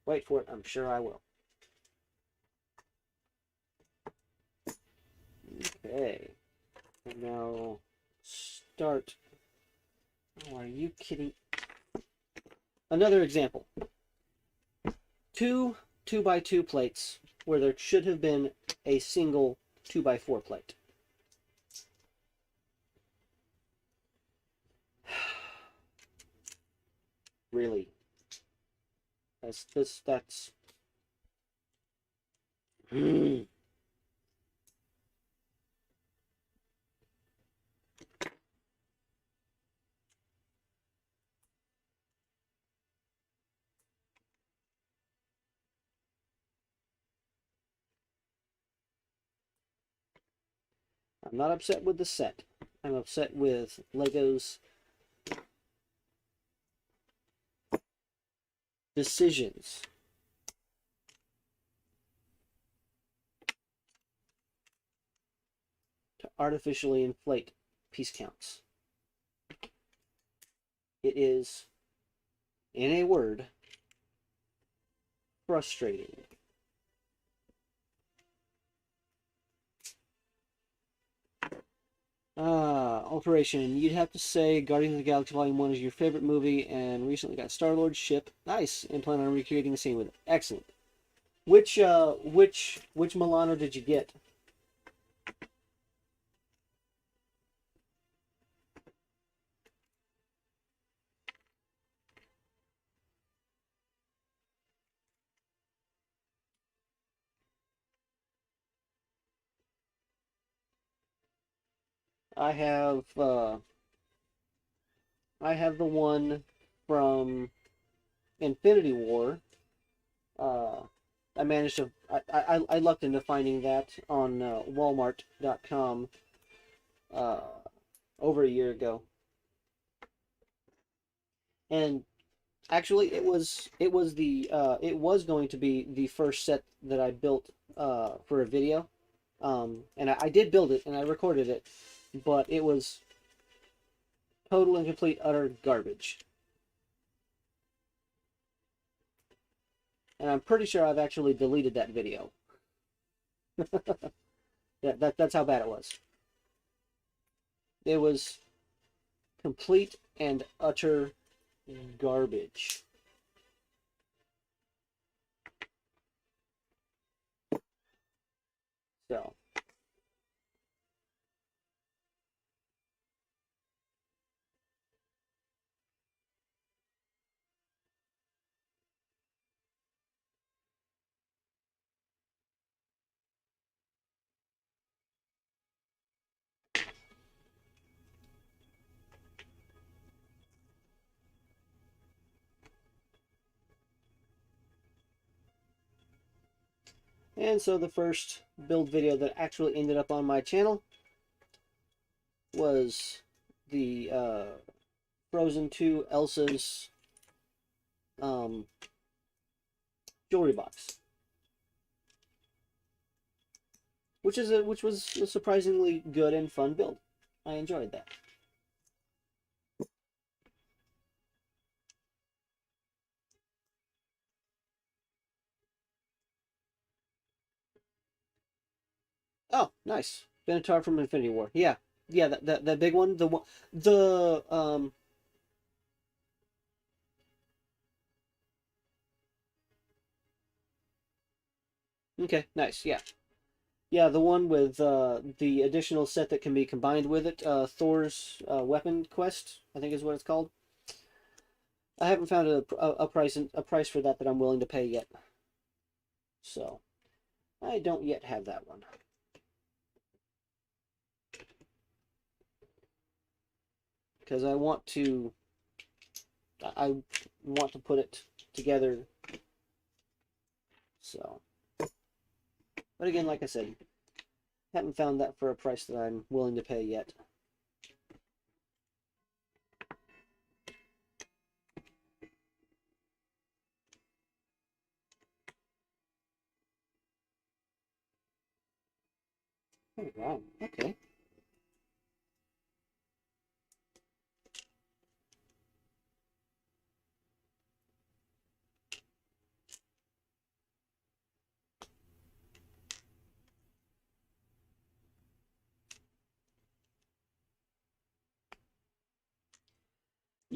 Wait for it, I'm sure I will. Okay. And now start Oh, are you kidding? Another example. Two 2x2 plates where there should have been a single 2x4 plate. Really? That's I'm not upset with the set. I'm upset with Lego's decisions. To artificially inflate piece counts. It is, in a word, frustrating. Alteration. You'd have to say Guardians of the Galaxy Volume 1 is your favorite movie and recently got Star-Lord's ship. Nice. And plan on recreating the scene with it. Excellent. Which Milano did you get? I have the one from Infinity War. I managed to I lucked into finding that on Walmart.com over a year ago, and actually it was going to be the first set that I built for a video, and I did build it and I recorded it, but it was total and complete utter garbage. And I'm pretty sure I've actually deleted that video. That's how bad it was. It was complete and utter garbage. So, and so the first build video that actually ended up on my channel was the Frozen 2 Elsa's jewelry box, which was a surprisingly good and fun build. I enjoyed that. Oh, nice. Benatar from Infinity War. Yeah. Yeah, that big one, the okay, nice. Yeah. Yeah, the one with the additional set that can be combined with it, Thor's Weapon Quest, I think is what it's called. I haven't found a price for that I'm willing to pay yet. So, I don't yet have that one. Because I want to put it together. So, but again, like I said, haven't found that for a price that I'm willing to pay yet. Oh, wow. Okay.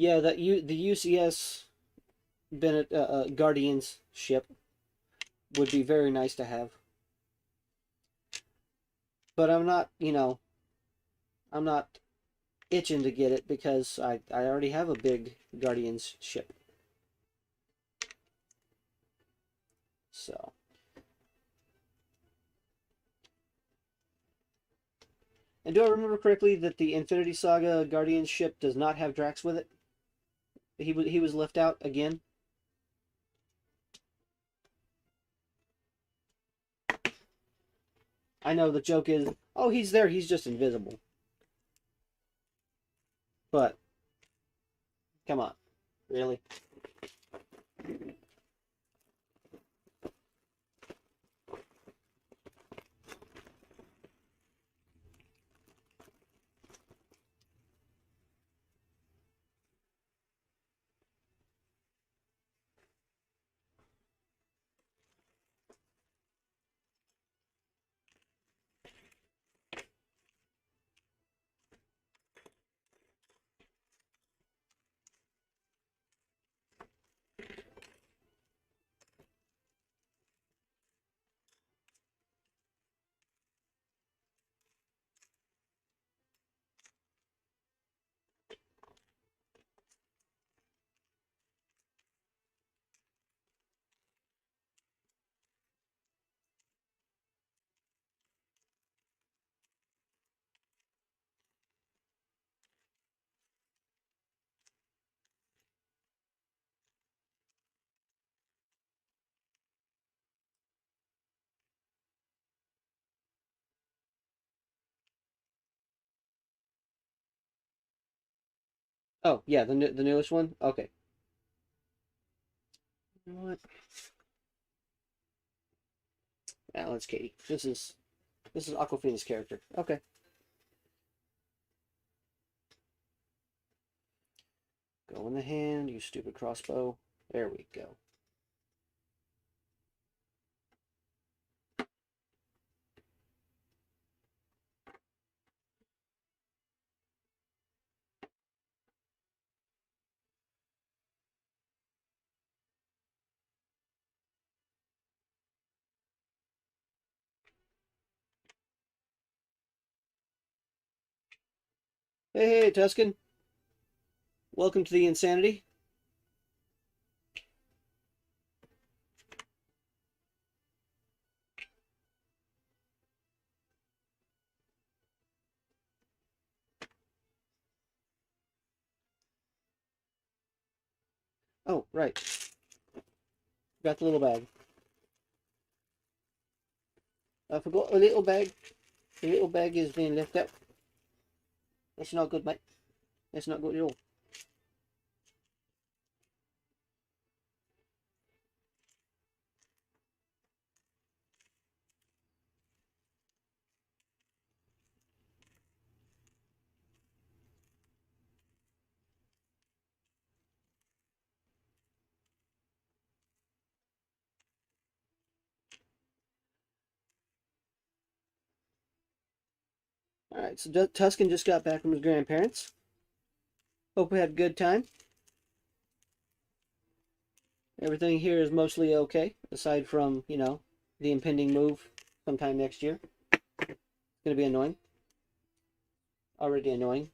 Yeah, the UCS Guardians ship would be very nice to have. But I'm not, I'm not itching to get it because I already have a big Guardians ship. So. And do I remember correctly that the Infinity Saga Guardians ship does not have Drax with it? He was left out again? I know the joke is, oh, he's there, he's just invisible. But, come on. Really? Oh, yeah, the newest one? Okay. You know what? That's Katie. This is Aquafina's character. Okay. Go in the hand, you stupid crossbow. There we go. Hey, hey, Tuscan. Welcome to the insanity. Oh, right. Got the little bag. I forgot a little bag. The little bag is being left out. That's not good, mate. That's not good at all. Alright, so Tuscan just got back from his grandparents. Hope we had a good time. Everything here is mostly okay, aside from, the impending move sometime next year. It's going to be annoying. Already annoying.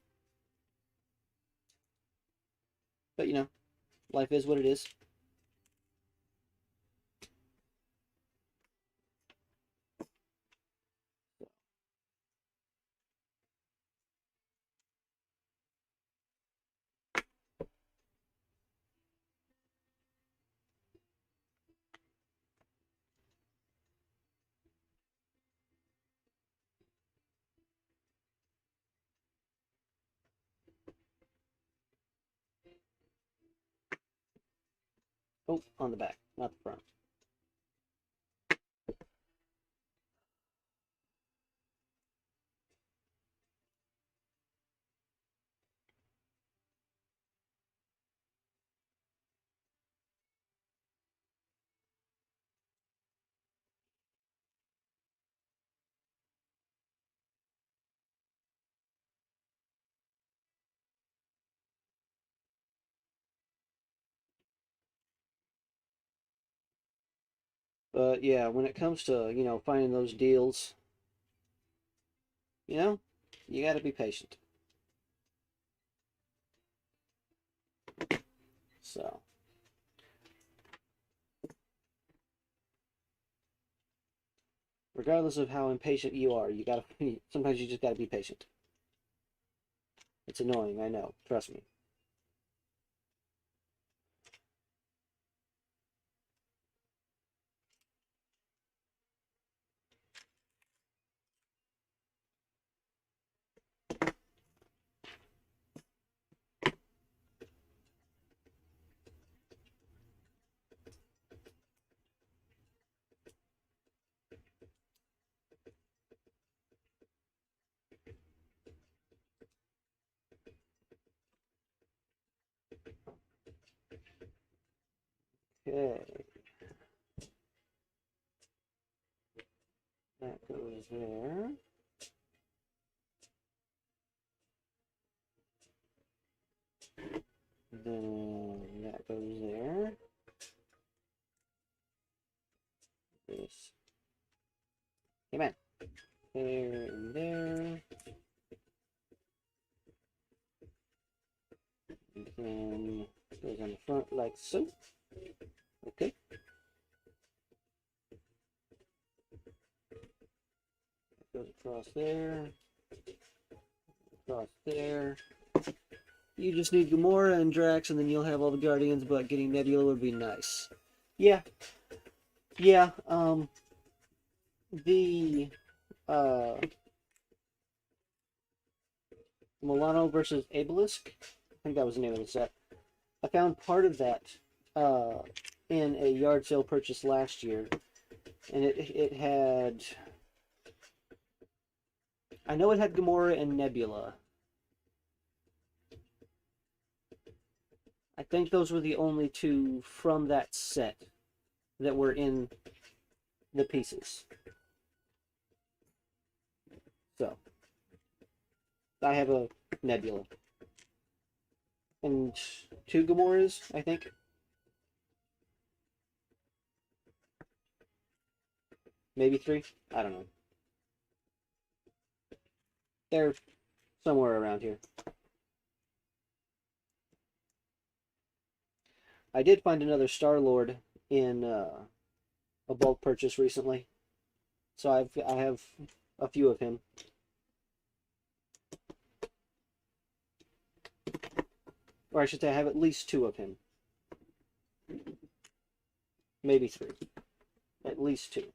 But, life is what it is. Oh, on the back, not the front. But yeah, when it comes to, finding those deals, you know, you got to be patient. So, regardless of how impatient you are, you got to sometimes you just got to be patient. It's annoying, I know. Trust me. Okay. That goes there. Then that goes there. This. Hey man. There and there. And then goes on the front like so. Okay. Goes across there. Across there. You just need Gamora and Drax, and then you'll have all the Guardians, but getting Nebula would be nice. Yeah. Yeah, the, uh, Milano versus Abelisk, I think that was the name of the set. I found part of that, uh, in a yard sale purchase last year, and it had, I know it had Gamora and Nebula. I think those were the only two from that set that were in the pieces. So, I have a Nebula. And two Gamoras, I think. Maybe three? I don't know. They're somewhere around here. I did find another Star-Lord in a bulk purchase recently. So I have a few of him. Or I should say I have at least two of him. Maybe three. At least two.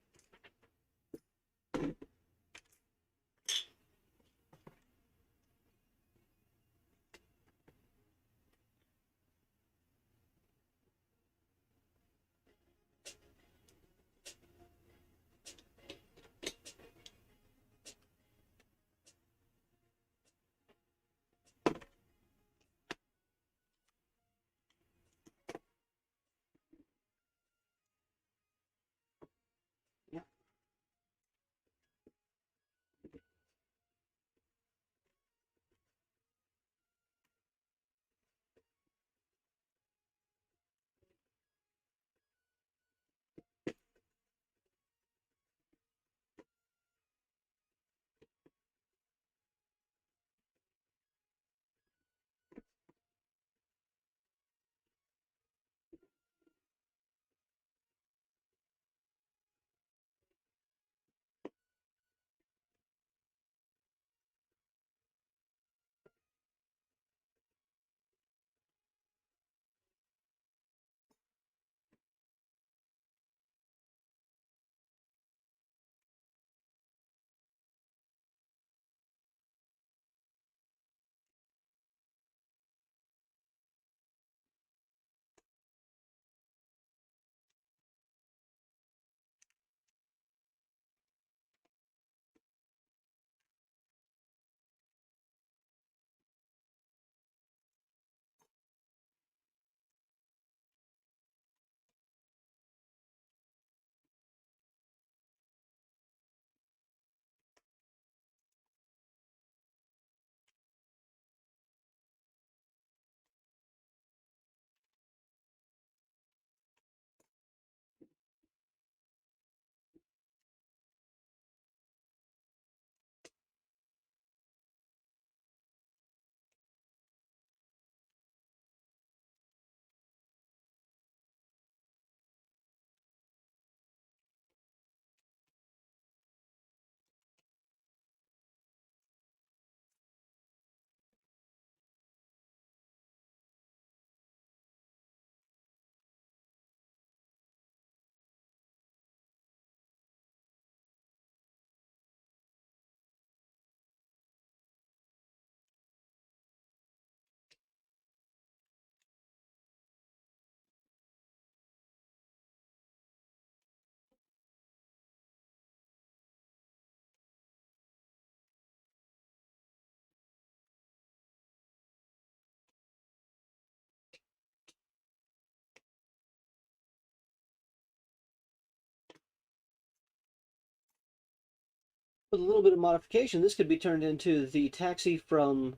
With a little bit of modification, this could be turned into the taxi from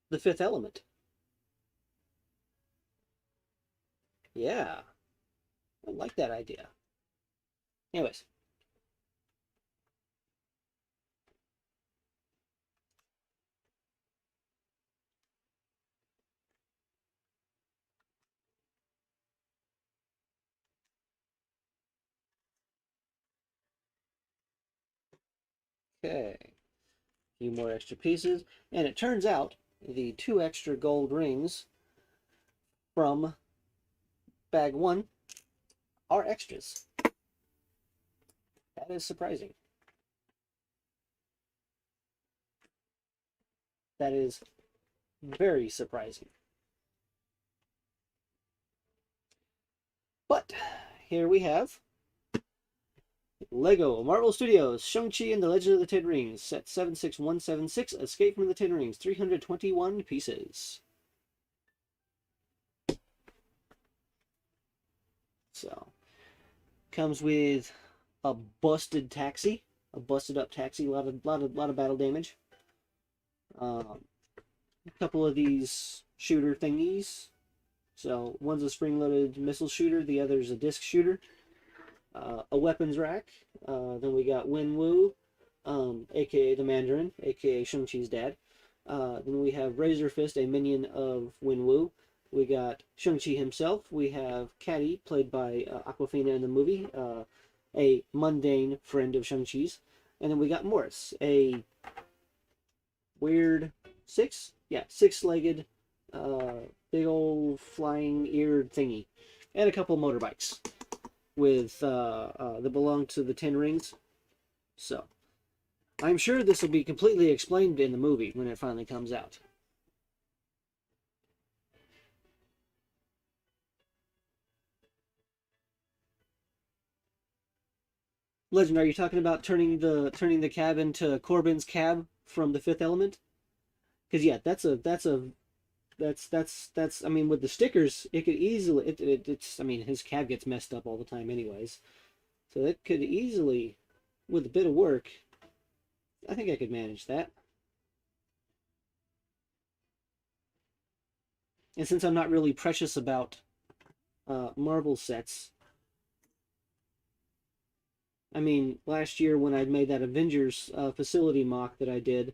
The Fifth Element. Yeah, I like that idea. Anyways. Okay. A few more extra pieces. And it turns out the 2 extra gold rings from bag 1 are extras. That is surprising. That is very surprising. But here we have Lego Marvel Studios Shang-Chi and the Legend of the Ten Rings, set 76176, Escape from the Ten Rings, 321 pieces. So, comes with a busted taxi, a busted up taxi, a lot of battle damage. A couple of these shooter thingies. So one's a spring-loaded missile shooter, the other's a disc shooter. A weapons rack. Then we got Wen Wu, aka the Mandarin, aka Shang-Chi's dad. Then we have Razor Fist, a minion of Wen Wu. We got Shang-Chi himself. We have Caddy, played by Aquafina in the movie, a mundane friend of Shang-Chi's. And then we got Morris, a weird six-legged, big old flying eared thingy, and a couple motorbikes with that belong to the Ten Rings. So I'm sure this will be completely explained in the movie when it finally comes out. Legend, are you talking about turning the cab into Corbin's cab from The Fifth Element? Because yeah, that's I mean, with the stickers, it could easily it's I mean, his cab gets messed up all the time anyways, so it could easily, with a bit of work, I think I could manage that. And since I'm not really precious about Marvel sets, I mean, last year when I made that Avengers facility mock that I did,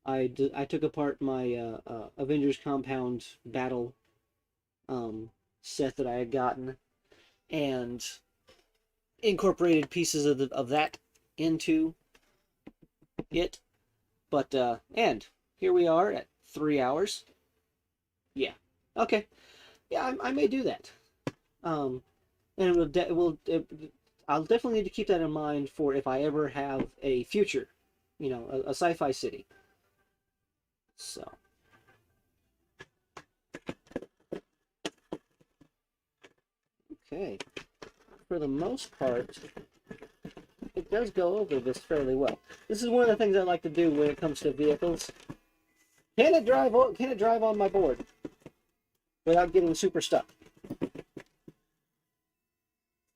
I took apart my Avengers Compound Battle set that I had gotten and incorporated pieces of that into it. But and here we are at 3 hours. Yeah. Okay. Yeah, I may do that. And I'll definitely need to keep that in mind for if I ever have a future, you know, a sci-fi city. So. Okay. For the most part, it does go over this fairly well. This is one of the things I like to do when it comes to vehicles. Can it drive on my board without getting super stuck?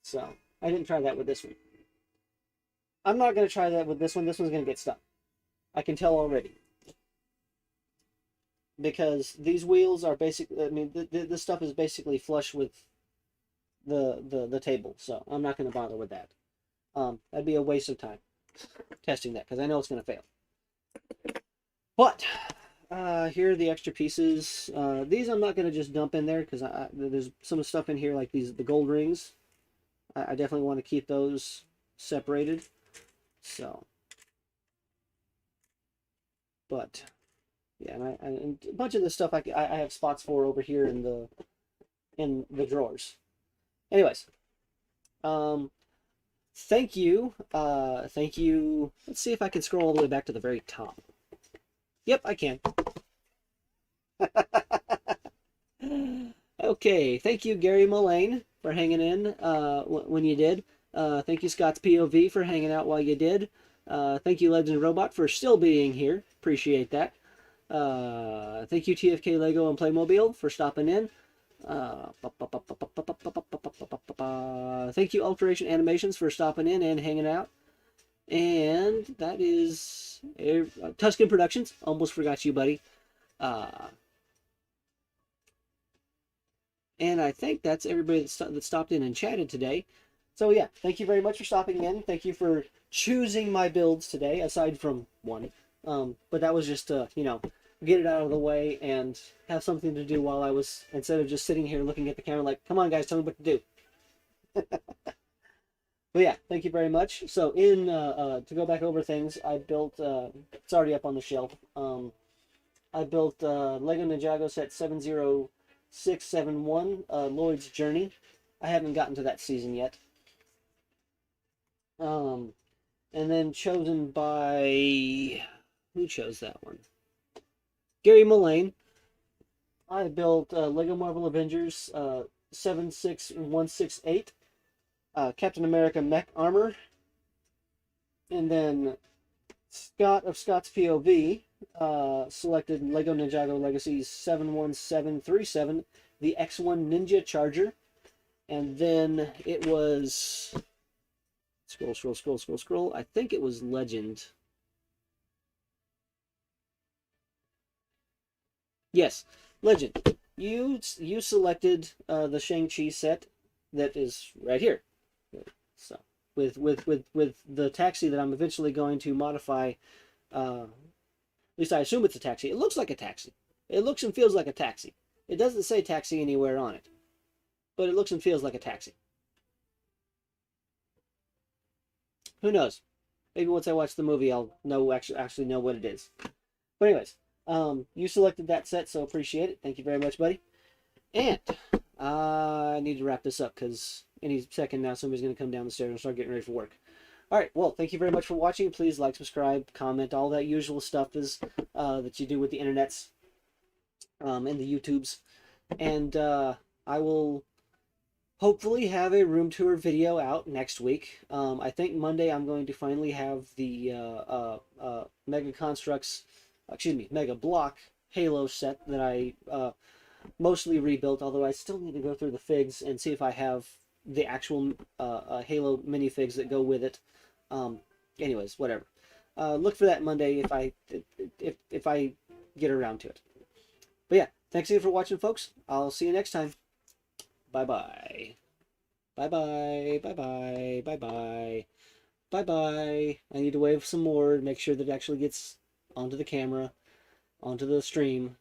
So, I didn't try that with this one. I'm not going to try that with this one. This one's going to get stuck. I can tell already. Because these wheels are basically, I mean, this stuff is basically flush with the table. So, I'm not going to bother with that. That'd be a waste of time testing that because I know it's going to fail. But here are the extra pieces. These I'm not going to just dump in there because there's some stuff in here like the gold rings. I definitely want to keep those separated. So, but yeah, and a bunch of this stuff I have spots for over here in the drawers. Anyways, thank you. Let's see if I can scroll all the way back to the very top. Yep, I can. Okay, thank you, Gary Mullane, for hanging in when you did. Thank you, Scott's POV, for hanging out while you did. Thank you, Legend Robot, for still being here. Appreciate that. Thank you, TFK Lego and Playmobil, for stopping in. Thank you, Alteration Animations, for stopping in and hanging out. And that is Tuscan Productions. Almost forgot you, buddy. Uh, and I think that's everybody that stopped in and chatted today. So yeah, thank you very much for stopping in. Thank you for choosing my builds today, aside from one. But that was just get it out of the way and have something to do while I was, instead of just sitting here looking at the camera like, come on guys, tell me what to do. But yeah, thank you very much. So to go back over things, I built, it's already up on the shelf. I built Lego Ninjago set 70671, Lloyd's Journey. I haven't gotten to that season yet. And then chosen by, who chose that one? Gary Mullane. I built Lego Marvel Avengers 76168, Captain America Mech Armor, and then Scott of Scott's POV selected Lego Ninjago Legacies 71737, the X1 Ninja Charger, and then it was scroll. I think it was Legend. Yes, Legend. You selected the Shang-Chi set that is right here. So with the taxi that I'm eventually going to modify. At least I assume it's a taxi. It looks like a taxi. It looks and feels like a taxi. It doesn't say taxi anywhere on it, but it looks and feels like a taxi. Who knows? Maybe once I watch the movie, I'll actually know what it is. But anyways, you selected that set, so appreciate it. Thank you very much, buddy. And I need to wrap this up because any second now somebody's going to come down the stairs and start getting ready for work. All right, well, thank you very much for watching. Please like, subscribe, comment, all that usual stuff is that you do with the internets and the YouTubes. And I will hopefully have a room tour video out next week. I think Monday I'm going to finally have the Mega Constructs, Mega Block Halo set that I mostly rebuilt, although I still need to go through the figs and see if I have the actual Halo minifigs that go with it. Anyways, whatever. Look for that Monday if I get around to it. But yeah, thanks again for watching, folks. I'll see you next time. Bye-bye. Bye-bye. Bye-bye. Bye-bye. Bye-bye. I need to wave some more to make sure that it actually gets onto the camera, onto the stream.